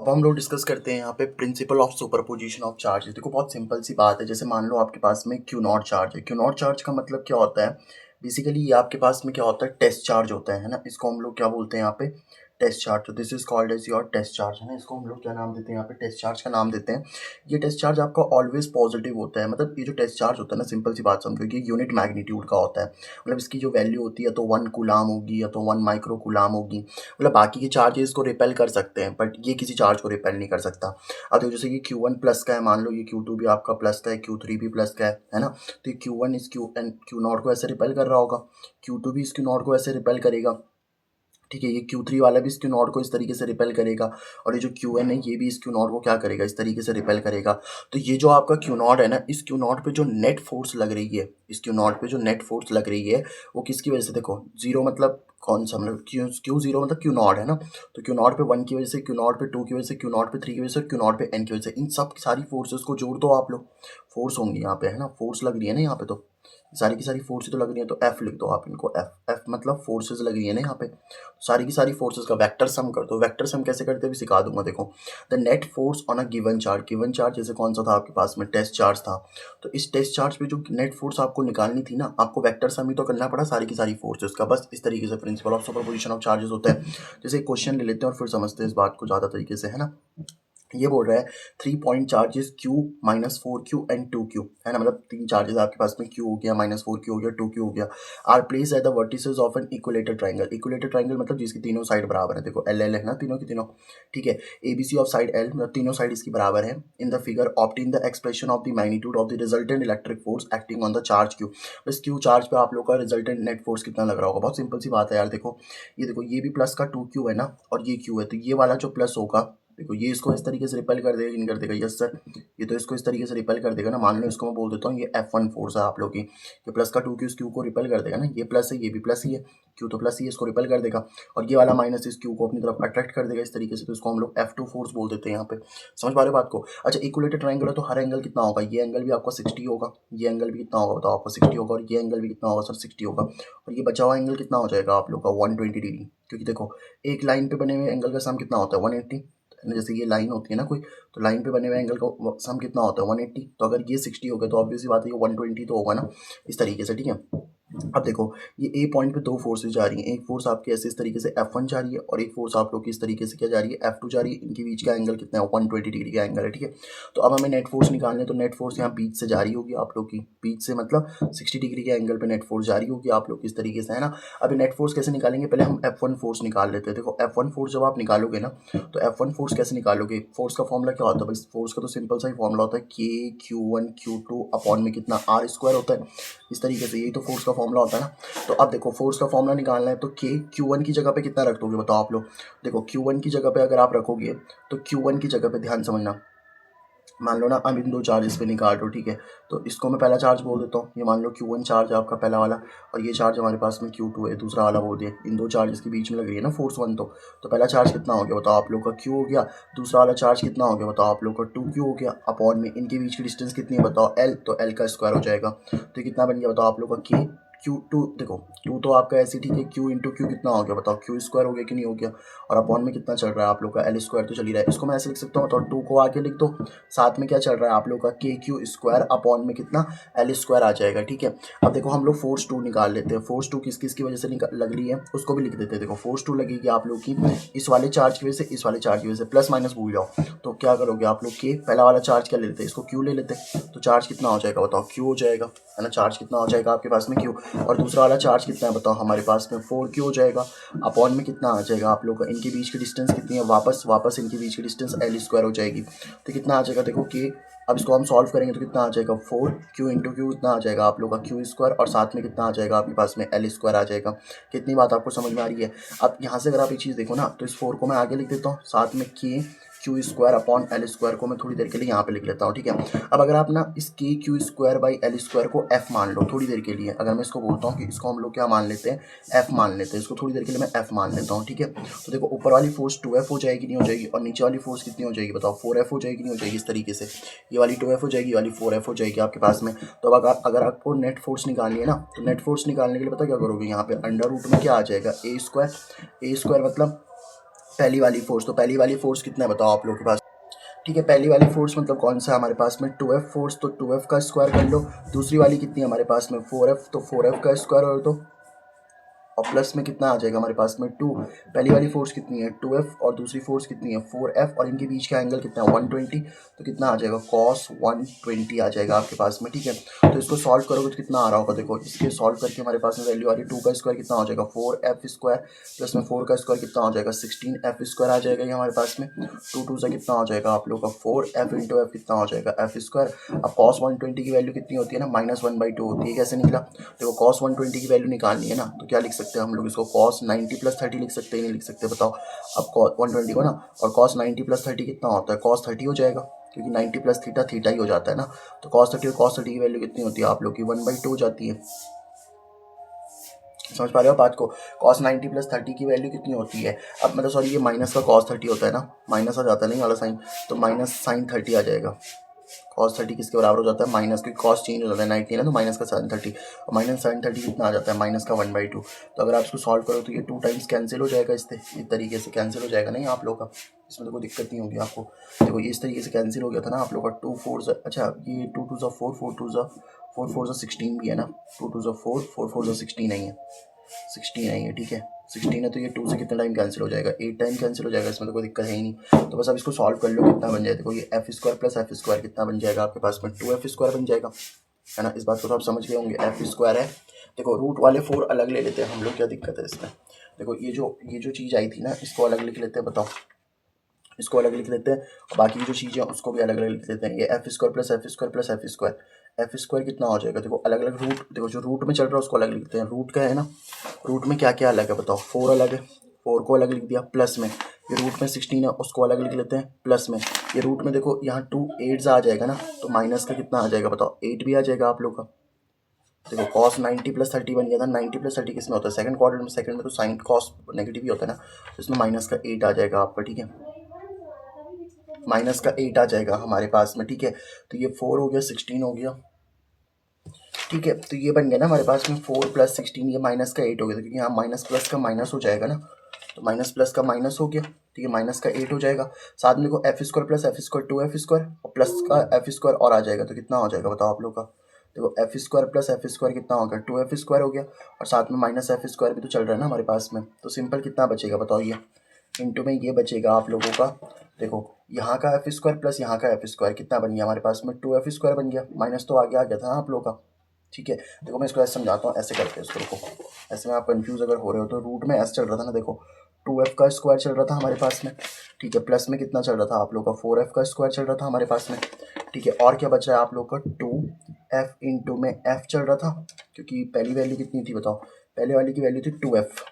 अब हम लोग डिस्कस करते हैं यहाँ पे principle of superposition of charges. देखो बहुत सिंपल सी बात है। जैसे मान लो आपके पास में क्यू नॉट चार्ज है। क्यू नॉट चार्ज का मतलब क्या होता है? बेसिकली ये आपके पास में क्या होता है, टेस्ट चार्ज होता है ना। इसको हम लोग क्या बोलते हैं यहाँ पे, टेस्ट चार्ज। तो this is called as your test charge, है ना। इसको हम लोग क्या नाम देते हैं यहाँ पे, टेस्ट चार्ज का नाम देते हैं। ये टेस्ट चार्ज आपका ऑलवेज पॉजिटिव होता है। मतलब ये जो टेस्ट चार्ज होता है ना, सिंपल सी बात समझो, ये यूनिट मैग्नीट्यूड का होता है। मतलब इसकी जो वैल्यू होती है तो 1 कूलाम होगी या तो 1 माइक्रो कूलाम होगी। मतलब बाकी के चार्जेस को रिपेल कर सकते हैं बट ये किसी चार्ज को रिपेल नहीं कर सकता। अब देखो जैसे ये Q1 प्लस का है, मान लो ये Q2 भी आपका प्लस का है, Q3 भी प्लस का है ना। तो ये Q1 इस क्यू नॉट को ऐसे रिपेल कर रहा होगा, Q2 भी इस क्यू नॉट को ऐसे रिपेल करेगा, ठीक है। ये Q3 वाला भी इस क्यू नॉट को इस तरीके से रिपेल करेगा, और ये जो Qn है ये भी इस क्यू नॉट को क्या करेगा, इस तरीके से रिपेल करेगा। तो ये जो आपका क्यू नॉट है ना, इस क्यू नॉट पे जो नेट फोर्स लग रही है, इस क्यू नॉट पे जो नेट फोर्स लग रही है वो किसकी वजह से, देखो जीरो मतलब कौन सा, मतलब क्यू जीरो मतलब क्यू नॉट है ना। तो क्यू नॉट पे 1 की वजह से, क्यू नॉट पे 2 की वजह से, क्यू नॉट पे 3 की वजह से, क्यू नॉट पे n की वजह से, इन सब सारी फोर्सेस को जोड़ दो आप लोग। फोर्स होंगी यहाँ पे, है ना, फोर्स लग रही है ना यहाँ पे। तो सारी की सारी फोर्स तो लग रही है, तो F लिख दो आप इनको, F मतलब फोर्सेस लग रही है ना यहाँ पे। सारी की सारी फोर्सेस का वेक्टर सम कर दो। वेक्टर सम कैसे करते हैं भी सिखा दूंगा। देखो the net force on a given charge जैसे कौन सा था आपके पास में, टेस्ट चार्ज था। तो इस टेस्ट चार्ज पे जो नेट फोर्स आपको निकालनी थी ना, आपको वेक्टर सम ही तो करना पड़ा सारी की सारी फोर्सेस का। बस इस तरीके से principle of superposition of charges होता है। जैसे क्वेश्चन ले लेते हैं और फिर समझते हैं इस बात को ज़्यादा तरीके से, है ना। ये बोल रहा है 3 point charges Q -4Q and 2Q, है ना। मतलब 3 चार्जेस आपके पास में, Q हो गया, -4Q हो गया, 2Q हो गया, are placed at the vertices of an equilateral triangle. Equilateral triangle मतलब जिसकी तीनों साइड बराबर है। देखो LL है ना, तीनों की तीनों, ठीक है। ABC ऑफ साइड L, मतलब तीनों साइड इसकी बराबर है। इन the figure obtain the expression of the magnitude of the resultant electric force acting on the charge Q। बस Q चार्ज पे आप लोग का रिजल्टेंट नेट फोर्स कितना लग रहा होगा। बहुत सिंपल सी बात है यार। देखो ये भी प्लस का 2Q है ना, और ये Q है, तो ये वाला जो प्लस होगा, देखो ये इसको इस तरीके से रिपेल कर देगा, नहीं कर देगा, यस सर। ये तो इसको इस तरीके से रिपेल कर देगा ना। मान लो इसको मैं बोल देता हूँ ये F1 फोर्स है आप लोग की, ये प्लस का 2Q इस Q को रिपेल कर देगा ना। ये प्लस है, ये भी प्लस ही है, Q तो प्लस ही है, इसको रिपेल कर देगा। और ये वाला माइनस इस Q को अपनी तरफ अट्रैक्ट कर देगा इस तरीके से। तो इसको हम लोग F2 फोर्स बोल देते हैं यहाँ पे। समझ पा रहे हो बात को? अच्छा, इक्विलेटरल ट्रायंगल है तो हर एंगल कितना होगा, ये एंगल भी आपका 60 होगा, ये एंगल भी कितना होगा बताओ आपको, 60 होगा, और ये एंगल भी कितना होगा सर, 60 होगा। और ये बचा हुआ एंगल कितना हो जाएगा आप लोग का, 120 डिग्री। क्योंकि देखो एक लाइन पे बने हुए एंगल का सम कितना होता है, 180। जैसे ये लाइन होती है ना कोई, तो लाइन पे बने हुए एंगल का सम कितना होता है, 180। तो अगर ये 60 हो गया तो ऑब्वियसली बात है ये 120 तो होगा ना, इस तरीके से, ठीक है। अब देखो ये ए पॉइंट पे दो फोर्सेज जा रही हैं। एक फोर्स आपकी ऐसे इस तरीके से F1 जा रही है, और एक फोर्स आप लोग की इस तरीके से क्या जा रही है, F2 जा रही है। इनके बीच का एंगल कितना है, 120 डिग्री का एंगल है, ठीक है। तो अब हमें नेट फोर्स निकालने, तो नेट फोर्स यहाँ बीच से जा रही होगी आप लोग की, बीच से मतलब 60 डिग्री के एंगल पे नेट फोर्स जा रही होगी आप लोग की, इस तरीके से, है ना। अभी नेट फोर्स कैसे निकालेंगे, पहले हम F1 फोर्स निकाल लेते हैं। देखो F1 फोर्स जब आप निकालोगे ना, तो F1 फोर्स कैसे निकालोगे, फोर्स का फॉर्मूला क्या होता है भाई, फोर्स का तो सिंपल सा ही फॉर्मूला होता है KQ1Q2 अपॉन में कितना R² होता है, इस तरीके से। यही तो फोर्स का फॉर्मूला होता है ना। तो अब देखो फोर्स का फॉर्मूला निकालना है, तो के Q1 की जगह पे कितना रख दोगे बताओ आप लोग। देखो Q1 की जगह पे अगर आप रखोगे, तो Q1 की जगह पे ध्यान समझना, मान लो ना अब इन दो चार्जेस पे निकाल दो, ठीक है। तो इसको मैं पहला चार्ज बोल देता हूँ, ये मान लो Q1 चार्ज है आपका पहला वाला, और ये चार्ज हमारे पास में Q2 है दूसरा वाला बोल दिया। इन दो चार्जेस के बीच में लग रही है ना फोर्स 1, तो पहला चार्ज कितना हो गया बताओ आप लोग का, Q हो गया। दूसरा वाला चार्ज कितना हो गया बताओ आप लोग का, 2Q हो गया। अपॉन में इनके बीच की डिस्टेंस कितनी है बताओ, L, तो L का स्क्वायर हो जाएगा। तो कितना बन गया बताओ आप लोग का, K Q2। देखो 2 तो आपका ऐसे ठीक है, Q इंटू Q कितना हो गया बताओ, Q² हो गया कि नहीं हो गया। और अपॉन में कितना चल रहा है आप लोग का, L² तो चल ही रहा है। इसको मैं ऐसे लिख सकता हूँ, तो 2 को आगे लिख दो, साथ में क्या चल रहा है आप लोग का, KQ² अपॉन में कितना, L² आ जाएगा, ठीक है। अब देखो हम लोग फोर्स 2 निकाल लेते हैं। फोर्स 2 किस किस की वजह से लग रही है उसको भी लिख देते हैं। देखो फोर्स 2 लगेगी आप लोग की इस वाले चार्ज की वजह से, इस वाले चार्ज की वजह से, प्लस माइनस भूल जाओ। तो क्या करोगे आप लोग, के पहला वाला चार्ज क्या ले लेते हैं, इसको Q ले लेते हैं। तो चार्ज कितना हो जाएगा बताओ, Q हो जाएगा, है ना। चार्ज कितना हो जाएगा आपके पास में, Q। और दूसरा वाला चार्ज कितना है बताओ हमारे पास में, 4Q हो जाएगा। अपॉन में कितना आ जाएगा आप लोग का, इनके बीच की डिस्टेंस कितनी है, वापस इनके बीच की डिस्टेंस L² हो जाएगी। तो कितना आ जाएगा देखो के, अब इसको हम सॉल्व करेंगे तो कितना आ जाएगा, 4Q इंटू Q कितना आ जाएगा आप लोग का, Q², और साथ में कितना आ जाएगा आपके पास में, L² आ जाएगा। कितनी बात आपको समझ में आ रही है। अब यहाँ से अगर आप एक चीज़ देखो ना, तो इस 4 को मैं आगे लिख देता हूँ, साथ में Q² अपॉन L² को मैं थोड़ी देर के लिए यहाँ पे लिख लेता हूँ, ठीक है। अब अगर आप ना इस KQ² को F मान लो थोड़ी देर के लिए, अगर मैं इसको बोलता हूँ कि इसको हम लोग क्या मान लेते हैं, F मान लेते हैं, इसको थोड़ी देर के लिए मैं F मान लेता हूँ, ठीक है। तो देखो ऊपर वाली फोर्स 2F हो जाएगी, नहीं हो जाएगी, और नीचे वाली फोर्स कितनी हो जाएगी बताओ, 4F हो जाएगी, नहीं हो जाएगी, इस तरीके से। ये वाली 2F हो जाएगी, ये वाली 4F हो जाएगी आपके पास में। तो अब अगर आपको नेट फोर्स निकालनी है ना, तो नेट फोर्स निकालने के लिए पता क्या करोगे, यहाँ पे अंडर रूट में क्या आ जाएगा, A² मतलब पहली वाली फोर्स, तो पहली वाली फोर्स कितना है बताओ आप लोगों के पास। ठीक है, पहली वाली फोर्स मतलब कौन सा है हमारे पास में 2F फोर्स, तो 2F का स्क्वायर कर लो। दूसरी वाली कितनी है हमारे पास में 4F, तो 4F का स्क्वायर कर दो और प्लस में कितना आ जाएगा हमारे पास में 2। पहली वाली फोर्स कितनी है 2F और दूसरी फोर्स कितनी है 4F और इनके बीच का एंगल कितना है 120, तो कितना आ जाएगा cos 120 आ जाएगा आपके पास में। ठीक है, तो इसको सॉल्व करोगे तो कितना आ रहा होगा, देखो इसके सॉल्व करके हमारे पास में वैल्यू आ रही है 2 का स्क्वायर कितना हो जाएगा 4F स्क्वायर प्लस में 4 का स्क्वायर कितना हो जाएगा 16F स्क्वायर आ जाएगा ये हमारे पास में। 2 से कितना हो जाएगा आप लोग का 4F इंटू एफ कितना हो जाएगा F स्क्वायर। अब cos 120 की वैल्यू कितनी होती है ना -1/2 होती है, कैसे निकला देखो cos 120 की वैल्यू निकालनी है ना, तो क्या लिख सकते हैं हम लोग इसको cos 90 + 30 लिख सकते हैं, नहीं लिख सकते बताओ। अब cos 120 को ना और cos 90 + 30 कितना होता है cos 30 हो जाएगा, क्योंकि 90 + थीटा थीटा ही हो जाता है ना। तो cos 30 और cos 30 की वैल्यू कितनी होती है आप लोग की 1/2 हो जाती है। समझ पा रहे हो बात को, cos 90 + 30 की वैल्यू कितनी होती है। अब मतलब सॉरी ये माइनस का cos 30 होता है ना, माइनस आ जाता है नहीं वाला साइन, तो माइनस साइन 30 आ जाएगा। cos 30 किसके बराबर हो जाता है माइनस, क्योंकि cos चेंज हो जाता है 90 ना, तो माइनस का sin 30 और माइनस sin 30 कितना आ जाता है माइनस का 1/2। तो अगर आप इसको सॉल्व करो तो ये 2 टाइम्स कैंसिल हो जाएगा, इससे इस तरीके से कैंसिल हो जाएगा नहीं आप लोग का, इसमें तो कोई दिक्कत नहीं होगी आपको। देखो ये इस तरीके से कैंसिल हो गया था ना आप लोग का 2 4 अच्छा ये 2 2 4 4 2 4 4 16 भी है ना, 2 2 4 4 4 16 नहीं है, 16 है ये। ठीक है 16 है, तो ये 2 से कितना टाइम कैंसिल हो जाएगा 8 टाइम कैंसिल हो जाएगा, इसमें तो कोई दिक्कत है ही नहीं। तो बस अब इसको सॉल्व कर लो कितना बन जाएगा, देखो ये F square plus F square कितना बन जाएगा आपके पास में 2F स्क्वायर बन जाएगा, है ना। इस बात को तो आप समझ गए होंगे, एफ स्क्वायर है। देखो रूट वाले 4 अलग ले लेते हैं हम लोग, क्या दिक्कत है इसमें। देखो ये जो चीज़ आई थी ना इसको अलग लिख लेते हैं, बताओ इसको अलग लिख लेते हैं और बाकी की जो चीज़ें हैं उसको भी अलग अलग लिख लेते हैं। ये F square plus F square plus F square, F square कितना हो जाएगा, देखो अलग अलग रूट, देखो जो रूट में चल रहा है उसको अलग लिखते हैं। रूट का है ना, रूट में क्या क्या अलग है बताओ, 4 अलग है, 4 को अलग लिख दिया, प्लस में ये रूट में 16 है उसको अलग लिख लेते हैं, प्लस में ये रूट में देखो यहाँ 2 8 आ जाएगा ना, तो माइनस का कितना आ जाएगा बताओ 8 भी आ जाएगा आप लोग का। देखो cos 90 + 30 बन गया था, 90 + 30 किस में होता है सेकंड क्वाड्रेंट में, सेकंड में तो साइन cos नेगेटिव ही होता है ना, तो इसमें माइनस का 8 आ जाएगा आपका। ठीक है माइनस का 8 आ जाएगा हमारे पास में। ठीक है तो ये 4 हो गया 16 हो गया। ठीक है तो ये बन गया ना हमारे पास में 4 + 16, ये माइनस का 8 हो गया, क्योंकि यहाँ माइनस प्लस का माइनस हो जाएगा ना, तो माइनस प्लस का माइनस हो गया। ठीक है माइनस का 8 हो जाएगा, साथ में देखो F square plus F square 2F square और प्लस का एफ स्क्वायर और आ जाएगा, तो कितना हो जाएगा बताओ आप लोग का। देखो F square plus F square कितना हो गया 2F स्क्वायर हो गया, और साथ में माइनस एफ स्क्वायर भी तो चल रहा है ना हमारे पास में, तो सिंपल कितना बचेगा बताओ, ये इंटू में ये बचेगा आप लोगों का। देखो यहाँ का एफ स्क्वायर प्लस यहाँ का एफ स्क्वायर कितना बन गया हमारे पास में 2F स्क्वायर बन गया, माइनस तो आगे आ गया था ना आप लोग का। ठीक है देखो मैं इसको ऐसे समझाता हूँ, ऐसे करके इसको रुको, ऐसे में आप कंफ्यूज अगर हो रहे हो तो रूट में ऐसे चल रहा था ना, देखो 2F का स्क्वायर चल रहा था हमारे पास में। ठीक है प्लस में कितना चल रहा था आप लोग का 4F का स्क्वायर चल रहा था हमारे पास में। ठीक है और क्या बच रहा है आप लोग का 2F इंटू में F चल रहा था, क्योंकि पहली वैल्यू कितनी थी बताओ, पहले वाली की वैल्यू थी 2F,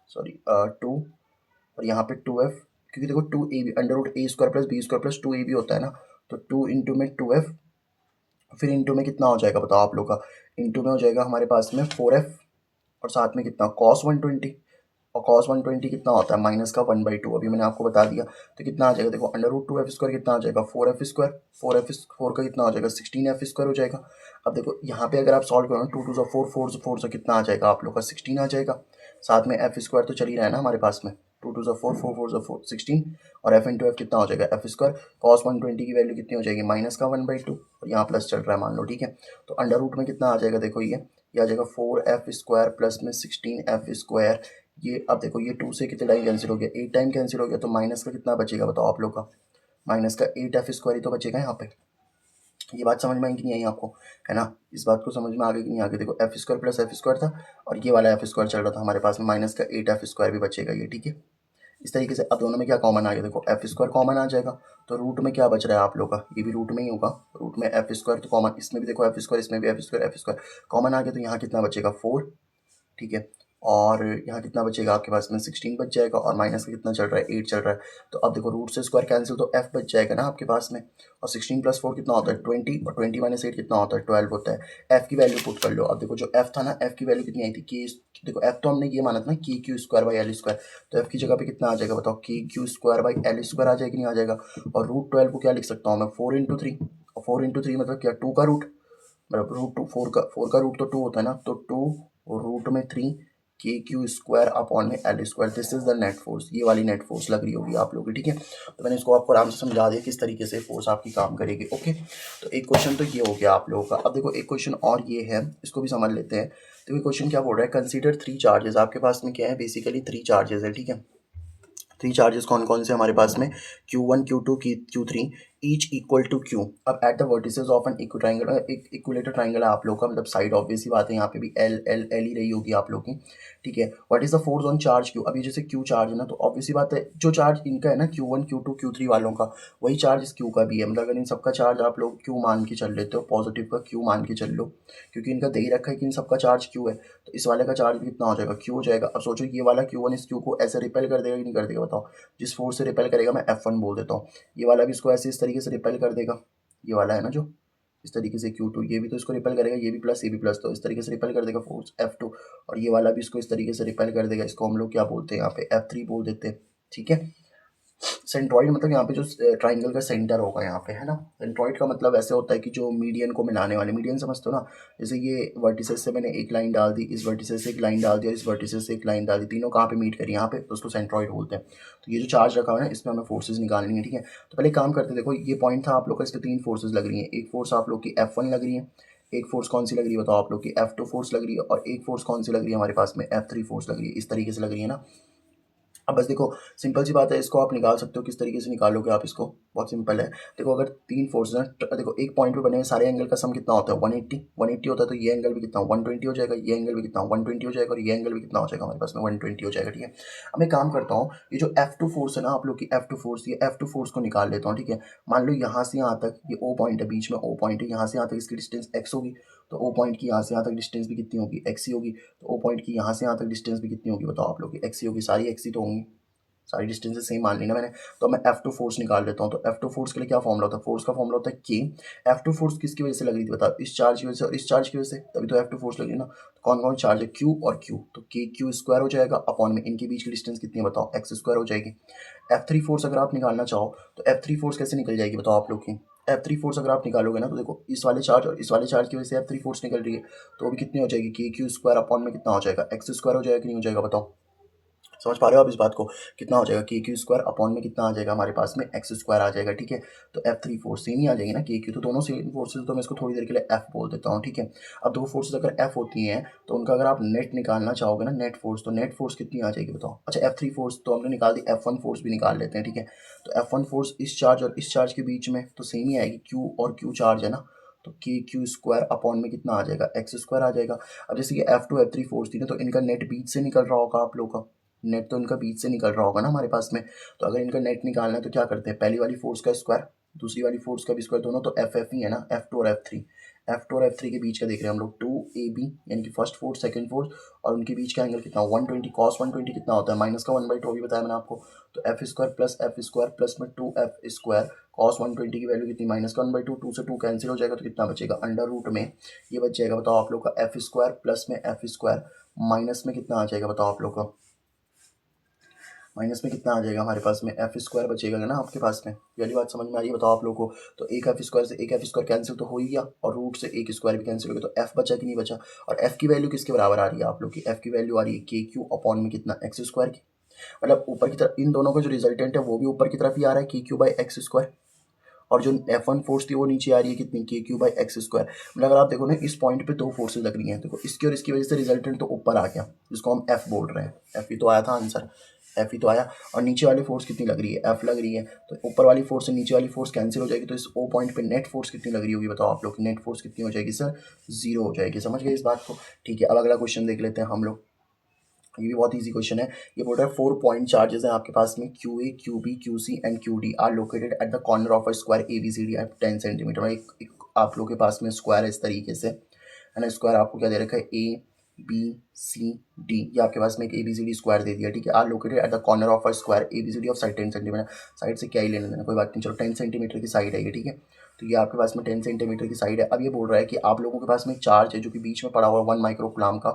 सॉरी 2 और यहाँ पे 2F, क्योंकि देखो 2AB √a² + b² + 2AB होता है ना, तो 2 इंटू में 2F, फिर इंटू में कितना हो जाएगा बताओ आप लोग का, इंटू में हो जाएगा हमारे पास में 4F और साथ में कितना cos 120, और cos 120 कितना होता है माइनस का 1/2, अभी मैंने आपको बता दिया। तो कितना आ जाएगा देखो √2F² कितना आ जाएगा 4F स्क्वायर, 4 का कितना हो जाएगा 16F² हो जाएगा। अब देखो यहाँ पे अगर आप सॉल्व करो ना 2 2 4 4 4 से कितना आ जाएगा आप लोग का 16 आ जाएगा, साथ में एफ स्क्वायर तो चल ही रहा है ना हमारे पास में, 2 2 4 4 4 4 16 और एफ इंटू एफ कितना हो जाएगा एफ स्क्वायर। cos 120 की वैल्यू कितनी हो जाएगी माइनस का 1/2 और यहाँ प्लस चल रहा है मान लो। ठीक है तो अंडर रूट में कितना आ जाएगा देखो ये आ जाएगा 4F स्क्वायर प्लस में 16F स्क्वायर। ये अब देखो ये 2 से कितने टाइम कैंसिल हो गया 8 टाइम कैंसिल हो गया, तो माइनस का कितना बचेगा बताओ आप लोग का, माइनस का 8F स्क्वायर ही तो बचेगा यहाँ पे। ये बात समझ में आई कि नहीं आई आपको, है ना। इस बात को समझ में आ गई कि नहीं आ गई। देखो F square plus F square था और ये वाला एफ स्क्वायर चल रहा था हमारे पास में, माइनस का 8F स्क्वायर भी बचेगा ये। ठीक है इस तरीके से अब दोनों में क्या कॉमन आ गया, देखो एफ स्क्वायर कॉमन आ जाएगा, तो रूट में क्या बच रहा है आप लोग का, ये भी रूट में ही होगा, रूट में एफ स्क्वायर तो कॉमन, इसमें भी देखो एफ स्क्वायर इसमें भी एफ स्क्वायर कॉमन आ गया, तो यहाँ कितना बचेगा 4। ठीक है और यहाँ कितना बचेगा आपके पास में 16 बच जाएगा, और माइनस का कितना चल रहा है 8 चल रहा है, तो अब देखो रूट से स्क्वायर कैंसिल तो f बच जाएगा ना आपके पास में, और 16 + 4 कितना होता है 20, और 20 - 8 कितना होता है 12 होता है। f की वैल्यू पुट कर लो। अब देखो जो f था ना, f की वैल्यू कितनी आई थी k, देखो f तो हमने ये माना था ना KQ² / L², तो f की जगह पे कितना आ जाएगा बताओ KQ² / L² आ जाएगा नहीं आ जाएगा, और √12 को क्या लिख सकता हूँ मैं 4 × 3, और 4 × 3 मतलब क्या 2 का रूट, मतलब √2 4 का रूट तो 2 होता है ना, तो 2 और रूट में 3 के क्यू स्क्वायर अपॉन में L square, this is the net force. ये वाली नेट फोर्स लग रही होगी आप लोगों की, ठीक है। तो मैंने इसको आपको आराम से समझा दिया किस तरीके से फोर्स आपकी काम करेगी, ओके। तो एक क्वेश्चन तो ये हो गया आप लोगों का। अब देखो एक क्वेश्चन और ये है, इसको भी समझ लेते हैं। तो ये क्वेश्चन क्या बोल रहा है, कंसीडर 3 चार्जेस। आपके पास में क्या है, बेसिकली 3 चार्जेस है, ठीक है। 3 चार्जेस कौन कौन से हमारे पास में, Q1 Q2 Q3 each equal to Q। अब at the vertices of an इक्व ट्राइंगल, एक इक्विलेटर ट्राइंगल है आप लोग का, मतलब साइड ऑब्वियस ही बात है, यहाँ पे भी एल एल एल ही रही होगी आप लोग की, ठीक है। What is the force on charge Q। अभी जैसे Q चार्ज है ना, तो ऑब्वियस ही बात है जो चार्ज इनका है ना Q1 Q2 Q3 वालों का, वही चार्ज इस Q का भी है। मतलब अगर इन सबका चार्ज आप लोग Q मान के चल लेते हो, पॉजिटिव का Q मान के चल लो, क्योंकि इनका दे ही रखा है कि इन सबका चार्ज Q है, तो इस वाले का चार्ज भी कितना हो जाएगा, Q हो जाएगा। अब सोचो ये वाला Q1 इस Q को ऐसे रिपेल कर देगा कि नहीं कर देगा, बताओ। जिस फोर्स से रिपेल करेगा मैं F1 बोल देता हूँ, ये वाला भी इसको ऐसे इस तरीके से रिपेल कर देगा, ये वाला है ना जो इस तरीके से Q2, ये भी तो इसको रिपेल करेगा, ये भी प्लस ये भी प्लस, तो इस तरीके से रिपेल कर देगा फोर्स F2, और ये वाला भी इसको इस तरीके से रिपेल कर देगा, इसको हम लोग क्या बोलते हैं यहाँ पे F3 बोल देते हैं, ठीक है। सेंट्रॉइड मतलब यहाँ पे जो ट्राइंगल का सेंटर होगा यहाँ पे, है ना। सेंट्रॉइड का मतलब ऐसे होता है कि जो मीडियन को मिलाने वाले, मीडियन समझते हो ना, जैसे ये वर्टिसेस से मैंने एक लाइन डाल दी, इस वर्टिसेस से एक लाइन डाल दी और इस वर्टिसेस से एक लाइन डाल दी, तीनों कहाँ पे मीट करी, यहाँ पे, तो उसको सेंट्रॉइड बोलते हैं। तो ये जो चार्ज रखा हुआ है ना, इसमें हमें फोर्सेज निकालनी है, ठीक है। तो पहले काम करते, देखो ये पॉइंट था आप लोग का, इस पर 3 फोर्सेज लग रही है। एक फोर्स आप लोग की F1 लग रही है, एक फोर्स कौन सी लग रही है बताओ आप लोग की, F2 फोर्स लग रही है, और एक फोर्स कौन सी लग रही है हमारे पास में, F3 फोर्स लग रही है, इस तरीके से लग रही है ना। अब बस देखो सिंपल सी बात है, इसको आप निकाल सकते हो, किस तरीके से निकालोगे आप इसको, बहुत सिंपल है। देखो अगर 3 फोर्सेस हैं, देखो एक पॉइंट पे बने हुए सारे एंगल का सम कितना होता है, 180 होता है, तो ये एंगल भी कितना 120 हो जाएगा, ये एंगल भी कितना 120 हो जाएगा, और ये एंगल भी कितना हो जाएगा हमारे पास में 120 हो जाएगा, ठीक है। अब मैं काम करता हूँ, ये जो F2 फोर्स है ना आप लोग की, F2 फोर्स, ये F2 फोर्स को निकाल लेता हूँ, ठीक है। मान लो यहाँ से यहाँ तक ये O पॉइंट है, बीच में O पॉइंट है, यहाँ से यहाँ तक इसकी डिस्टेंस x होगी, तो O पॉइंट की यहाँ से यहाँ तक डिस्टेंस भी कितनी होगी, x ही होगी। तो O पॉइंट की यहाँ से यहाँ तक डिस्टेंस भी कितनी होगी बताओ आप लोग की, x ही होगी, सारी x ही तो होंगी, सारी डिस्टेंसेस सेम मान ली ना मैंने। तो मैं F2 फोर्स निकाल लेता हूँ। तो F2 फोर्स के लिए क्या फॉर्मूला होता है, फोर्स का फॉर्मूला होता है K। F2 फोर्स किसकी वजह से लग रही थी बताओ, इस चार्ज की वजह से और इस चार्ज की वजह से, तभी तो F2 फोर्स लगी ना। तो कौन कौन चार्ज है, Q और Q, तो K Q स्क्वायर हो जाएगा अपॉन में इनके बीच की डिस्टेंस कितनी है बताओ, x स्क्वायर हो जाएगी। F3 फोर्स अगर आप निकालना चाहो तो F3 फोर्स कैसे निकल जाएगी बताओ आप लोग की। F3 फोर्स अगर आप निकालोगे ना, तो देखो इस वाले चार्ज और इस वाले चार्ज की वजह से F3 फोर्स निकल रही है, तो वो भी कितनी हो जाएगी, K Q स्क्वायर अपॉन में कितना हो जाएगा, x स्क्वायर हो जाएगा कि नहीं हो जाएगा बताओ। समझ पा रहे हो आप इस बात को, कितना हो जाएगा, के क्यू स्क्वायर अपॉन में कितना आ जाएगा हमारे पास में, एक्स स्क्वायर आ जाएगा, ठीक है। तो F3 फोर्स सेम ही आ जाएगी ना, के क्यू, तो दोनों सेम फोर्सेज, तो मैं इसको थोड़ी देर के लिए F बोल देता हूँ, ठीक है। अब दो फोर्सेज अगर F होती हैं, तो उनका अगर आप नेट निकालना चाहोगे ना, नेट फोर्स, तो नेट फोर्स कितनी आ जाएगी बताओ। अच्छा F3 फोर्स तो हमने निकाल दी, F1 फोर्स भी निकाल लेते हैं, ठीक है। तो F1 फोर्स इस चार्ज और इस चार्ज के बीच में तो सेम ही आएगी, Q और Q चार्ज है ना, तो के क्यू स्क्वायर अपॉन में कितना आ जाएगा, एक्स स्क्वायर आ जाएगा। अब जैसे कि F2 F3 फोर्स थी ना, तो इनका नेट बीच से निकल रहा होगा आप लोग का, नेट तो इनका बीच से निकल रहा होगा ना हमारे पास में। तो अगर इनका नेट निकालना है तो क्या करते हैं, पहली वाली फोर्स का स्क्वायर, दूसरी वाली फोर्स का भी स्क्वायर, दोनों तो एफ एफ ही है ना, F2 और F3। F2 और F3 के बीच का देख रहे हैं हम लोग 2AB, यानी कि फर्स्ट फोर्स सेकंड फोर्स, और उनके बीच का एंगल कितना 120, कॉस 120 कितना होता है, माइनस का 1/2 अभी बताया मैंने आपको। तो एफ स्क्वायर प्लस में 2F स्क्वायर, कॉस 120 की वैल्यू कितनी, माइनस का 1/2, 2 से 2 कैंसिल हो जाएगा, तो कितना बचेगा, अंडर रूट में ये बच जाएगा बताओ आप लोग का एफ स्क्वायर प्लस में एफ स्क्वायर, माइनस में कितना आ जाएगा बताओ आप लोग का, माइनस में कितना आ जाएगा हमारे पास में, एफ स्क्वायर बचेगा ना आपके पास में। ये वाली बात समझ में आ रही है बताओ आप लोगों को। तो एक एफ स्क्वायर से एक एफ स्क्वायर कैंसिल तो हो ही गया, और रूट से एक स्क्वायर भी कैंसिल हो गया, तो एफ बचा कि नहीं बचा। और एफ की वैल्यू किसके बराबर आ रही है आप लोग की, एफ की वैल्यू आ रही है के क्यू अपॉन में कितना, एक्स स्क्वायर की। मतलब ऊपर की तरफ इन दोनों का जो रिजल्टेंट है वो भी ऊपर की तरफ ही आ रहा है, के क्यू बाई एक्स स्क्वायर, और जो F1 फोर्स थी वो नीचे आ रही है कितनी, के क्यू बाई एक्स स्क्वायर। मतलब अगर आप देखो ना, इस पॉइंट पे दो फोर्सेज लग रही हैं, देखो इसकी और इसकी वजह से रिजल्टेंट तो ऊपर आ गया, जिसको हम F बोल रहे हैं, F ही तो आया था आंसर, F ही तो आया। और नीचे वाली फोर्स कितनी लग रही है, F लग रही है, तो ऊपर वाली फोर्स से नीचे वाली फोर्स कैंसिल हो जाएगी, तो इस O पॉइंट पे नेट फोर्स कितनी लग रही होगी बताओ आप लोग, नेट फोर्स कितनी हो जाएगी सर, 0 हो जाएगी। समझ गए इस बात को, ठीक है। अब अगला क्वेश्चन देख लेते हैं हम लोग, ये भी बहुत इजी क्वेश्चन है। ये बोल रहा है 4 पॉइंट चार्जेस हैं आपके पास में, QA QB QC and QD are located at the corner of a square ABCD at 10 centimeter. एक आप लोग के पास में स्क्वायर है इस तरीके से, है ना। स्क्वायर आपको क्या दे रखा है, ABCD, ये आपके पास में एक ABCD स्क्वायर दे दिया, ठीक है। Are located at the corner of a square ABCD of side 10 centimeter, side से क्या ही लेना देना, कोई बात नहीं, चलो 10 सेंटीमीटर की साइड है ये, ठीक है। तो ये आपके पास में 10 सेंटीमीटर की साइड है। अब ये बोल रहा है कि आप लोगों के पास में एक चार्ज है जो कि बीच में पड़ा हुआ है 1 माइक्रोकुलाम का,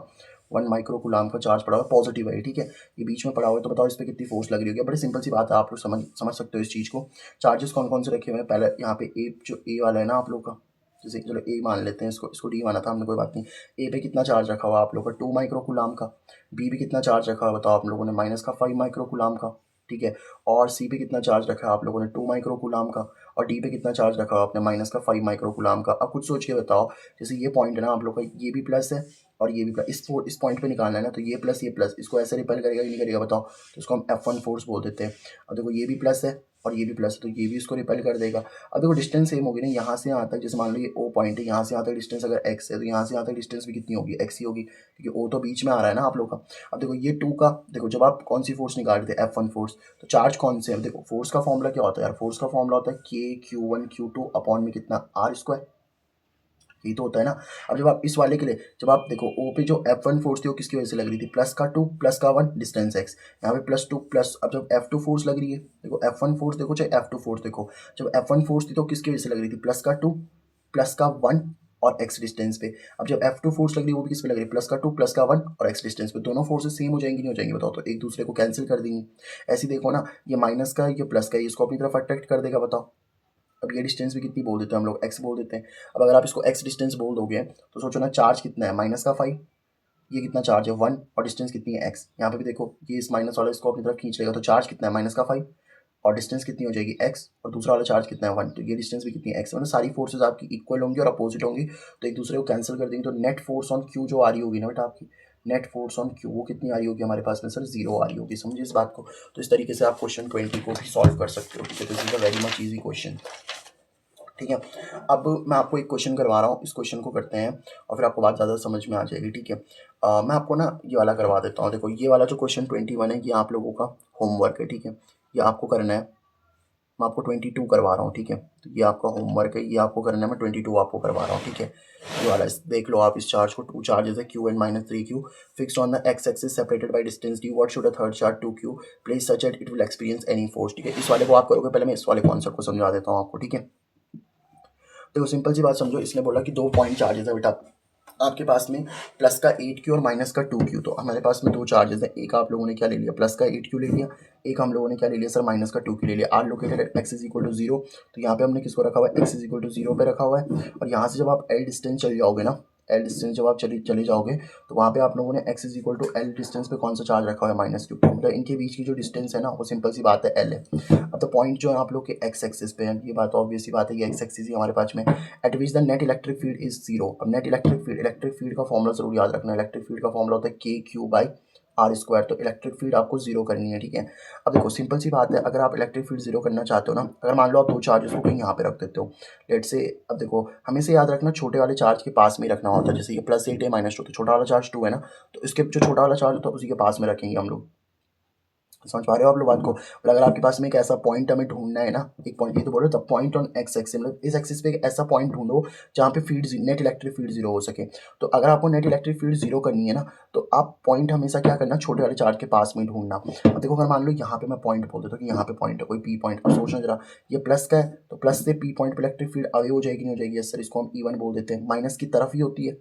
1 माइक्रोकुलाम का चार्ज पड़ा हुआ है, पॉजिटिव है, ठीक है। ये बीच में पड़ा हुआ है, तो बताओ इस पर कितनी फोर्स लग रही होगी। बड़ी सिंपल सी बात है, आप लोग समझ समझ सकते हो इस चीज़ को। चार्जेस कौन कौन से रखे हुए हैं, पहले यहाँ पे ए, जो ए वाला है ना आप लोग का, जैसे चलो ए मान लेते हैं, इसको डी माना था हमने, कोई बात नहीं। ए पे कितना चार्ज रखा हुआ आप लोगों का 2 माइक्रोकूलाम का। बी पे कितना चार्ज रखा हुआ बताओ आप लोगों ने, माइनस का 5 माइक्रोकूलाम का, ठीक है। और सी पे कितना चार्ज रखा है आप लोगों ने 2 माइक्रोकूलाम का। और डी पे कितना चार्ज रखा हुआ आपने माइनस का 5 माइक्रोकूलाम का। अब कुछ सोच के बताओ, जैसे ये पॉइंट है ना आप लोग का, ये भी प्लस है और ये भी प्लस, इस पॉइंट पे निकालना है ना, तो ये प्लस, इसको ऐसे रिपेल करेगा कि नहीं करेगा बताओ, तो इसको हम F1 फोर्स बोल देते हैं। अब देखो ये भी प्लस है और ये भी प्लस है, तो ये भी इसको रिपेल कर देगा। अब देखो डिस्टेंस सेम होगी ना, यहाँ से यहाँ तक, जैसे मान लो ये O पॉइंट है, यहाँ से यहाँ तक डिस्टेंस अगर x है, तो यहाँ से यहाँ तक डिस्टेंस भी कितनी होगी, x ही होगी, क्योंकि O तो बीच में आ रहा है ना आप लोग का। अब देखो ये 2 का, देखो जब आप कौन सी फोर्स निकाल रहे थे, F1 फोर्स, तो चार्ज कौन से है, देखो फोर्स का फॉर्मूला क्या होता है यार, फोर्स का फॉर्मूला होता है K Q1 Q2 अपॉन में कितना R², यही तो होता है ना। अब जब आप इस वाले के लिए, जब आप देखो ओ पे जो F1 फोर्स थी वो किसकी वजह से लग रही थी, प्लस का 2 प्लस का 1 डिस्टेंस x, यहाँ पे +2 प्लस, अब जब F2 फोर्स लग रही है, देखो F1 फोर्स देखो चाहे F2 फोर्स देखो, जब F1 फोर्स थी तो किसकी वजह से लग रही थी, प्लस का 2 प्लस का 1 और x डिस्टेंस पे। अब जब F2 फोर्स लग रही है वो भी किस पे लग रही है, प्लस का 2 प्लस का 1 और x डिस्टेंस पे। दोनों फोर्सेस सेम हो जाएंगी नहीं हो जाएंगी बताओ, तो एक दूसरे को कैंसिल कर देंगी। ऐसे देखो ना, ये माइनस का ये प्लस का, इसको अपनी तरफ अट्रैक्ट कर देगा बताओ। अब ये डिस्टेंस भी कितनी बोल देते हैं हम लोग, x बोल देते हैं। अब अगर आप इसको x डिस्टेंस बोल दोगे तो सोचो ना, चार्ज कितना है माइनस का 5, ये कितना चार्ज है 1, और डिस्टेंस कितनी है x। यहाँ पे भी देखो ये इस माइनस वाला इसको अपनी तरफ खींच लेगा, तो चार्ज कितना है माइनस का 5 और डिस्टेंस कितनी हो जाएगी x, और दूसरा वाला चार्ज कितना है 1, तो ये डिस्टेंस भी कितनी है x। मतलब सारी फोर्सेज आपकी इक्वल होंगी और अपोजिट होंगी, तो एक दूसरे को कैंसिल कर देंगे। तो नेट फोर्स ऑन q जो आ रही होगी ना बेटा आपकी, नेट फोर्स ऑन q वो कितनी आ रही होगी हमारे पास में सर, 0 आ रही होगी। समझिए इस बात को। तो इस तरीके से आप क्वेश्चन 20 को भी सॉल्व कर सकते हो, ठीक है। तो this is a very much easy question, ठीक है। अब मैं आपको एक क्वेश्चन करवा रहा हूँ, इस क्वेश्चन को करते हैं और फिर आपको बात ज़्यादा समझ में आ जाएगी, ठीक है। मैं आपको ना ये वाला करवा देता हूँ। देखो ये वाला जो क्वेश्चन 21 है, ये आप लोगों का होमवर्क है, ठीक है। ये आपको करना है, मैं आपको 22 करवा रहा हूँ, ठीक है। तो ये आपका होमवर्क है, ये आपको करना है, मैं 22 आपको करवा रहा हूँ, ठीक है। ये वाला देख लो आप इस चार्ज को, 2 चार्जेस है q and -3q fixed on the x axis separated by distance d, what should a third charge 2q place such that it will experience any force, ठीक है। इस वाले को आप करोगे, पहले मैं इस वाले कॉन्सेप्ट को समझा देता हूँ आपको, ठीक है। देखो सिंपल सी बात समझो, इसने बोला कि 2 पॉइंट चार्जेस है बेटा आपके पास में, प्लस का 8q और माइनस का 2q। तो हमारे पास में 2 चार्जेस हैं, एक आप लोगों ने क्या ले लिया, प्लस का 8q ले लिया, एक हम लोगों ने क्या ले लिया सर, माइनस का 2q ले लिया। Are located at x is equal to 0, तो यहाँ पे हमने किसको रखा हुआ है, x इज इक्वल टू 0 पे रखा हुआ है। और यहाँ से जब आप l डिस्टेंस चले जाओगे ना, एल डिस्टेंस जब आप चले जाओगे, तो वहाँ पे आप लोगों ने x is equal to L distance पे कौन सा चार्ज रखा हुआ है, -q। मतलब इनके बीच की जो डिस्टेंस है ना, वो सिंपल सी बात है l है। अब तो पॉइंट जो है आप लोग के x एक्सिस पे है, ये बात ऑब्वियस सी बात है, ये x एक्सिस ही हमारे पास में, eight which the net electric field is 0। अब नेट इलेक्ट्रिक फील्ड का फॉर्मूला जरूर याद रखना है। इलेक्ट्रिक फील्ड का फॉर्मूला होता है KQ/R²। तो इलेक्ट्रिक फील्ड आपको 0 करनी है, ठीक है। अब देखो सिंपल सी बात है, अगर आप इलेक्ट्रिक फील्ड 0 करना चाहते हो ना, अगर मान लो आप 2 चार्जेस को कहीं यहाँ पे रख देते हो, लेट से, अब देखो हमेशा याद रखना छोटे वाले चार्ज के पास में ही रखना होता है। जैसे ये +8 है -2, तो छोटा वाला चार्ज 2 है ना, तो इसके जो छोटा वाला चार्ज होता है उसी के पास में रखेंगे हम लोग। समझ पा रहे हो आप लोग बात को। और अगर आपके पास में एक ऐसा पॉइंट हमें ढूंढना है ना, एक पॉइंट, ये तो बोल रहे हो, the point on x axis, मतलब इस एक्सिस पे एक ऐसा पॉइंट ढूंढो जहाँ पे फील्ड नेट इलेक्ट्रिक फील्ड 0 हो सके। तो अगर आपको नेट इलेक्ट्रिक फील्ड 0 करनी है ना, तो आप पॉइंट हमेशा क्या करना, छोटे वाले चार्ज के पास में ढूंढना। अब देखो अगर मान लो यहाँ पे मैं पॉइंट बोल देता हूँ कि यहाँ पे पॉइंट है, कोई P पॉइंट। अब सोचना जरा, ये प्लस का है तो प्लस से P पॉइंट पर इलेक्ट्रिक फील्ड अवे हो जाएगी नहीं हो जाएगी, यस सर, इसको हम E1 बोल देते हैं। माइनस की तरफ ही होती है,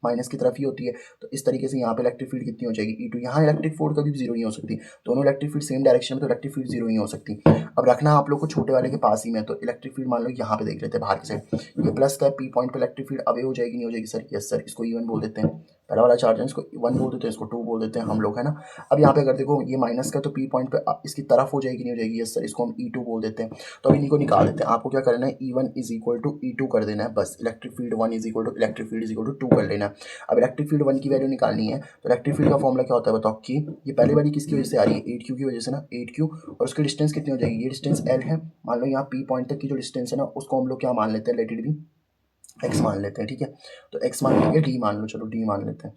माइनस की तरफ ही होती है, तो इस तरीके से यहाँ पे इलेक्ट्रिक फील्ड कितनी हो जाएगी, E2। यहाँ इलेक्ट्रिक फील्ड कभी 0 नहीं हो सकती, दोनों इलेक्ट्रिक फील्ड सेम डायरेक्शन में, तो इलेक्ट्रिक फील्ड 0 नहीं हो सकती। अब रखना आप लोग को छोटे वाले के पास ही में, तो इलेक्ट्रिक फील्ड मान लो यहाँ पे देख लेते हैं बाहर की साइड, ये प्लस का P पॉइंट पे इलेक्ट्रिक फील्ड अवे हो जाएगी नहीं हो जाएगी सर, यस सर, इसको E1 बोल देते हैं। पहला वाला चार्ज है इसको 1 बोल देते हैं, इसको 2 बोल देते हैं हम लोग, है ना। अब यहाँ पे अगर देखो ये माइनस का, तो P पॉइंट पे इसकी तरफ हो जाएगी नहीं हो जाएगी, यस सर, इसको हम E2 बोल देते हैं। तो अब इन्हीं को निकाल देते हैं। आपको क्या करना है, E1 is equal to E2 कर देना है, बस। Electric field 1 is equal to electric field is equal to 2 कर लेना है। अब इलेक्ट्रिक फील्ड 1 की वैल्यू निकालनी है, तो इलेक्ट्रिक फील्ड का फॉर्मूला क्या होता है बताओ, कि ये पहली वाली किसकी वजह से आ रही है, 8q की वजह से ना, 8q, और उसकी डिस्टेंस कितनी हो जाएगी, ये डिस्टेंस l है। मान लो यहाँ P पॉइंट तक की जो डिस्टेंस है ना, उसको हम लोग क्या मान लेते हैं, लेट इट बी x मान लेते हैं, ठीक है। तो x मान लेंगे, d मान लो, चलो d मान लेते हैं,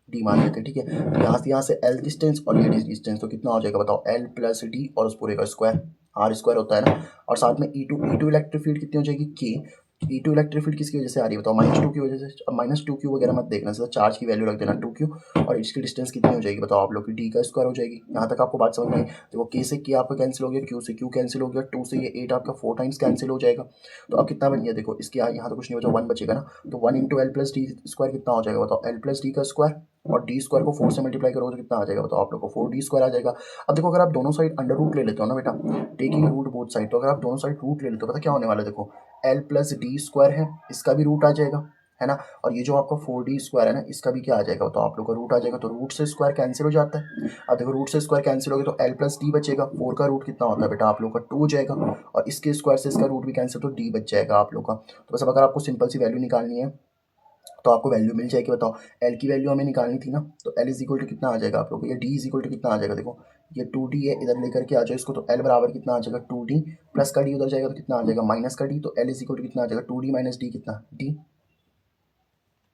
d मान लेते हैं, ठीक है। तो यहाँ से l डिस्टेंस और ये डिस्टेंस, तो कितना हो जाएगा बताओ, l प्लस d और उस पूरे का स्क्वायर, R² होता है ना। और साथ में E2 इलेक्ट्रिक फील्ड कितनी हो जाएगी, k। E2 इलेक्ट्रिक फील्ड किसकी वजह से आ रही है बताओ, -2 की वजह से। अब -2q वगैरह मत देखना, सिर्फ चार्ज की वैल्यू रख देना 2q, और इसकी डिस्टेंस कितनी हो जाएगी बताओ आप लोग की, d का स्क्वायर हो जाएगी। यहाँ तक आपको बात समझ में आई। देखो k से k आपका कैंसिल हो गया, q से q कैंसिल हो गया, 2 से ये 8 आपका 4 टाइम्स कैंसिल हो जाएगा। तो अब कितना बन गया, देखो इसके यहाँ तो कुछ नहीं बचा, 1 बचेगा ना। तो 1 into L plus D square कितना हो जाएगा बताओ, l प्लस डी का स्क्वायर, और डी स्क्वायर को 4 से मल्टीप्लाई करोगे तो कितना आ जाएगा बताओ आप लोग को, 4d² आ जाएगा। अब देखो अगर आप दोनों साइड अंडर रूट ले लेते हो ना बेटा, टेकिंग रूट बोथ साइड, तो अगर आप दोनों साइड रूट ले लेते हो पता क्या होने वाला है, देखो l+d² है, इसका भी रूट आ जाएगा, है ना, और ये जो आपका 4d² है ना, इसका भी क्या आ जाएगा तो आप लोग का रूट आ जाएगा, तो रूट से स्क्वायर कैंसिल हो जाता है। अब देखो रूट से स्क्वायर कैंसिल हो गया तो l+d बचेगा, 4 का रूट कितना होता है बेटा आप लोग का 2 हो जाएगा, और इसके स्क्वायर से इसका रूट भी कैंसिल, तो d बच जाएगा आप लोग का। तो बस अब अगर आपको सिंपल सी वैल्यू निकालनी है तो आपको वैल्यू मिल जाएगी, बताओ l की वैल्यू हमें निकालनी थी ना, तो l इज इक्वल टू कितना आ जाएगा आप लोग को, ये d इज इक्वल टू कितना आ जाएगा, देखो ये 2d है, इधर लेकर के आ जाओ इसको, तो l बराबर कितना आ जाएगा 2d, प्लस का d उधर जाएगा तो कितना आ जाएगा माइनस का d, तो l इज इक्वल टू कितना आ जाएगा 2d माइनस d, कितना d।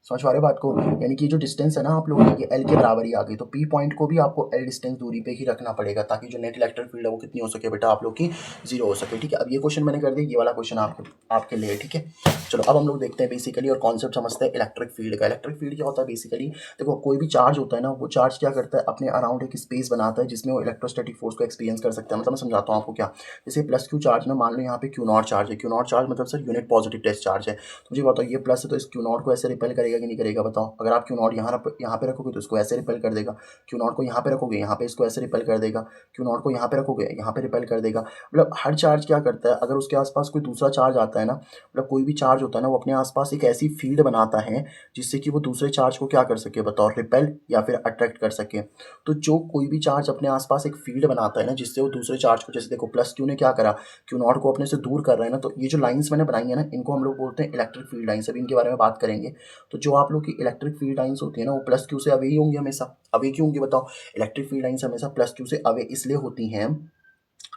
समझ पा रहे हो बात को, यानी कि जो डिस्टेंस है ना आप लोगों की एल के बराबर ही आ गई, तो पी पॉइंट को भी आपको एल डिस्टेंस दूरी पे ही रखना पड़ेगा ताकि जो नेट इलेक्ट्रिक फील्ड है वो कितनी हो सके बेटा आप लोग की 0 हो सके, ठीक है। अब ये क्वेश्चन मैंने कर दिया, ये वाला क्वेश्चन आपके लिए, ठीक है। चलो अब हम लोग देखते हैं बेसिकली और कॉन्सेप्ट समझते हैं इलेक्ट्रिक फील्ड का। इलेक्ट्रिक फील्ड क्या होता है बेसिकली, देखो कोई भी चार्ज होता है ना, वो चार्ज क्या करता है, अपने अराउंड एक स्पेस बनाता है जिसमें वो इलेक्ट्रोस्टैटिक फोर्स को एक्सपीरियंस कर सकता है। मतलब मैं समझाता हूँ आपको क्या, जैसे प्लस क्यू चार्ज ना, मान लो यहाँ पे क्यू नॉट चार्ज है, क्यू नॉट चार्ज मतलब सर यूनिट पॉजिटिव टेस्ट चार्ज है, तो मुझे बताओ ये प्लस है तो इस क्यू नॉट को ऐसे रिपेल करेगा कि नहीं करेगा बताओ। अगर आप क्यू नॉट यहाँ पे रखोगे तो इसको ऐसे रिपेल कर देगा, क्यू नॉट को यहाँ पे रखोगे यहाँ पे इसको ऐसे रिपेल कर देगा, क्यू नॉट को यहाँ पे रखोगे यहाँ पे रिपेल कर देगा। मतलब हर चार्ज क्या करता है, अगर उसके आसपास कोई दूसरा चार्ज आता है ना, मतलब कोई भी चार्ज होता है ना, वो अपने आसपास एक ऐसी फील्ड बनाता है जिससे कि वो दूसरे चार्ज को क्या कर सके बताओ, रिपेल या फिर अट्रैक्ट कर सके। तो जो कोई भी चार्ज अपने आसपास एक फील्ड बनाता है ना जिससे वो दूसरे चार्ज को, जैसे देखो प्लस क्यू ने क्या करा, क्यू नॉट को अपने से दूर कर रहे हैं ना, तो ये जो लाइंस मैंने बनाई है ना, इनको हम लोग बोलते हैं इलेक्ट्रिक फील्ड लाइंस, अभी इनके बारे में बात करेंगे। तो जो आप लोग की इलेक्ट्रिक फील्ड लाइंस होती है ना, वो प्लस क्यू से अवे ही होंगी हमेशा। अवे क्यों होंगी बताओ, इलेक्ट्रिक फील्ड लाइंस हमेशा प्लस क्यू से अवे इसलिए होती हैं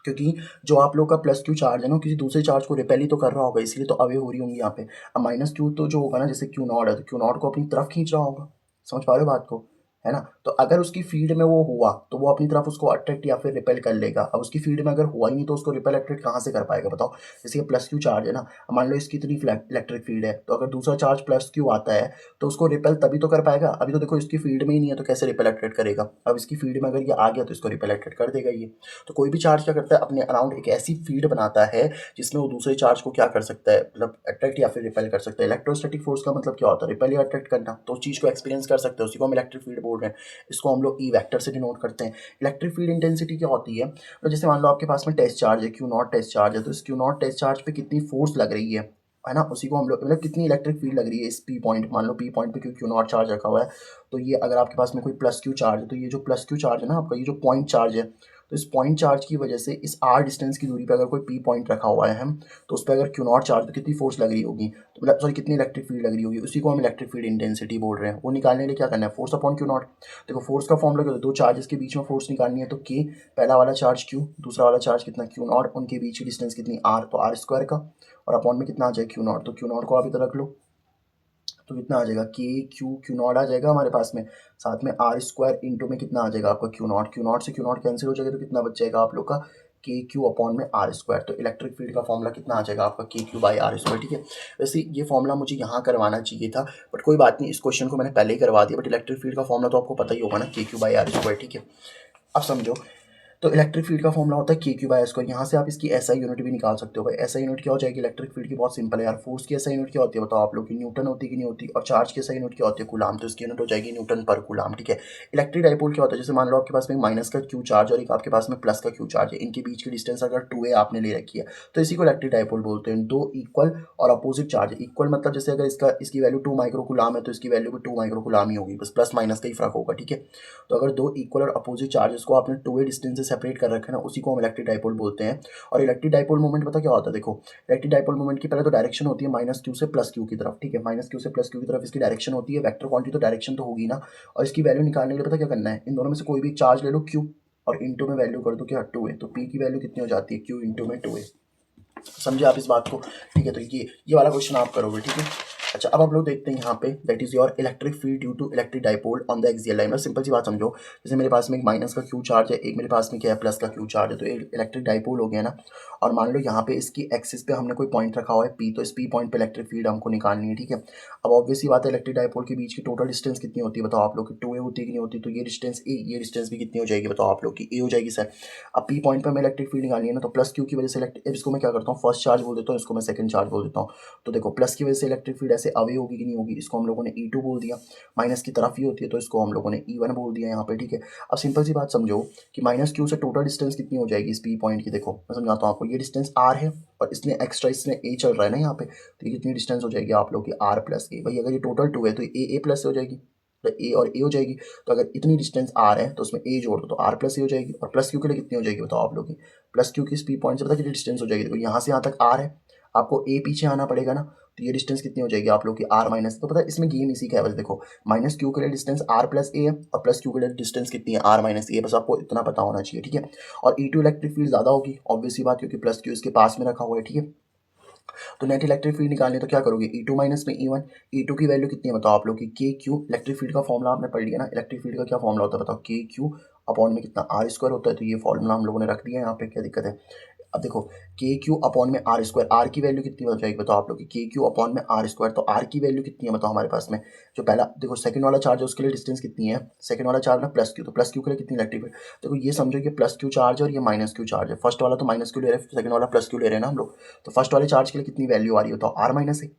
क्योंकि जो आप लोग का प्लस क्यू चार्ज है ना, किसी दूसरे चार्ज को रिपेल ही तो कर रहा होगा, इसलिए तो अवे हो रही होंगी यहाँ पे। अब माइनस क्यू तो जो होगा ना, जैसे क्यू नॉट है तो क्यू नॉट को अपनी तरफ खींच रहा होगा, समझ पा रहे हो बात को, है ना। तो अगर उसकी फील्ड में वो हुआ तो वो अपनी तरफ उसको अट्रैक्ट या फिर रिपेल कर लेगा। अब उसकी फील्ड में अगर हुआ ही नहीं तो उसको रिपेल अट्रैक्ट कहाँ से कर पाएगा बताओ। जैसे ये प्लस क्यू चार्ज है ना, मान लो इसकी इतनी इलेक्ट्रिक फील्ड है, तो अगर दूसरा चार्ज प्लस क्यू आता है तो उसको रिपेल तभी तो कर पाएगा। अभी तो देखो इसकी फील्ड में ही नहीं है तो कैसे रिपेल अट्रैक्ट करेगा। अब इसकी फील्ड में अगर ये आ गया तो इसको रिपेल अट्रैक्ट कर देगा ये। तो कोई भी चार्ज क्या करता है, अपने अराउंड एक ऐसी फील्ड बनाता है जिसमें वो दूसरे चार्ज को क्या कर सकता है, मतलब अट्रैक्ट या फिर रिपेल कर सकता है। इलेक्ट्रोस्टैटिक फोर्स का मतलब क्या होता है, रिपेल या अट्रैक्ट करना, तो उस चीज़ को एक्सपीरियंस कर सकते हैं, उसी को हम इलेक्ट्रिक फील्ड बोल रहे हैं। इसको हम लोग ई वेक्टर से डिनोट करते हैं। इलेक्ट्रिक फील्ड इंटेंसिटी क्या होती है, तो जैसे मान लो आपके पास में टेस्ट चार्ज है, क्यू नॉट टेस्ट चार्ज है, तो इस क्यू नॉट टेस्ट चार्ज पे कितनी फोर्स लग रही है ना, उसी को हम लोग मतलब कितनी इलेक्ट्रिक फील्ड लग रही है इस पी पॉइंट, मान लो पी पॉइंट पे क्यू नॉट चार्ज रखा हुआ है, तो ये अगर आपके पास में कोई प्लस क्यू चार्ज है, तो ये जो प्लस क्यू चार्ज है ना आपका, ये जो पॉइंट चार्ज है, तो इस पॉइंट चार्ज की वजह से इस आर डिस्टेंस की दूरी पे अगर कोई पी पॉइंट रखा हुआ है हम, तो उस पर अगर क्यू नॉट चार्ज तो कितनी फोर्स लग रही होगी, तो मतलब सॉरी कितनी इलेक्ट्रिक फील्ड लग रही होगी, उसी को हम इलेक्ट्रिक फील्ड इंटेंसिटी बोल रहे हैं। वो निकालने के लिए क्या करना है, फोर्स अपॉन क्यू नॉट। देखो फोर्स का फॉर्मूला क्या होता है, दो चार्जेस के बीच में फोर्स निकालनी है तो के, पहला वाला चार्ज क्यू, दूसरा वाला चार्ज कितना क्यू नॉट, उनके बीच की डिस्टेंस कितनी आर, तो आर स्क्वायर का, और अपॉन में कितना आ जाए क्यू नॉट, तो क्यू नॉट को आप इधर रख लो तो कितना आ जाएगा के क्यू नॉट आ जाएगा हमारे पास में, साथ में आर स्क्वायर इंटू में कितना आ जाएगा आपका क्यू नॉट से क्यू नॉट कैंसिल हो जाएगा, तो कितना बच जाएगा आप लोग का के क्यू अपॉन में आर स्क्वायर। तो इलेक्ट्रिक फील्ड का फॉर्मूला कितना आ जाएगा आपका के क्यू बाई आर स्क्वायर, ठीक है। वैसे ये फॉर्मूला मुझे यहाँ करवाना चाहिए था, बट कोई बात नहीं, इस क्वेश्चन को मैंने पहले ही करवा दिया। बट इलेक्ट्रिक फील्ड का फॉर्मूला तो आपको पता ही होगा ना, के क्यू बाई आर स्क्वायर, ठीक है। अब समझो, तो इलेक्ट्रिक फील्ड का फॉर्मूला होता है के क्यू बाई आर स्क्वायर। यहाँ से आप इसकी एसआई यूनिट भी निकाल सकते हो। भाई एसआई यूनिट क्या हो जाएगी इलेक्ट्रिक फील्ड की, बहुत सिंपल है यार। फोर्स की एसआई यूनिट क्या होती है बताओ आप लोग की, न्यूटन होती है कि नहीं होती, और चार्ज की एसआई यूनिट क्या होती है कूलाम, तो इसकी यूनिट हो जाएगी न्यूटन पर कूलाम, ठीक है। इलेक्ट्रिक डाइपोल क्या होता है, जैसे मान लो आपके पास में माइनस का क्यू चार्ज और एक आपके पास में प्लस का क्यू चार्ज है, इनके बीच की डिस्टेंस अगर 2a आपने ले रखी है तो इसी को इलेक्ट्रिक डाइपोल बोलते हैं। दो इक्वल और अपोजिट चार्ज, इक्वल मतलब जैसे अगर इसकी वैल्यू 2 माइक्रो कूलाम है तो इसकी वैल्यू भी 2 माइक्रो कूलाम ही होगी, बस प्लस माइनस का ही फर्क होगा, ठीक है। तो अगर दो इक्वल और अपोजिट चार्जेस को आपने 2a डिस्टेंस से सेपरेट कर रखा है ना, उसी को हम इलेक्ट्रिक डाइपोल बोलते हैं। और इलेक्ट्रिक डाइपोल मोमेंट पता क्या होता है, देखो इलेक्ट्रिक डाइपोल मोमेंट की पहले तो डायरेक्शन होती है माइनस क्यू से प्लस क्यू की तरफ, ठीक है। माइनस क्यू से प्लस क्यू की तरफ इसकी डायरेक्शन होती है, वेक्टर क्वांटिटी तो डायरेक्शन तो होगी ना। और इसकी वैल्यू निकालने के लिए पता क्या करना है, इन दोनों में से कोई भी चार्ज ले लो क्यू, और इंटू में वैल्यू कर दो क्या 2a, तो पी की वैल्यू कितनी हो जाती है क्यू इंटू में 2a। समझे आप इस बात को, ठीक है। तो ये वाला क्वेश्चन आप करोगे, ठीक है। अच्छा अब आप लोग देखते हैं यहाँ पे, that is your electric field due to electric dipole on the axial line. Simple सी बात समझो, जैसे मेरे पास में एक माइनस का क्यू चार्ज है, एक मेरे पास में क्या है प्लस का क्यू चार्ज है, तो इलेक्ट्रिक डाइपोल हो गया ना। और मान लो यहाँ पे इसकी एक्सिस पे हमने कोई पॉइंट रखा हुआ है पी, तो इस पी पॉइंट पे इलेक्ट्रिक फील्ड हमको निकालनी है, ठीक है। अब ऑब्वियसली बात है, इलेक्ट्रिक डाइपोल के बीच की टोटल डिस्टेंस कितनी होती है बताओ आप लोग की, 2a होती है कि नहीं होती, तो ये डिस्टेंस ए, ये डिस्टेंस भी कितनी हो जाएगी बताओ आप लोग की, ए हो जाएगी सर। अब पी पॉइंट पे हमें इलेक्ट्रिक फील्ड निकालनी है ना, तो प्लस क्यू की वजह से इसको मैं क्या करता हूँ फर्स्ट चार्ज बोल देता हूँ, इसको मैं सेकंड चार्ज बोल देता हूँ। तो देखो प्लस की वजह से इलेक्ट्रिक फील्ड ऐसे से अवे होगी कि नहीं होगी, इसको हम लोगों ने E2 बोल दिया। माइनस की तरफ ही होती है तो इसको हम लोगों ने E1 बोल दिया यहाँ पे, ठीक है। अब सिंपल सी बात समझो कि माइनस क्यू से टोटल डिस्टेंस कितनी हो जाएगी इस पी पॉइंट की। देखो मैं समझाता हूँ आपको, ये डिस्टेंस R है और इसमें एक्स्ट्रा इसमें A चल रहा है ना यहाँ पे, तो ये कितनी डिस्टेंस हो जाएगी आप लोग की R प्लस ए। भाई अगर ये टोटल 2 है तो ये A प्लस से हो जाएगी, तो A और A हो जाएगी। तो अगर इतनी डिस्टेंस R है तो उसमें A जोड़ दो तो R प्लस ए हो जाएगी। और प्लस क्यू के लिए कितनी हो जाएगी बताओ आप लोग की, प्लस क्यू की इस पी पॉइंट से पता कितनी डिस्टेंस हो जाएगी। देखो यहाँ से यहाँ तक R है, आपको A पीछे आना पड़ेगा ना, तो ये डिस्टेंस कितनी हो जाएगी आप लोग की R माइनस। तो पता है इसमें गेम इसी का है बस। देखो माइनस क्यू के लिए डिस्टेंस R प्लस ए है और प्लस क्यू के लिए डिस्टेंस कितनी है R माइनस ए, बस आपको इतना पता होना चाहिए, ठीक है। और E2 इलेक्ट्रिक फील्ड ज़्यादा होगी ऑब्वियसली बात, क्योंकि प्लस क्यू इसके पास में रखा हुआ है, ठीक है। तो नेट इलेक्ट्रिक फील्ड निकालनी है तो क्या करोगे, E2 माइनस में E1। E2 की वैल्यू कितनी है बताओ आप लोग की, के क्यू। इलेक्ट्रिक फील्ड का फॉर्मुला आपने पढ़ लिया ना, इलेक्ट्रिक फील्ड का क्या फॉर्मुला होता है बताओ, के क्यू अपॉन में कितना R स्क्वायर होता है। तो ये फॉर्मुला हम लोगों ने रख दिया यहाँ पे, क्या दिक्कत है। अब देखो के क्यू अपॉन में R स्क्वायर, R की वैल्यू कितनी हो जाएगी बताओ आप लोग की, के क्यू अपॉन में R स्क्वायर। तो R की वैल्यू कितनी है बताओ हमारे पास में, जो पहला देखो सेकंड वाला चार्ज है उसके लिए डिस्टेंस कितनी है, सेकंड वाला चार्ज ना प्लस क्यू, तो प्लस क्यू के लिए कितनी इलेक्ट्रिक फील्ड। देखो ये समझो कि प्लस क्यू चार्ज है और ये माइनस क्यू चार्ज है। फर्स्ट वाला तो माइनस क्यू ले रहे हैं, सेकंड वाला प्लस क्यू ले रहे हैं ना हम लोग। तो फर्स्ट वाले चार्ज के लिए कितनी वैल्यू आ रही है बताओ, R माइनस ए,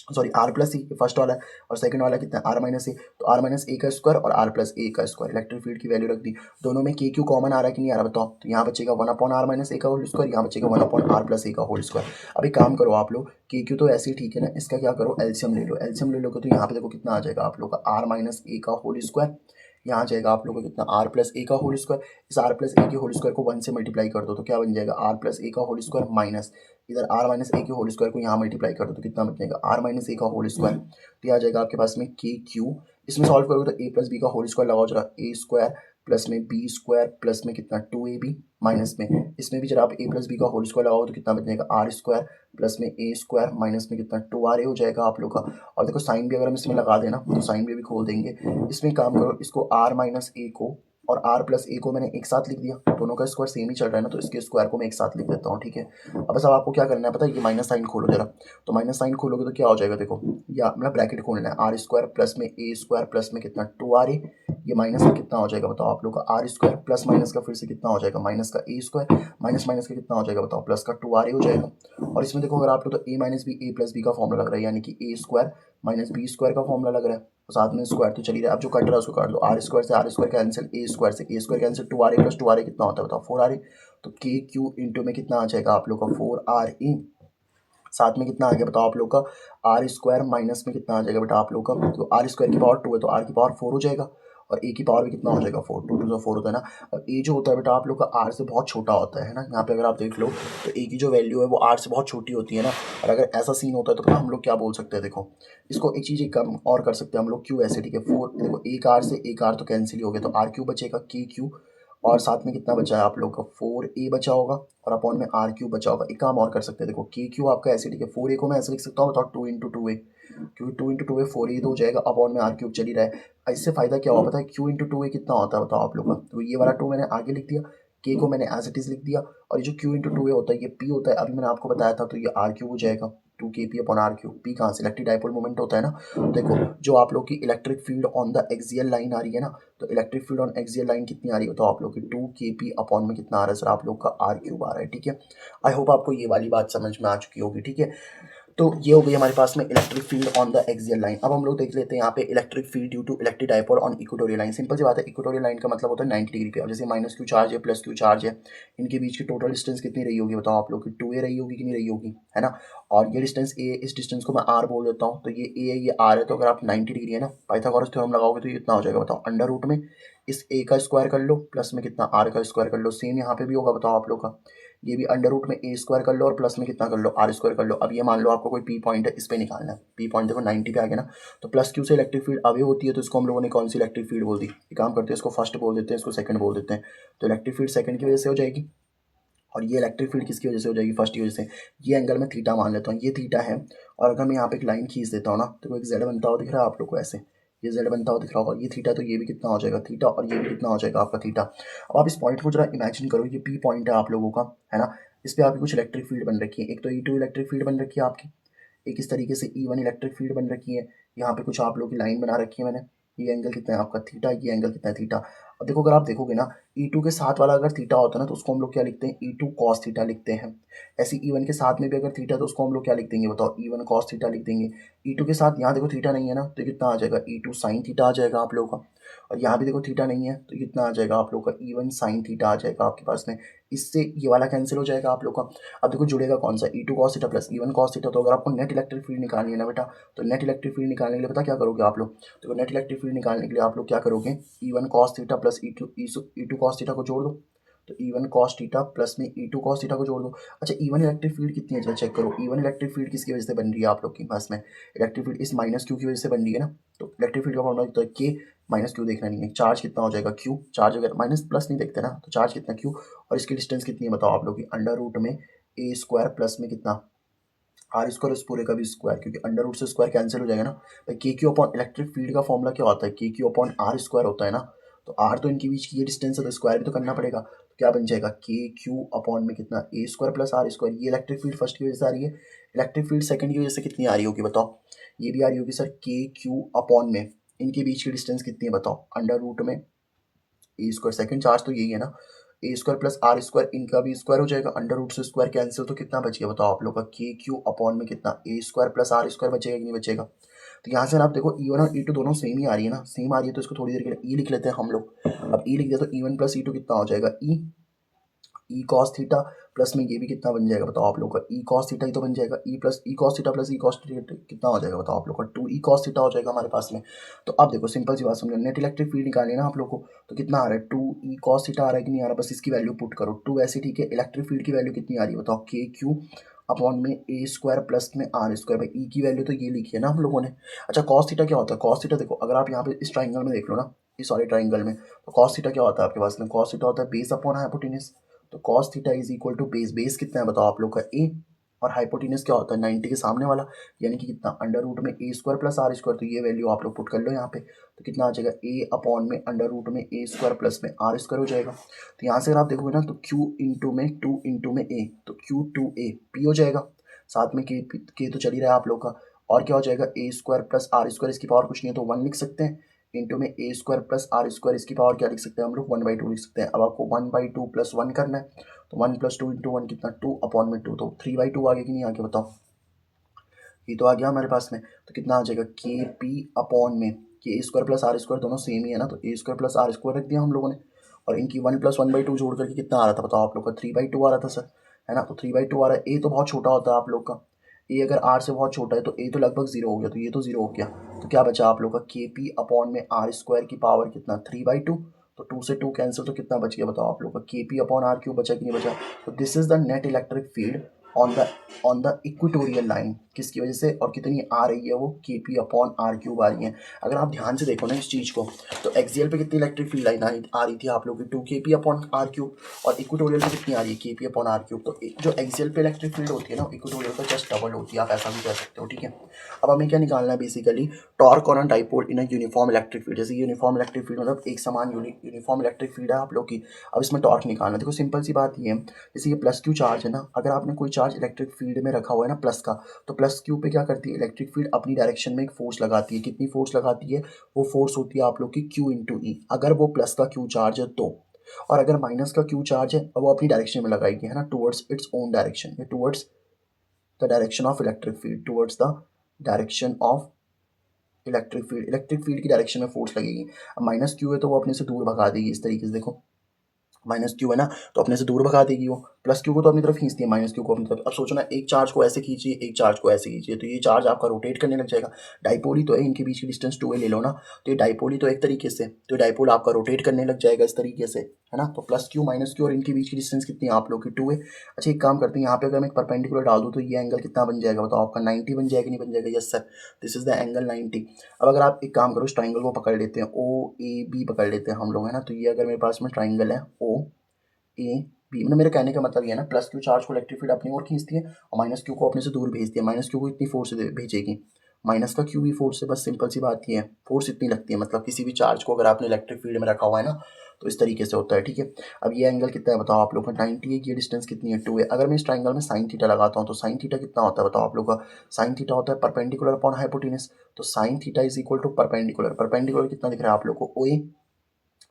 सॉरी R प्लस ए, फर्स्ट वाला है। और सेकंड वाला कितना है, R माइनस ए। तो R माइनस ए का स्क्वायर और R प्लस ए का स्क्वायर, इलेक्ट्रिक फील्ड की वैल्यू रख दी। दोनों में के क्यू कॉमन आ रहा है कि नहीं आ रहा बताओ, तो यहाँ बचेगा 1 अपॉन R माइनस ए का होल स्क्वायर, यहाँ बचेगा 1 अपॉन R प्लस ए का होल स्क्वायर। अभी काम करो आप लोग, के क्यू तो ऐसे ही ठीक है ना, इसका क्या करो एलसीएम ले लो। एलसीएम ले लोगे तो यहाँ पे देखो कितना आ जाएगा आप लोग का R माइनस ए का होल स्क्वायर, यहाँ आ जाएगा आप लोगों को कितना R प्लस ए का होल स्क्वायर। इस R प्लस ए के होल स्क्वायर को 1 से मल्टीप्लाई कर दो तो क्या बन जाएगा, R प्लस ए का होल स्क्वायर माइनस इधर R माइनस ए के होल स्क्वायर को यहाँ मल्टीप्लाई कर दो तो कितना बचेगा, R माइनस ए का होल स्क्वायर। तो यह आ जाएगा आपके पास में के क्यू। इसमें सॉल्व करोगे तो ए प्लस बी का होल स्क्वायर लगाओ जरा, ए स्क्वायर प्लस में बी स्क्वायर प्लस में कितना 2ab माइनस में इसमें भी जरा आप ए प्लस बी का होल स्क्वायर लगाओ तो कितना बचेगा, आर स्क्वायर प्लस में ए स्क्वायर माइनस में कितना 2ra हो जाएगा आप लोग का। और देखो साइन भी अगर हम इसमें लगा देना तो साइन भी खोल देंगे। इसमें काम करो, इसको r माइनस ए को और r प्लस ए को मैंने एक साथ लिख दिया, दोनों का स्क्वायर सेम ही चल रहा है ना, तो इसके स्क्वायर को मैं एक साथ लिख देता हूँ, ठीक है। अब बस अब आपको क्या करना है पता है, ये माइनस साइन खोलो जरा। तो माइनस साइन खोलोगे तो क्या हो जाएगा, देखो या मतलब ब्रैकेट खोलना है, आर स्क्वायर प्लस में ए स्क्वायर प्लस में कितना 2ra, ये माइनस का कितना हो जाएगा बताओ आप लोग का, आर स्क्वायर प्लस माइनस का फिर से कितना हो जाएगा, माइनस का ए स्क्वायर माइनस माइनस का कितना हो जाएगा बताओ, प्लस का 2ra हो जाएगा। और इसमें देखो अगर आप लोग तो ए माइनस बी, ए प्लस बी का फॉर्मुला लग रहा है, यानी कि ए स्क्वायर माइनस बी स्क्वायर का फॉर्मुला लग रहा है, साथ में स्क्वायर तो चली रहा है। अब जो कट रहा है उसको काट दो, आर स्क्वायर से r square cancel, a square से a square cancel, 2ra plus 2ra कितना होता है बताओ, 4ra। तो के क्यू इंटू में कितना आ जाएगा आप लोग का 4ra, साथ में कितना आ गया बताओ आप लोग का, आर स्क्वायर माइनस में कितना आ जाएगा बेटा आप लोग का, तो आर स्क्वायर की पावर 2 है तो आर की पावर 4 हो जाएगा और ए की पावर भी कितना हो जाएगा 4, 2 2 4 होता है ना। अब ए जो होता है बेटा आप लोग का आर से बहुत छोटा होता है ना, यहाँ पे अगर आप देख लो तो ए की जो वैल्यू है वो आर से बहुत छोटी होती है ना। और अगर ऐसा सीन होता है तो हम लोग क्या बोल सकते हैं, देखो इसको एक चीज़ एक कम और कर सकते हैं हम लोग, क्यू ऐसे, ठीक है। 4 देखो एक आर से एक आर तो कैंसिल ही हो गया, तो आर क्यू बचेगा के क्यू और साथ में कितना बचा है आप लोग का 4a बचा होगा और अपॉन में आर क्यू बचा होगा। एक काम और कर सकते हैं, देखो के क्यू आपका ऐसे, ठीक है, 4a को मैं ऐसे लिख सकता हूँ बताओ 2 इंटू 2a, क्योंकि 2 इंटू 2a 4a तो हो जाएगा, अपॉन में आर क्यूब चल ही रहा है। इससे फायदा क्या हुआ पता है, q इंटू 2a कितना होता है बताओ आप लोग का, तो ये वाला 2 मैंने आगे लिख दिया, k को मैंने एज इट इज लिख दिया और ये जो q इंटू 2a होता है ये p होता है, अभी मैंने आपको बताया था, तो ये आर क्यूब हो जाएगा 2kp upon are cube. p कहाँ से, इलेक्ट्रिक डाइपोल मोमेंट होता है ना। तो देखो जो आप लोग की electric field on the axial line आ रही है ना, तो electric field on axial line कितनी आ रही है तो आप लोग की 2kp अपॉन में कितना आ रहा है सर आप लोग का आर क्यूब आ रहा है, ठीक है। आई होप आपको ये वाली बात समझ में आ चुकी होगी, ठीक है। तो ये हो गई हमारे पास में electric field on the axial line. अब हम लोग देख लेते हैं यहाँ पे electric field due to electric dipole on equatorial line. Simple सी बात है, इक्वेटोरियल लाइन का मतलब होता है 90 डिग्री पे। अब जैसे माइनस क्यू चार्ज है प्लस क्यू चार्ज है, इनके बीच की टोटल डिस्टेंस कितनी रही होगी बताओ आप लोग की, 2a रही होगी कि नहीं रही होगी, है ना। और ये डिस्टेंस a, इस डिस्टेंस को मैं r बोल देता हूँ, तो ये a है ये r है, तो अगर आप 90 डिग्री है ना पाइथागोरस थ्योरम लगाओगे तो ये इतना हो जाएगा बताओ, अंडर रूट में इस a का स्क्वायर कर लो प्लस में कितना r का स्क्वायर कर लो, सेम यहाँ पे भी होगा बताओ आप लोग का, ये भी अंडर रूट में ए स्क्वायर कर लो और प्लस में कितना कर लो आर स्क्वायर कर लो। अब ये मान लो आपको कोई पी पॉइंट है, इस पे निकालना है, पी पॉइंट देखो 90 पे आ गया ना, तो प्लस क्यू से इलेक्ट्रिक फील्ड अवे होती है, तो इसको हम लोगों ने कौन सी इलेक्ट्रिक फील्ड बोल दी, ये काम करते हैं इसको फर्स्ट बोल देते हैं, इसको सेकंड बोल देते हैं। तो इलेक्ट्रिक फील्ड सेकंड की वजह से हो जाएगी और ये इलेक्ट्रिक फील्ड किसकी वजह से हो जाएगी, फर्स्ट की वजह से। ये एंगल में थीटा मान लेता हूँ, ये थीटा है, और अगर मैं यहाँ पे एक लाइन खींच देता हूँ ना तो एक जेड बनता हुआ दिख रहा है आप लोग को ऐसे, ये जेड बनता हुआ दिख रहा होगा, ये थीटा, तो ये भी कितना हो जाएगा थीटा और ये भी कितना हो जाएगा आपका थीटा। अब आप इस पॉइंट को जरा इमेजिन करो, ये पी पॉइंट है आप लोगों का, है ना। इस पर आपकी कुछ इलेक्ट्रिक फील्ड बन रखी है, एक तो E2 इलेक्ट्रिक फील्ड बन रखी है आपकी, एक इस तरीके से E1 इलेक्ट्रिक फील्ड बन रखी है, यहाँ पे कुछ आप लोग की लाइन बना रखी है मैंने, ये एंगल कितना है आपका थीटा, ये एंगल कितना है थीटा। अब देखो अगर आप देखोगे ना E2 के साथ वाला अगर थीटा होता है ना तो उसको हम लोग क्या लिखते हैं E2 कॉस थीटा लिखते हैं। ऐसे E1 के साथ में भी अगर थीटा तो उसको हम लोग क्या लिख देंगे बताओ E1 कॉस थीटा लिख देंगे। E2 के साथ यहाँ देखो थीटा नहीं है ना तो कितना आ जाएगा E2 साइन थीटा आ जाएगा आप लोगों का। और यहाँ भी देखो थीटा नहीं है तो कितना आ जाएगा आप लोग का E1 साइन थीटा आ जाएगा आपके पास में। इससे ये वाला कैंसिल हो जाएगा आप लोग का। अब देखो जुड़ेगा कौन सा E2 cos theta plus E1 cos theta. तो अगर आपको नेट इलेक्ट्रिक फील्ड निकालनी है ना बेटा तो नेट इलेक्ट्रिक फील्ड निकालने के लिए पता क्या करोगे आप लोग। तो नेट इलेक्ट्रिक फील्ड निकालने के लिए आप लोग क्या करोगे E1 cos theta plus E2 cos theta को जोड़ दो। तो E1 कॉस थीटा प्लस में E2 कॉस थीटा को जोड़ दो। अच्छा E1 इलेक्ट्रिक फील्ड कितनी है चलो चेक करो। E1 इलेक्ट्रिक फील्ड किसकी वजह से बन रही है आप लोग के पास में। इलेक्ट्रिक फील्ड इस माइनस क्यू की वजह से बन रही है ना। तो इलेक्ट्रिक फील्ड का फॉर्मूला तो के माइनस क्यू देखना नहीं है। चार्ज कितना हो जाएगा क्यू। चार्ज अगर माइनस प्लस नहीं देखते ना तो चार्ज कितना क्यू। और इसकी डिस्टेंस कितनी है बताओ आप लोग की अंडर रूट में ए स्क्वायर प्लस में कितना आर स्क्वायर। उस पूरे का भी स्क्वायर क्योंकि अंडर रूट से स्क्वायर कैंसिल हो जाएगा ना भाई। के क्यू अपॉन इलेक्ट्रिक फील्ड का फॉर्मूला क्या होता है के क्यू अपॉन आर स्क्वायर होता है ना। तो आर तो इनके बीच की ये डिस्टेंस है तो स्क्वायर भी तो करना पड़ेगा। तो क्या बन जाएगा के क्यू अपॉन में कितना ए स्क्वायर प्लस आर स्क्वायर। ये इलेक्ट्रिक फील्ड फर्स्ट की वजह से आ रही है। इलेक्ट्रिक फील्ड सेकंड की वजह से कितनी आ रही होगी बताओ। ये भी आ रही होगी सर के क्यू अपॉन में इनके बीच की डिस्टेंस कितनी है बताओ अंडर रूट में ए स्क्वायर। सेकंड चार्ज तो यही है ना ए स्क्वायर प्लस आर स्क्वायर इनका भी स्क्वायर हो जाएगा। अंडर रूट से स्क्वायर कैंसिल तो कितना बच गया बताओ आप लोग का के क्यू अपॉन में कितना ए स्क्वायर प्लस आर स्क्वायर बचेगा कि नहीं बचेगा। तो यहाँ से आप देखो E1 और E2 दोनों सेम ही आ रही है ना। सेम आ रही है तो इसको थोड़ी देर के लिए ई लिख लेते हैं हम लोग। अब ई लिख दिया तो E1 प्लस E2 कितना हो जाएगा ई कॉस थीटा प्लस में ये भी कितना बन जाएगा बताओ आप लोग का ई कॉस थीटा ही तो बन जाएगा। E plus E cos theta plus E cos theta कितना हो जाएगा बताओ आप लोग का 2 ई कॉस थीटा हो जाएगा हमारे पास में। तो अब देखो सिंपल सी बात समझो नेट इलेक्ट्रिक फील्ड निकालनी है ना आप लोग को। तो कितना आ रहा है 2 ई कॉस थीटा आ रहा है कि नहीं आ रहा। बस इसकी वैल्यू पुट करो 2 ऐसे ठीक है। इलेक्ट्रिक फील्ड की वैल्यू कितनी आ रही है बताओ के क्यू अपॉन में ए स्क्वायर प्लस में आर स्क्वायर। भाई ई की वैल्यू तो ये लिखी है ना हम लोगों ने। अच्छा कॉस थीटा क्या होता है। कॉस थीटा देखो अगर आप यहाँ पे इस ट्राइंगल में देख लो ना इस सॉरी ट्राइंगल में तो कॉस थीटा क्या होता है आपके पास में। कॉस थीटा होता है बेस अपॉन हाइपोटेनस। तो cos theta is equal to base. Base कितना है बताओ आप लोग का ए और हाइपोटेनस क्या होता है 90 के सामने वाला यानी कि कितना अंडर रूट में ए स्क्वायर प्लस आर स्क्वायर। तो ये वैल्यू आप लोग पुट कर लो यहाँ पे। तो कितना आ जाएगा ए अपॉन में अंडर रूट में ए स्क्वायर प्लस में आर स्क्वायर हो जाएगा। तो यहाँ से अगर आप देखोगे ना तो क्यू इंटू में 2 इंटू में ए तो क्यू 2 ए पी हो जाएगा। साथ में के तो चल ही रहा है आप लोग का। और क्या हो जाएगा ए स्क्वायर प्लस आर स्क्वायर इसकी पावर कुछ नहीं है तो 1 लिख सकते हैं इंटू में ए स्क्वायर प्लस आर स्क्वायर इसकी पावर क्या लिख सकते हैं हम लोग 1/2 लिख सकते हैं। अब आपको 1/2 प्लस 1 करना है तो 1 प्लस 2 इंटू 1 कितना 2 अपॉन में 2 तो 3/2 आ गया कि नहीं आ गया बताओ। ये तो आ गया हमारे पास में। तो कितना आ जाएगा के पी अपॉन में के स्क्वायर प्लस आर स्क्वायर दोनों सेम ही है ना तो ए स्क्वायर प्लस आर स्क्वायर रख दिया हम लोगों ने। और इनकी 1 प्लस 1/2 जोड़ करके कितना आ रहा था बताओ आप लोग का 3/2 आ रहा था सर है ना। तो 3/2 आ रहा है। ए तो बहुत छोटा होता है आप लोग का। ए अगर आर से बहुत छोटा है तो ए तो लगभग 0 हो गया तो ये तो 0 हो गया। तो क्या बचा आप लोग का के पी अपॉन में आर स्क्वायर की पावर कितना 3/2। तो 2 से 2 कैंसिल तो कितना बच गया बताओ आप लोग का के पी अपॉन आर क्यू बचा कि नहीं बचा। तो this is the net electric field on the equatorial line किसकी वजह से और कितनी आ रही है वो के पी अपॉन आर क्यूब आ रही है। अगर आप ध्यान से देखो ना इस चीज़ को तो एक्सियल पे कितनी इलेक्ट्रिक फील्ड लाइन आ रही थी आप लोग की 2 के पी अपॉन आर क्यूब और इक्वेटोरियल पे कितनी आ रही है के पी अपॉन आर क्यूब। तो जो एक्सियल पे इलेक्ट्रिक फील्ड होती है ना इक्वेटोरियल का जस्ट डबल होती है आप ऐसा भी कह सकते हो ठीक है। अब हमें क्या निकालना है basically torque on a dipole in a uniform electric field. जैसे यूनिफॉर्म इलेक्ट्रिक फील्ड मतलब एक समान यूनिफॉर्म इलेक्ट्रिक फील्ड है आप लोग की। अब इसमें टॉर्क निकालना देखो सिंपल सी बात ये है जैसे ये प्लस क्यू चार्ज है ना अगर आपने कोई चार्ज इलेक्ट्रिक फील्ड में रखा हुआ है ना प्लस का तो प्लस क्यू पे क्या करती है इलेक्ट्रिक फील्ड अपनी डायरेक्शन में एक फोर्स लगाती है। कितनी फोर्स लगाती है वो फोर्स होती है आप लोग की क्यू इंटू ई अगर वो प्लस का क्यू चार्ज है तो। और अगर माइनस का क्यू चार्ज है वो अपनी डायरेक्शन में लगाएगी है ना टुवर्ड्स इट्स ओन डायरेक्शन या towards the direction of electric field towards the direction of electric field की डायरेक्शन में फोर्स लगेगी। अब माइनस क्यू है तो वो अपने से दूर भगा देगी इस तरीके से देखो माइनस क्यू है ना तो अपने से दूर भगा देगी वो। प्लस क्यू को तो अपनी तरफ खींचती है माइनस क्यू को अपनी तरफ। अब सोचो ना एक चार्ज को ऐसे खींचिए एक चार्ज को ऐसे खींचिए तो ये चार्ज आपका रोटेट करने लग जाएगा। डाइपोल ही तो है इनके बीच की डिस्टेंस 2a ले लो ना तो ये डाइपोल ही तो एक तरीके से तो डाइपोल आपका रोटेट करने लग जाएगा इस तरीके से है ना। तो प्लस क्यू माइनस क्यू और इनके बीच की डिस्टेंस कितनी है आप लोग की 2a। अच्छा एक काम करते हैं यहाँ पे अगर मैं एक परपेंडिकुलर डाल दूँ तो ये एंगल कितना बन जाएगा बताओ आपका 90 बन जाएगा नहीं बन जाएगा। Yes sir this is the angle 90। अब अगर आप एक काम करो इस ट्राइंगल को पकड़ लेते हैं ओ ए बी पकड़ लेते हैं हम लोग है ना। तो ये अगर मेरे पास में ट्राइंगल है ओ ए बी मतलब मेरे कहने का मतलब ये है ना प्लस क्यू चार्ज को इलेक्ट्रिक फील्ड अपनी ओर खींचती है और माइनस क्यू को अपने से दूर भेजती है। माइनस क्यू को इतनी फोर्स से भेजेगी माइनस का क्यू भी फोर्स से। बस सिंपल सी बात ये है फोर्स इतनी लगती है मतलब किसी भी चार्ज को अगर आपने इलेक्ट्रिक फील्ड में रखा हुआ है ना तो इस तरीके से होता है ठीक है। अब ये एंगल कितना है बताओ आप लोग का 90 है। ये डिस्टेंस कितनी है 2 है। अगर मैं इस ट्राइंगल में साइन थीटा लगाता हूँ तो साइन थीटा कितना होता है बताओ आप लोग का। साइन थीटा होता है परपेंडिकुलर अपॉन हाइपोटेनस। तो sine theta is equal to perpendicular कितना दिख रहा है आप लोग को ओ ए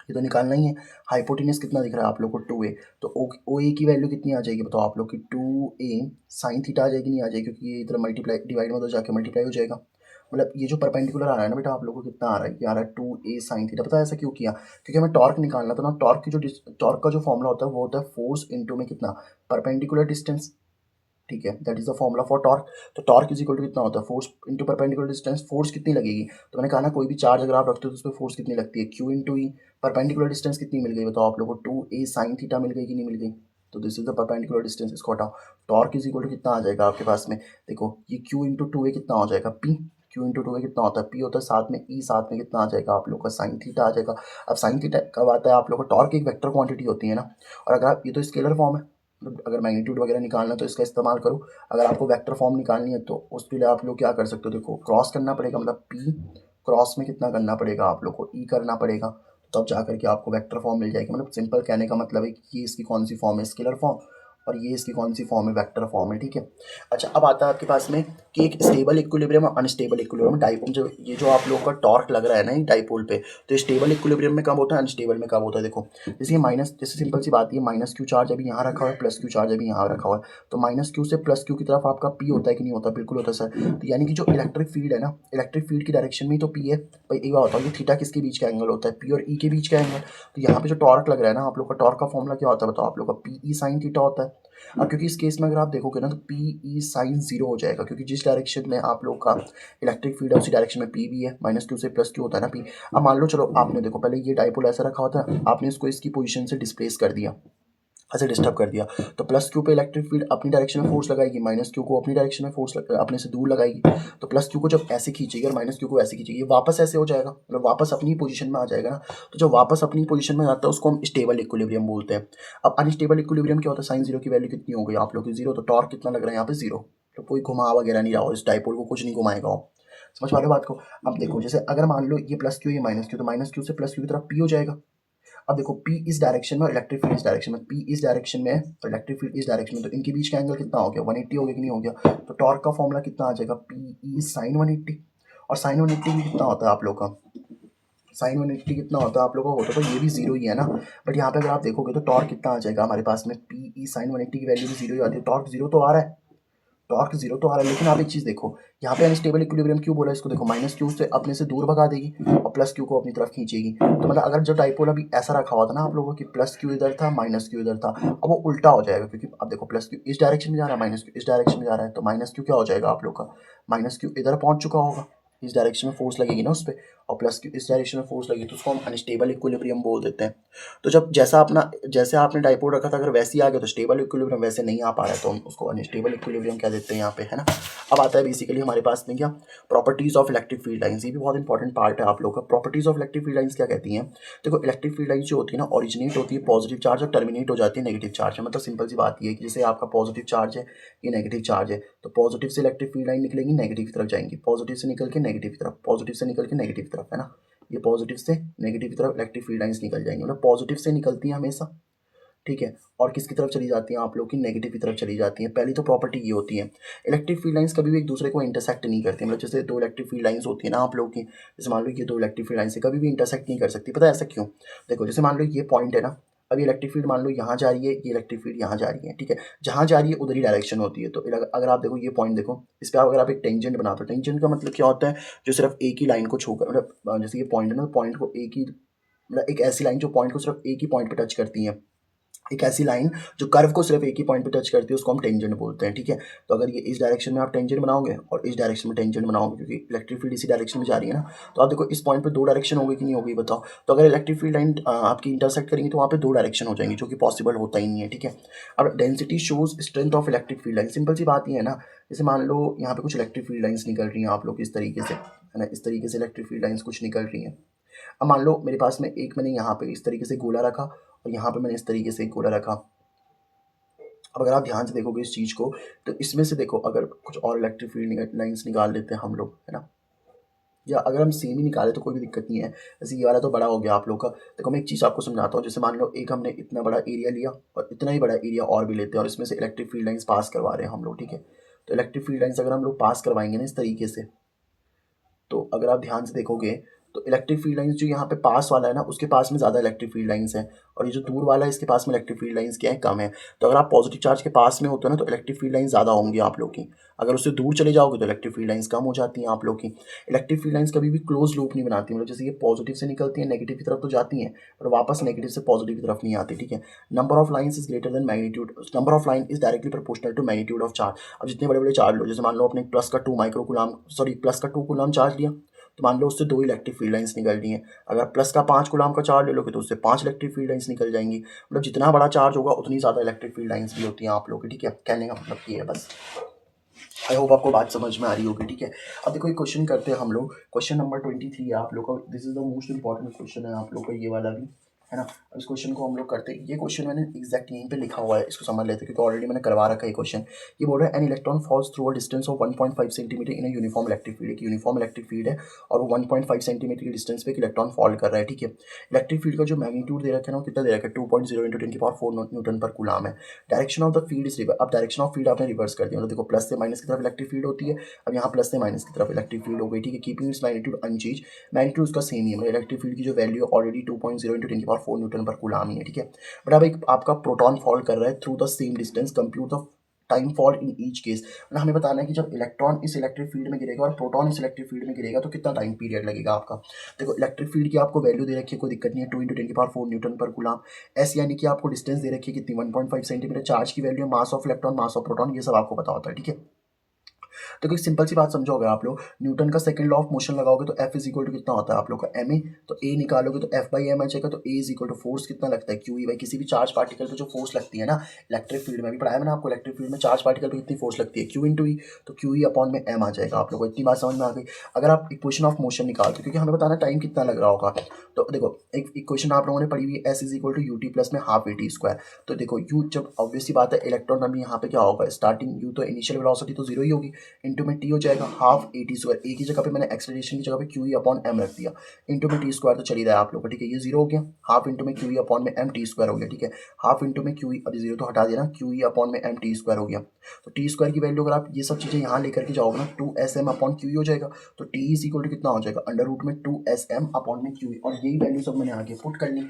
ये तो निकालना ही है। हाइपोटेन्यूज कितना दिख रहा है आप लोग को 2a, तो ओ ए की वैल्यू कितनी आ जाएगी बताओ आप लोग की 2a साइन थीटा आ जाएगी, नहीं आ जाएगी, क्योंकि ये इधर मल्टीप्लाई डिवाइड में तो जाके मल्टीप्लाई हो जाएगा। मतलब ये जो परपेंडिकुलर आ रहा है ना बेटा आप लोग को कितना आ रहा है, ये आ रहा है 2a साइन थीटा। पता है ऐसा क्यों किया, क्योंकि हमें टॉर्क निकालना था ना। टॉर्क का जो फॉर्मूला होता है वो होता है फोर्स इनटू में कितना, परपेंडिकुलर डिस्टेंस, ठीक है, that is the formula for torque. तो टॉर्क इज इक्वल टू कितना होता है, force into perpendicular distance. Force कितनी लगेगी, तो मैंने कहा ना कोई भी चार्ज अगर आप रखते हो तो उस पर फोर्स कितनी लगती है, क्यू इंटू ई। परपेंडिकुलर डिस्टेंस कितनी मिल गई बताओ आप लोगों को, 2a साइन थीटा मिल गई कि नहीं मिल गई। तो this is the perpendicular distance, इसको हटाओ। टॉर्क इज इक्वल टू कितना आ जाएगा आपके पास में, देखो ये क्यू इंटू 2a कितना हो जाएगा, पी। क्यू इंटू 2a कितना होता है, पी होता है, साथ में ई, साथ में कितना आ जाएगा आप लोग का साइन थीटा आ जाएगा। अब साइन थीटा कब आता है आप लोग का, टॉर्क एक वेक्टर क्वांटिटी होती है ना, और अगर आप, ये तो स्केलर फॉर्म है, मतलब अगर मैग्नीट्यूड वगैरह निकालना है तो इसका इस्तेमाल करो। अगर आपको वेक्टर फॉर्म निकालनी है तो उसके लिए आप लोग क्या कर सकते हो, देखो क्रॉस करना पड़ेगा, मतलब पी क्रॉस में कितना करना पड़ेगा आप लोग को, ई करना पड़ेगा, तब जा करके आपको वेक्टर फॉर्म मिल जाएगी। मतलब सिंपल कहने का मतलब है कि ये इसकी कौन सी फॉर्म है, स्केलर फॉर्म, और ये इसकी कौन सी फॉर्म है, वेक्टर फॉर्म है, ठीक है। अच्छा अब आता है आपके पास में कि एक स्टेबल इक्विलिब्रियम और अनस्टेबल इक्विलिब्रियम। डाइपोल जो ये जो आप लोग का टॉर्क लग रहा है ना ये डाइपोल पे, तो स्टेबल इक्विलिब्रियम में कब होता है, अनस्टेबल में कब होता है। देखो जैसे ये माइनस, जैसे सिंपल सी बात है, माइनस क्यू चार्ज अभी यहाँ रखा हुआ है, प्लस क्यू चार्ज अभी यहाँ रखा हुआ है, तो माइनस क्यू से प्लस क्यू की तरफ आपका पी होता है कि नहीं होता, बिल्कुल होता है सर। तो यानी कि जो इलेक्ट्रिक फील्ड है ना, इलेक्ट्रिक फील्ड की डायरेक्शन में ही तो पी है भाई। एक बात बताओ, ये थीटा किसके बीच का एंगल होता है, पी और ई के बीच का एंगल। तो यहाँ पे जो टॉर्क लग रहा है ना आप लोग का, टॉर्क का फॉर्मूला क्या होता है बताओ आप लोग का, पी ई साइन थीटा होता है। अब क्योंकि इस केस में अगर आप देखोगे ना तो पी ई साइन जीरो हो जाएगा, क्योंकि जिस डायरेक्शन में आप लोग का इलेक्ट्रिक फील्ड है उसी डायरेक्शन में पी भी है, माइनस क्यू से प्लस क्यू होता है ना पी। अब मान लो चलो आपने देखो पहले ये डाइपोल ऐसा रखा होता है, आपने इसको इसकी पोजीशन से डिस्प्लेस कर दिया, ऐसे डिस्टर्ब कर दिया, तो प्लस क्यू पे इलेक्ट्रिक फील्ड अपनी डायरेक्शन में फोर्स लगाएगी, माइनस क्यू को अपनी डायरेक्शन में फोर्स अपने से दूर लगाएगी। तो प्लस क्यू को जब ऐसे खींचेगी और माइनस क्यू को ऐसे खींचेगी, वापस ऐसे हो जाएगा, मतलब वापस अपनी पोजीशन में आ जाएगा ना। तो जब वापस अपनी पोजीशन में आता है उसको हम स्टेबल इक्विलिब्रियम बोलते हैं। अब अनस्टेबल इक्विलिब्रियम क्या होता है, साइन जीरो की वैल्यू कितनी हो गई आप लोग की, जीरो। तो टॉर्क कितना लग रहा है यहाँ पे, जीरो। तो कोई घुमा वगैरह नहीं रहा हो, इस डाइपोल को कुछ नहीं घुमाएगा हो। समझ पा रहे हो बात को। अब देखो जैसे अगर मान लो ये प्लस क्यू ये माइनस क्यू, तो माइनस क्यू से प्लस क्यू की तरफ पी हो जाएगा। अब देखो P इस डायरेक्शन में और इलेक्ट्रिक फील्ड इस डायरेक्शन में, P इस डायरेक्शन में और इलेक्ट्रिक फील्ड इस डायरेक्शन में, तो इनके बीच का एंगल कितना हो गया, 180 हो गया कि नहीं हो गया। तो टॉर्क का फॉर्मूला कितना आ जाएगा, P E साइन 180। और साइन 180 भी कितना होता है आप लोग का, साइन 180 कितना होता है आप लोगों को, होता तो ये भी जीरो ही है ना। बट यहाँ पे अगर आप देखोगे तो टॉर्क कितना आ जाएगा हमारे पास में, पी ई साइन 180 की वैल्यू भी जीरो ही आती है, टॉर्क जीरो तो आ रहा है, टॉर्क जीरो तो आ रहा है। लेकिन आप एक चीज़ देखो, यहाँ पे अनस्टेबल इक्विलिब्रियम क्यों बोला इसको, देखो माइनस क्यू से अपने से दूर भगा देगी और प्लस क्यू को अपनी तरफ खींचेगी। तो मतलब अगर जो डाइपोल अभी ऐसा रखा हुआ था ना आप लोगों की, प्लस क्यू इधर था माइनस क्यू इधर था, अब वो उल्टा हो जाएगा, क्योंकि अब देखो प्लस क्यू इस डायरेक्शन में जा रहा है, माइनस क्यू इस डायरेक्शन में जा रहा है, तो माइनस क्यू क्या हो जाएगा आप लोग का, माइनस क्यू इधर पहुंच चुका होगा, इस डायरेक्शन में फोर्स लगेगी ना उस पर, और प्लस क्यू इस डायरेक्शन में फोर्स लगेगी, तो उसको हम अनस्टेबल इक्विलिब्रियम बोल देते हैं। तो जब जैसा अपना, जैसे आपने डाइपोल रखा था अगर वैसे ही आ गया तो स्टेबल इक्विलिब्रियम, वैसे नहीं आ पा रहा है तो हम उसको अनस्टेबल इक्विलिब्रियम कह देते हैं यहाँ पे, है ना। अब आता है बेसिकली हमारे पास में क्या, properties of electric field lines. ये भी बहुत इंपॉर्टेंट पार्ट है आप लोग का। Properties of electric field lines क्या कहती हैं, देखो इलेक्ट्रिक फील्ड लाइंस जो होती है ना, ओरिजिनेट होती है पॉजिटिव चार्ज और टर्मिनेट हो जाती है नेगेटिव चार्ज है। मतलब सिंपल सी बात ये है कि जैसे आपका पॉजिटिव चार्ज है, ये नेगेटिव चार्ज है, तो पॉजिटिव से इलेक्ट्रिक फील्ड लाइन निकलेंगी, नेगेटिव की तरफ जाएंगी, पॉजिटिव से निकल के नेगेटिव की तरफ, पॉजिटिव से निकल के नेगेटिव की तरफ, है ना। ये पॉजिटिव से नेगेटिव की तरफ इलेक्ट्रिक फील्ड लाइंस निकल जाएंगी, मतलब पॉजिटिव से निकलती है हमेशा, ठीक है। और किसकी तरफ चली जाती हैं आप लोग की, नेगेटिव की तरफ चली जाती हैं। पहली तो प्रॉपर्टी ये होती है, इलेक्ट्रिक फील्ड लाइंस कभी भी एक दूसरे को इंटरसेक्ट नहीं करती। मतलब जैसे दो इलेक्ट्रिक फील्ड लाइंस होती है ना आप लोग की, जैसे मान लो ये दो इलेक्ट्रिक फील्ड लाइंस कभी भी इंटरसेक्ट नहीं कर सकती। पता है ऐसा क्यों, देखो जैसे मान लो ये पॉइंट है ना, अब ये इलेक्ट्रिक फील्ड मान लो यहाँ जा रही है, ये इलेक्ट्रिक फील्ड यहाँ जा रही है, ठीक है। जहाँ जा रही है उधर ही डायरेक्शन होती है। तो अगर आप देखो ये पॉइंट देखो, इस पर अगर आप एक टेंजेंट बनाते हो, टेंजेंट का मतलब क्या होता है, जो सिर्फ एक ही लाइन को छूकर, मतलब जैसे ये पॉइंट है ना, पॉइंट को एक ही, मतलब एक ऐसी लाइन जो पॉइंट को सिर्फ एक ही पॉइंट पे टच करती है, एक ऐसी लाइन जो कर्व को सिर्फ एक ही पॉइंट पे टच करती है, उसको हम टेंजेंट बोलते हैं, ठीक है। तो अगर ये इस डायरेक्शन में आप टेंजेंट बनाओगे और इस डायरेक्शन में टेंजेंट बनाओगे, क्योंकि इलेक्ट्रिक फील्ड इसी डायरेक्शन में जा रही है ना, तो आप देखो इस पॉइंट पे दो डायरेक्शन होगी कि नहीं होगी बताओ। तो अगर इलेक्ट्रिक फील्ड लाइन आपकी इंटरसेक्ट करेंगी तो वहाँ पे दो डायरेक्शन हो जाएंगी, जो कि पॉसिबल होता ही नहीं है, ठीक है। अब density shows strength of electric field line, simple सी बात ये है ना, जैसे मान लो यहाँ पे कुछ इलेक्ट्रिक फील्ड लाइन्स निकल रही हैं आप लोग इस तरीके से, है ना, इस तरीके से इलेक्ट्रिक फील्ड लाइन्स कुछ निकल रही हैं। अब मान लो मेरे पास में एक, मैंने यहाँ पे इस तरीके से गोला रखा और यहाँ पे मैंने इस तरीके से एक गोला रखा। अब अगर आप ध्यान से देखोगे इस चीज़ को, तो इसमें से देखो अगर कुछ और इलेक्ट्रिक फील्ड लाइंस निकाल लेते हैं हम लोग, है ना, या अगर हम सेम ही निकाले तो कोई भी दिक्कत नहीं है। जैसे ये वाला तो बड़ा हो गया आप लोग का। देखो मैं एक चीज़ आपको समझाता हूँ, जैसे मान लो एक हमने इतना बड़ा एरिया लिया और इतना ही बड़ा एरिया और भी लेते हैं और इसमें से इलेक्ट्रिक फील्ड लाइंस पास करवा रहे हैं हम लोग, ठीक है। तो इलेक्ट्रिक फील्ड लाइंस अगर हम लोग पास करवाएंगे ना इस तरीके से, तो अगर आप ध्यान से देखोगे तो इलेक्ट्रिक फील्ड लाइंस जो यहाँ पे पास वाला है ना, उसके पास में ज़्यादा इलेक्ट्रिक फील्ड लाइंस हैं, और ये जो दूर वाला है इसके पास में इलेक्ट्रिक फील्ड लाइंस क्या है, कम है। तो अगर आप पॉजिटिव चार्ज के पास में होते हो ना, तो इलेक्ट्रिक फील्ड लाइंस ज़्यादा होंगी आप लोग की। अगर उससे दूर चले जाओगे तो इलेक्ट्रिक फील्ड लाइंस कम हो जाती हैं आप लोग की। इलेक्ट्रिक फील्ड लाइंस कभी भी क्लोज लूप नहीं बनाती, मतलब जैसे ये पॉजिटिव से निकलती हैं नेगेटिव की तरफ तो जाती हैं, पर वापस नेगेटिव से पॉजिटिव की तरफ नहीं आती, ठीक है। Number of lines is greater than magnitude, number of line is directly proportional to magnitude of charge. अब जितने बड़े बड़े चार्ज लो, जैसे मान लो अपने प्लस का 2 माइक्रो कूलम, सॉरी प्लस का 2 कूलम चार्ज लिया, तो मान लो उससे 2 इलेक्ट्रिक फील्ड लाइंस निकल रही हैं। अगर प्लस का 5 कूलम का चार्ज ले लोगे तो उससे 5 इलेक्ट्रिक फील्ड लाइंस निकल जाएंगी। मतलब जितना बड़ा चार्ज होगा उतनी ज़्यादा इलेक्ट्रिक फील्ड लाइंस भी होती हैं आप लोग की, ठीक है। कहने का मतलब ये है बस। आई होप आपको बात समझ में आ रही होगी, ठीक है। अब देखो एक क्वेश्चन करते हैं हम लोग, क्वेश्चन नंबर 23 है आप लोग का। This is the most important question है आप लोग का, ये वाला भी है ना। अब इस क्वेश्चन को हम लोग करते हैं, ये क्वेश्चन मैंने एग्जैक्ट यहीं पे लिखा हुआ है, इसको समझ लेते हैं क्योंकि ऑलरेडी मैंने करवा रखा है ये क्वेश्चन। ये बोल रहा है an electron falls through a distance of 1.5 centimeter in a uniform electric field. एक यूनिफॉर्म इलेक्ट्रिक फील्ड है और वो 1.5 सेंटीमीटर की डिस्टेंस पे एक इलेक्ट्रॉन फॉल कर रहा है, ठीक है। इलेक्ट्रिक फील्ड का जो मैग्नीट्यूड दे रखा है ना, वो कितना दे रखा है, 2.0 × 10⁴ न्यूटन पर कूलम है। Direction of the field is reverse. अब डायरेक्शन ऑफ फील्ड आपने रिवर्स कर दिया, मतलब देखो प्लस से माइनस की तरफ इलेक्ट्रिक फील्ड होती है, अब यहाँ प्लस से माइनस की तरफ इलेक्ट्रिक फील्ड हो गई, ठीक है। Keeping its magnitude unchange, magnitude उसका सेम ही है, मतलब इलेक्ट्रिक फील्ड की जो वैल्यू ऑलरेडी 2.0 × 10⁴ न्यूटन पर कूलम ही है, ठीक है। बट अब एक आपका प्रोटॉन फॉल कर रहा है through the same distance, compute the time fall in each case. मतलब हमें बताना है कि जब इलेक्ट्रॉन इस इलेक्ट्रिक फील्ड में गिरेगा और प्रोटॉन इस इलेक्ट्रिक फील्ड में गिरेगा तो कितना टाइम पीरियड लगेगा आपका। देखो इलेक्ट्रिक फील्ड की आपको वैल्यू दे रखी है, कोई दिक्कत नहीं है, 2 × 10⁴ न्यूटन पर कूलम। एस यानी कि आपको डिस्टेंस दे रखी है कितनी, 1.5 सेंटीमीटर। चार्ज की value, mass of electron, mass of proton, ये सब आपको पता होता है, ठीक है। तो कोई सिंपल सी बात समझोगे आप लोग, न्यूटन का सेकंड लॉ ऑफ मोशन लगाओगे तो एफ इज इक्वल टू कितना होता है आप लोग का, एम ए। तो ए निकालोगे तो एफ बाई एम आ जाएगा, तो ए इज इक्वल टू फोर्स कितना लगता है, क्यू ई बाई। किसी भी चार्ज पार्टिकल पे जो फोर्स लगती है ना, इलेक्ट्रिक फील्ड में भी पढ़ाया मैंने आपको, इलेक्ट्रिक फील्ड में चार्ज पार्टिकल पे कितनी फोर्स लगती है, क्यू इंटू ई। तो क्यू ई अपॉन में एम आ जाएगा आप लोग को। इतनी बात समझ में आ गई। अगर आप इक्वेशन ऑफ मोशन निकालते हो, क्योंकि हमें बताना टाइम कितना लग रहा होगा, तो देखो एक इक्वेशन आप लोगों ने पढ़ी हुई है, s is equal to u t plus में हाफ ए टी स्क्वायर। तो देखो यू, जब ऑब्वियस सी बात है इलेक्ट्रॉन अभी यहाँ पे क्या होगा, स्टार्टिंग यू तो इनिशियल वेलोसिटी तो जीरो ही होगी, इंटू में टी हो जाएगा हाफ ए टी स्क्वायर। ए की जगह पे मैंने एक्सेलरेशन की जगह पे क्यू ई अपॉन एम रख दिया, इंटू में टी स्क्वायर तो चली रहा है आप लोग को, ठीक है। ये जीरो हो गया, हाफ इंटू में क्यू ई अपॉन में एम टी स्क्वायर हो गया, ठीक है। हाफ इंटू में क्यू ई, अब जीरो तो हटा देना, क्यू ई अपॉन में एम टी स्क्वायर हो गया। तो टी स्क्वायर की वैल्यू अगर आप ये सब चीज़ें यहाँ लेकर के जाओगे ना, 2 SM अपॉन क्यू ई हो जाएगा। तो टी इज इक्वल टू कितना हो जाएगा, अंडर रूट में 2 SM अपॉन में क्यू ई, और यही वैल्यू सब मैंने आगे पुट करनी।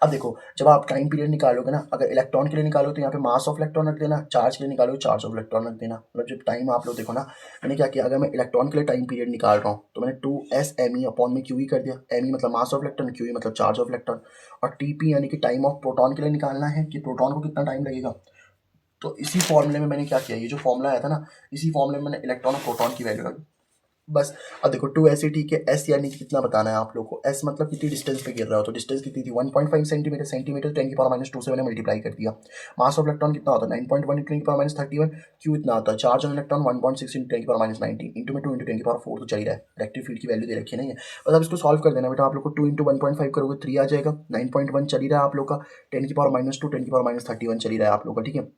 अब देखो जब आप टाइम पीरियड निकालोगे ना, अगर इलेक्ट्रॉन के लिए निकालो तो यहाँ पे मास ऑफ इलेक्ट्रॉन रख देना, चार्ज के लिए निकालो चार्ज ऑफ इलेक्ट्रॉन रख देना। मतलब जब टाइम आप लोग देखो ना, मैंने क्या किया, अगर मैं इलेक्ट्रॉन के लिए टाइम पीरियड निकाल रहा हूँ तो मैंने 2 SME अपॉन में QE कर दिया। ME मतलब मास ऑफ इलेक्ट्रॉन, QE मतलब चार्ज ऑफ इलेक्ट्रॉन। और TP यानी कि टाइम ऑफ प्रोटॉन के लिए निकालना है कि प्रोटॉन को कितना टाइम लगेगा। तो इसी फॉर्मूले में मैंने क्या किया, ये जो फॉर्मूला आया था ना, इसी फॉर्मूले में मैंने इलेक्ट्रॉन और प्रोटॉन की वैल्यू रखी बस। अब देखो 2 ऐसे ठीक है, एस यानी कि कितना बताना है आप लोग को, एस मतलब कितनी डिस्टेंस पे गिर रहा हो, तो डिस्टेंस कितनी थी 1.5 सेंटीमीटर, सेंटीमीटर 10⁻² से मैंने मल्टीप्लाई कर दिया। मास ऑफ इलेक्ट्रॉन कितना होता है 9.1 × 10⁻31, क्यू इतना आता है। चार्ज ऑन इलेक्ट्रॉन 1.6 × 10⁻19 इंटू में 2 × 10⁴ तो चल रहा है। इलेक्ट्रिक फील्ड की वैल्यू दे रखी है नहीं है, बस अब इसको सॉल्व कर देना बेटा। आप लोग को 2 × 1.5 करोगे 3 आ जाएगा, 9.1 चल ही रहा है आप लोग का, 10⁻², 10⁻31 चल ही रहा है आप लोग का, ठीक है।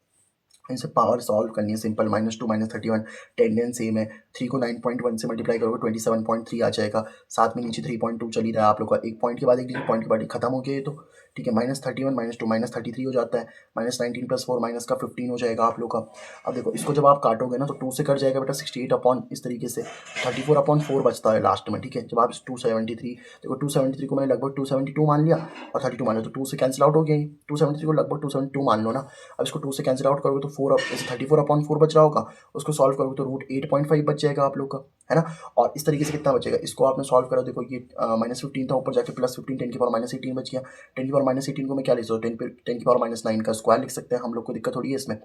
इनसे पावर सॉल्व करनी है सिंपल, -2 -31 टेंडेंस सेम है। 3 को 9.1 से मल्टीप्लाई करोगे 27.3 आ जाएगा, साथ में नीचे 3.2 चल ही रहा है आप लोग का, एक पॉइंट के बाद एक डिजिट, पॉइंट के बाद खत्म हो गया ये तो, ठीक है। -31 -2 -33 हो जाता है, -19 + 4 माइनस का 15 हो जाएगा आप लोग का। अब देखो इसको जब आप काटोगे ना तो 2 से कट जाएगा बेटा 68 अपॉन इस तरीके से 34/4 बचता है लास्ट में, ठीक है। जब आप 273, देखो 273 को मैंने लगभग 272 मान लिया और 32 मान लिया, तो 2 से कैंसिल आउट हो गया, 273 को लगभग 272 मान लो ना। अब इसको 2 से कैंसिल आउट करोगे तो 4 जैसे 34/4 बच रहा होगा, उसको सॉल्व करोगे तो √8.5 बच जाएगा आप लोग का, है ना। और इस तरीके से कितना बचेगा, इसको आपने सॉल्व करा, देखो ये -15 था, ऊपर जाके +15 10⁻18 बच गया। 10⁻18 को मैं क्या लिख सकता हूँ, 10⁻9 का स्क्वायर लिख सकते हैं हम लोग को, दिक्कत थोड़ी है इसमें।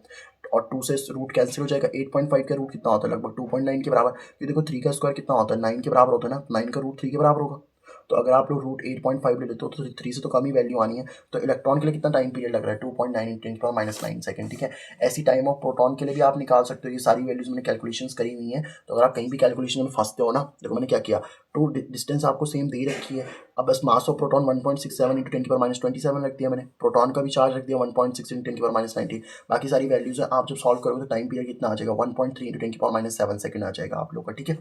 और 2 से रूट कैंसिल हो जाएगा, 8.5 का रूट कितना होता है, लगभग 2.9 के बराबर। ये देखो 3 का स्क्वायर कितना होता है, 9 के बराबर होता है ना, 9 का रूट 3 के बराबर होगा। तो अगर आप लोग √8.5 ले लेते हो तो 3 से तो कम ही वैल्यू आनी है। तो इलेक्ट्रॉन के लिए कितना टाइम पीरियड लग रहा है, 2.9 × 10⁻9 सेकंड, ठीक है। ऐसी टाइम ऑफ प्रोटॉन के लिए भी आप निकाल सकते हो, ये सारी वैल्यूज मैंने कैलकुलेशंस करी हुई हैं। तो अगर आप कहीं भी कैलकुलेशन में फंसते हो ना, देखो मैंने क्या किया, टू डिस्टेंस आपको सेम दे रखी है, अब बस मास ऑफ प्रोटॉन 1.67 × 10⁻27 रख दिया मैंने, प्रोटॉन का भी चार्ज रख दिया 1.6 × 10⁻19, बाकी सारी वैल्यूज है। आप जब सॉल्व करोगे तो टाइम पीरियड कितना आ जाएगा, 1.3 × 10⁻7 सेकंड आ जाएगा आप लोग का, ठीक है।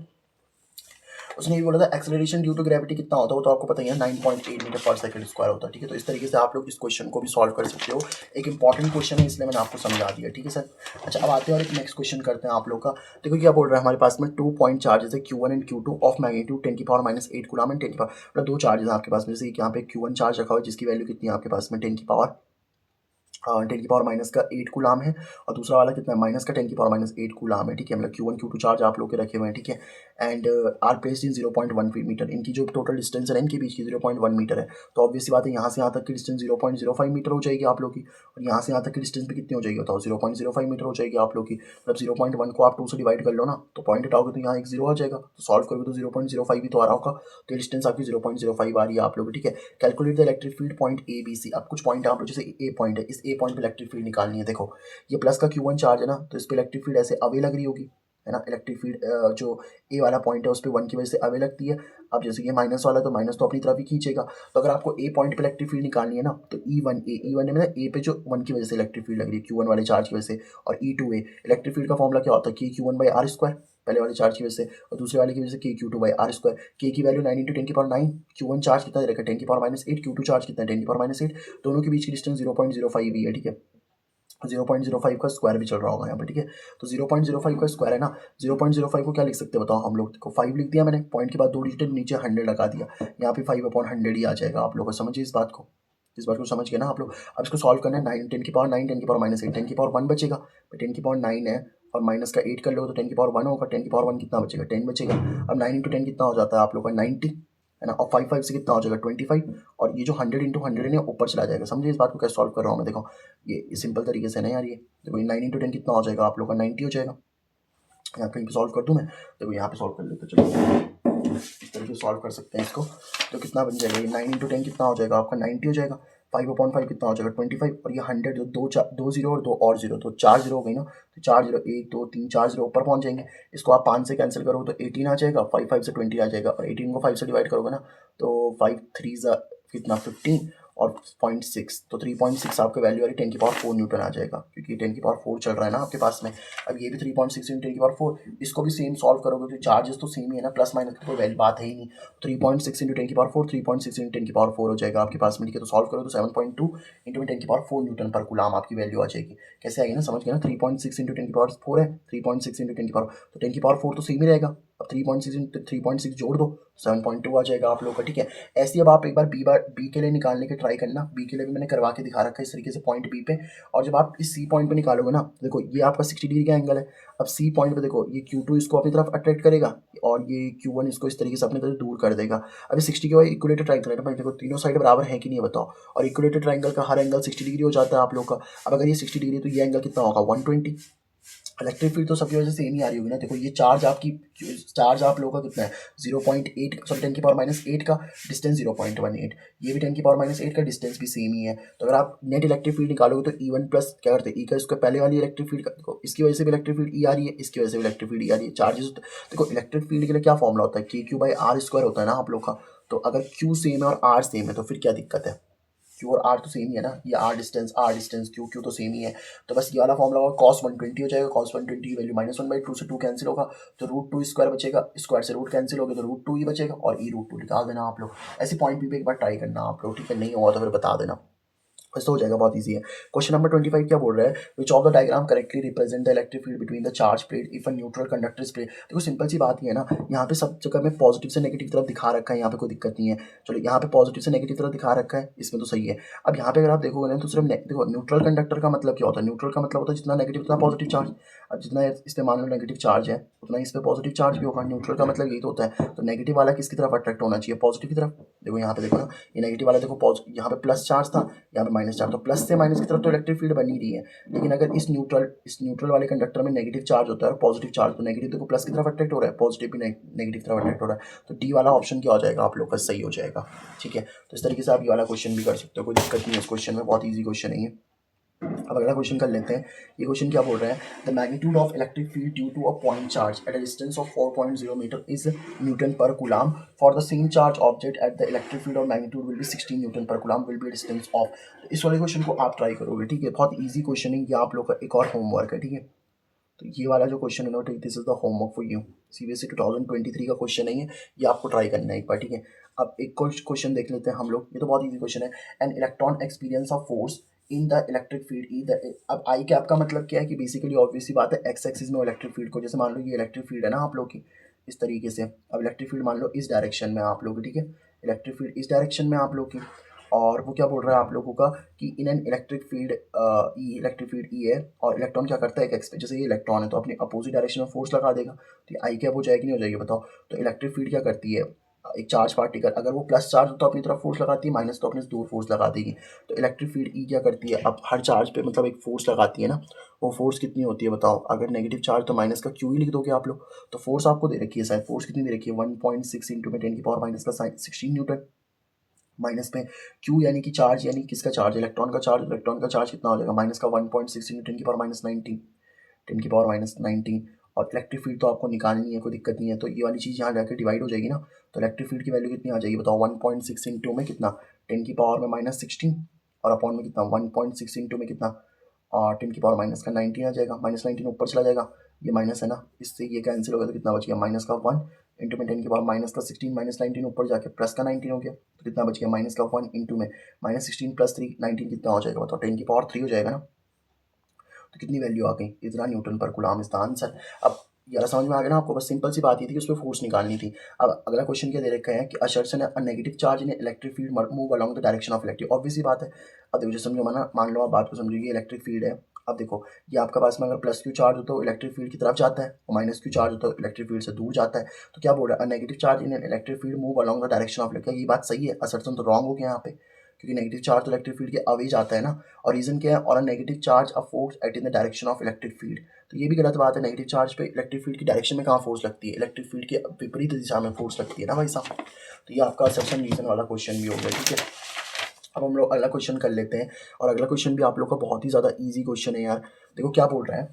उसने ये बोला था एक्सेलरेशन ड्यू टू ग्रेविटी कितना होता है, वो तो आपको पता ही है 9.8 मीटर पर सेकंड स्क्वायर होता है, ठीक है। तो इस तरीके से आप लोग इस क्वेश्चन को भी सॉल्व कर सकते हो, एक इंपॉर्टेंट क्वेश्चन है इसलिए मैंने आपको समझा दिया, ठीक है सर। अच्छा, अब आते हैं और एक नेक्स्ट क्वेश्चन करते हैं आप लोग का। देखो क्या बोल रहा है हमारे पास में 2 पॉइंट चार्जेस है Q1 and Q2 of magnitude 10⁻⁸ coulomb and 10 की पावर, मतलब दो चार्जेस हैं आपके पास में, जैसे यहाँ पे Q1 चार्ज रखा हुआ है जिसकी वैल्यू कितनी है आपके पास में 10⁻⁸ कूलाम है, और दूसरा वाला कितना है माइनस का 10⁻⁸ कूलाम है, ठीक है। मतलब Q1 Q2 चार्ज आप लोग के रखे हुए हैं, ठीक है। And are placed in 0.1 meter, इनकी जो टोटल डिस्टेंस है इनके बीच की 0.1 मीटर है। तो ऑब्वियस सी बात है यहाँ से यहाँ तक की डिस्टेंस 0.05 मीटर हो जाएगी आप लोग की, और यहाँ से यहाँ तक की डिस्टेंस भी कितनी हो जाएगी बताओ, 0.05 मीटर हो जाएगी आप लोग की। मतलब 0.1 को आप 2 से डिवाइड कर लो ना, तो पॉइंट हटाओगे तो यहाँ एक 0 आ जाएगा, तो सॉल्व करोगे तो 0.05 ही तो आ रहा होगा, तो डिस्टेंस आपकी 0.05 आ रही है आप लोग, ठीक है। Calculate the electric field point A B C. अब कुछ पॉइंट आप लोग, जैसे ए पॉइंट है, इस ए पॉइंट पे इलेक्ट्रिक फील्ड निकालनी है। देखो ये प्लस का Q1 चार्ज है ना, तो इस पे इलेक्ट्रिक फील्ड ऐसे अवे लग रही होगी, है ना। इलेक्ट्रिक फील्ड जो ए वाला पॉइंट है उस पर 1 की वजह से अवे लगती है। अब जैसे कि माइनस वाला तो माइनस तो अपनी तरफ ही खींचेगा, तो अगर आपको ए पॉइंट पे इलेक्ट्रिक फील्ड निकालनी है ना, तो E1 में ए पे जो 1 की वजह से इलेक्ट्रिक फील्ड लग रही है Q1 वाले चार्ज की वजह से, और E2A इलेक्ट्रिक फील्ड का फॉर्मूला क्या होता है, K Q1/r², पहले वाले चार्ज की वजह से, और दूसरे वाले की वजह से KQ2/r²। के की वैल्यू 9 × 10⁻⁹, Q1 चार्ज कितना दे रखा है 10⁻⁸, Q2 चार्ज कितना है 10⁻⁸, दोनों के बीच की डिस्टेंस 0.05 ही है, ठीक है। 0.05 का स्क्वायर भी चल रहा होगा यहाँ पर, ठीक है। तो 0.05 का स्क्वायर है ना, 0.05 को क्या लिख सकते हैं बताओ हम लोग, देखो 5 लिख दिया मैंने, पॉइंट के बाद 2 डिजिट नीचे 100 लगा दिया, यहाँ पे 5/100 ही आ जाएगा आप लोग को, समझिए इस बात को, इस बात को समझ गए ना आप लोग। अब इसको सॉल्व करना है, 9 10⁻9 10⁻⁻8, 10⁻1 बचेगा, 10⁻9 है और माइनस का 8 कर लो तो 10⁻1 होगा, 10⁻1 कितना बचेगा 10 बचेगा। अब 9 × 10 कितना हो जाता है आप लोग का 90, है ना, और 5 से कितना हो जाएगा 25, और ये जो 100 × 100 है ऊपर चला जाएगा, समझिए इस बात को कैसे सॉल्व कर रहा हूँ मैं। देखो ये सिंपल तरीके से ना यार, ये देखो 9 × 10 कितना हो जाएगा आप लोग का 90 हो जाएगा। यहाँ कहीं पे सॉल्व कर दूँ मैं, देखो यहाँ पे सॉल्व कर लेते चलो, इस तरीके से सॉल्व कर सकते हैं इसको। तो कितना बन जाएगा ये 9 × 10 कितना हो जाएगा आपका 90 हो जाएगा, 5/5 कितना हो जाएगा 25, और ये 100 जो दो जीरो और 2 और जीरो, तो 4 जीरो हो गई ना, तो 4 जीरो 1 2 3 4 जीरो ऊपर पहुंच जाएंगे। इसको आप 5 से कैंसिल करोगे तो 18 आ जाएगा, 5 से 20 आ जाएगा, और 18 को 5 से डिवाइड करोगे ना तो 5 3 कितना 15 और 0.6, तो 3.6 आपका वैल्यू आ रही 10⁴ न्यूटन आ जाएगा, क्योंकि 10⁴ चल रहा है ना आपके पास में। अब ये भी 3.6 × 10⁴, इसको भी सेम सॉल्व करोगे तो चार्जेस तो सेम ही है ना, प्लस माइनस की कोई वैल्यू बात है ही नहीं। 3.6 × 10⁴, 3.6 × 10⁴ हो जाएगा आपके पास में, ठीक है। तो सॉल्व करो तो 7.2 × 10⁴ न्यूटन पर कूलाम आपकी वैल्यू आ जाएगी। कैसे आएगी ना, समझ गए ना, 3.6 × 10⁴ है, 3.6 × 10⁴, तो 10⁴ तो सेम ही रहेगा। अब 3.6 जोड़ दो 7.2 आ जाएगा आप लोग का, ठीक है। ऐसे अब आप एक बार बी के लिए निकालने के ट्राई करना, बी के लिए भी मैंने करवा के दिखा रखा है इस तरीके से पॉइंट बी पे, और जब आप इस सी पॉइंट पे निकालोगे ना, देखो ये आपका 60 डिग्री का एंगल है। अब सी पॉइंट पे देखो ये Q2 इसको अपनी तरफ अट्रैक्ट करेगा, और ये Q1 इसको इस तरीके से अपनी तरफ दूर कर देगा। अभी 60 के बाद इक्वलेटर ट्रायंगल है ना भाई, देखो तीनों साइड बराबर है कि नहीं बताओ, और इक्वलेटर ट्रायंगल का हर एंगल 60 डिग्री हो जाता है आप लोग का। अब अगर ये 60 डिग्री तो ये एंगल कितना होगा 120। इलेक्ट्रिक फील्ड तो सबकी वजह से सेम ही आ रही होगी ना। देखो ये चार्ज आप लोगों का कितना है 0.8, सॉरी 10⁻⁸ का डिस्टेंस 0.18, ये भी 10⁻⁸ का डिस्टेंस भी सेम ही है। तो अगर आप नेट इलेक्ट्रिक फील्ड निकालोगे तो E1 प्लस क्या करते हैं, ई का इसको पहले वाली इलेक्ट्रिक फील्ड का, देखो इसकी वजह से भी इलेक्ट्रिक फील्ड ई आ रही है, इसकी वजह से भी इलेक्ट्रिक फील्ड ई आ रही है, चार्जेस। देखो इलेक्ट्रिक फील्ड के लिए क्या फॉर्मूला होता है KQ/r² होता है ना आप लोग का। तो अगर Q सेम है और R सेम है तो फिर क्या दिक्कत है, Q और R तो सेम ही है ना, ये R डिस्टेंस Q तो सेम ही है। तो बस ये वाला फॉर्मूला होगा cos 120 हो जाएगा, cos 120 की वैल्यू -1/2 से 2 कैंसिल होगा, तो √2² बचेगा, स्क्वायर से रूट कैंसिल हो गया तो √2 ही बचेगा, और E√2 निकाल देना आप लोग। ऐसे पॉइंट भी एक बार ट्राई करना आप लोग, ठीक है। नहीं होगा तो फिर बता देना, तो हो जाएगा, बहुत ईजी है। क्वेश्चन नंबर 25 क्या बोल रहा है, which of the diagram correctly represent the electric field between the charge plate if a neutral conductor is plate. देखो सिंपल सी बात ही है ना, यहाँ पे सब जगह में पॉजिटिव से नेगेटिव तरफ दिखा रखा है, यहाँ पे कोई दिक्कत नहीं है। चलो यहाँ पे पॉजिटिव से नेगेटिव तरफ दिखा रखा है, इसमें तो सही है। अब यहाँ पे अगर आप देखोगे ना तो सिर्फ देखो न्यूट्रल कंडक्टर का मतलब क्या होता है, न्यूट्रल का मतलब होता है जितना नेगेटिव उतना पॉजिटिव चार्ज। अब जितना इस पे मान लो नेगेटिव चार्ज है उतना इस पे पॉजिटिव चार्ज भी होगा, न्यूट्रल का मतलब यही तो होता है। तो नेगेटिव वाला किसकी तरफ अट्रैक्ट होना चाहिए, पॉजिटिव की तरफ। देखो यहाँ पे देखो ना, ये नेगेटिव वाला देखो यहाँ पे प्लस चार्ज था, यहाँ पे माइनस चार्ज, तो प्लस से माइनस की तरफ तो इलेक्ट्रिक फील्ड बन ही रही है। लेकिन अगर इस न्यूट्रल वाले कंडक्टर में नेगेटिव चार्ज होता है और पॉजिटिव चार्ज, तो नेगेटिव देखो प्लस की तरफ अट्रैक्ट हो रहा है, पॉजिटिव भी नेगेटिव तरफ अट्रैक्ट हो रहा है, तो डी वाला ऑप्शन क्या हो जाएगा आप लोग का, सही हो जाएगा, ठीक है। तो इस तरीके से आप ये वाला क्वेश्चन भी कर सकते हो, कोई दिक्कत नहीं है इस क्वेश्चन में, बहुत ईजी क्वेश्चन है ये। अब अगला क्वेश्चन कर लेते हैं। ये क्वेश्चन क्या बोल रहा है, the magnitude of electric field due to a point charge at a distance of 4.0 metre is newton per coulomb for the same charge object at the electric field और magnitude will be 16 newton per coulomb will be distance of. इस वाले question को आप try करोगे, ठीक है, बहुत easy question है ये, आप लोग का एक और होमवर्क है, ठीक है। तो ये वाला जो क्वेश्चन है ना, this is the homework for you. CBSE 2023 का क्वेश्चन है ये आपको ट्राई करना है एक बार, ठीक है। अब एक क्वेश्चन देख लेते हैं हम लोग, ये तो बहुत ईजी क्वेश्चन है। An electron experience of force in the electric field E the. अब आई कैप का मतलब क्या है कि बेसिकली ऑब्वियसली बात है, एक्स एक्सिस में इलेक्ट्रिक फील्ड को, जैसे मान लो ये इलेक्ट्रिक फील्ड है ना आप लोग की, इस तरीके से। अब इलेक्ट्रिक फील्ड मान लो इस डायरेक्शन में आप लोग, ठीक है, इलेक्ट्रिक फील्ड इस डायरेक्शन में आप लोग की। और वो क्या बोल रहा है आप लोगों का कि in an electric field electric field E है, और इलेक्ट्रॉन क्या करता है एक एक्स पे, जैसे ये इलेक्ट्रॉन है तो अपने अपोजिट डायरेक्शन में फोर्स लगा देगा, तो ये आई कैप हो जाएगी नहीं हो जाएगी बताओ। तो इलेक्ट्रिक फील्ड क्या करती है, एक चार्ज पार्टिकल अगर वो प्लस चार्ज हो तो अपनी तरफ फोर्स लगाती है, माइनस तो अपने से दूर फोर्स लगा देगी। तो इलेक्ट्रिक फील्ड ई क्या करती है, अब हर चार्ज पे मतलब एक फोर्स लगाती है ना, वो फोर्स कितनी होती है बताओ। अगर नेगेटिव चार्ज तो माइनस का क्यू ही लिख दोगे आप लोग। तो फोर्स आपको दे रखी है शायद, फोर्स कितनी दे रखी है 1.6 इंटू में 10 की पावर माइनस का 16 न्यूटन। माइनस में क्यू यानी कि चार्ज, यानी किसका चार्ज, इलेक्ट्रॉन का चार्ज। इलेक्ट्रॉन का चार्ज कितना हो जाएगा, माइनस का 1.6 इंटू 10 की पावर माइनस 19, 10 की पावर माइनस 19। और इलेक्ट्रिक फील्ड तो आपको निकालनी है, कोई दिक्कत नहीं है। तो ये वाली चीज़ यहाँ जाकर डिवाइड हो जाएगी ना, तो इलेक्ट्रिक फील्ड की वैल्यू कितनी आ जाएगी बताओ, 1.6 इंटू में कितना, 10 की पावर में माइनस 16, और अपॉन में कितना 1.6 इंटू में कितना, और 10 की पावर माइनस का 19 आ जाएगा। माइनस 19 ऊपर चला जाएगा, ये माइनस है ना, इससे ये कैंसिल हो गया, तो कितना बच गया माइनस का 1 इंटू में 10 की पावर माइनस का 16, माइनस 19 ऊपर जाके प्लस का 19 हो गया, तो कितना बच गया माइनस का 1 इंटू में माइनस 16 प्लस 3 19 कितना हो जाएगा बताओ, 10 की पावर 3 हो जाएगा ना। तो कितनी वैल्यू आ गई, इतना न्यूटन पर कूलम इज द आंसर। अब यार समझ में आ गया ना आपको, बस सिंपल सी बात ये थी कि उसमें फोर्स निकालनी थी। अब अगला क्वेश्चन क्या दे रखा है कि assertion a negative charge in electric field move along the direction of electric, obviously बात है। अब देखो जो समझो मान लो आप बात को समझो, ये इलेक्ट्रिक फील्ड है। अब देखो ये आपका पास में अगर प्लस क्यू चार्ज हो तो इलेक्ट्रिक फील्ड की तरफ जाता है, और माइनस क्यू चार्ज हो तो इलेक्ट्रिक फील्ड से दूर जाता है। तो क्या बोल रहा है, negative charge in electric field move along the direction of electric, ये बात सही है, असर्शन तो रॉन्ग हो गया यहाँ पे, क्योंकि नेगेटिव चार्ज तो इलेक्ट्रिक फील्ड के अवे जाता है ना। और रीजन क्या है, और negative charge a force at in the direction of electric field, तो ये भी गलत बात है। नेगेटिव चार्ज पे इलेक्ट्रिक फील्ड की डायरेक्शन में कहाँ फोर्स लगती है, इलेक्ट्रिक फील्ड के विपरीत दिशा में फोर्स लगती है ना भाई साहब। तो ये आपका असर्शन रीजन वाला क्वेश्चन भी हो गया, ठीक है। अब हम लोग अगला क्वेश्चन कर लेते हैं, और अगला क्वेश्चन भी आप लोग का बहुत ही ज़्यादा ईजी क्वेश्चन है यार। देखो क्या बोल रहा है,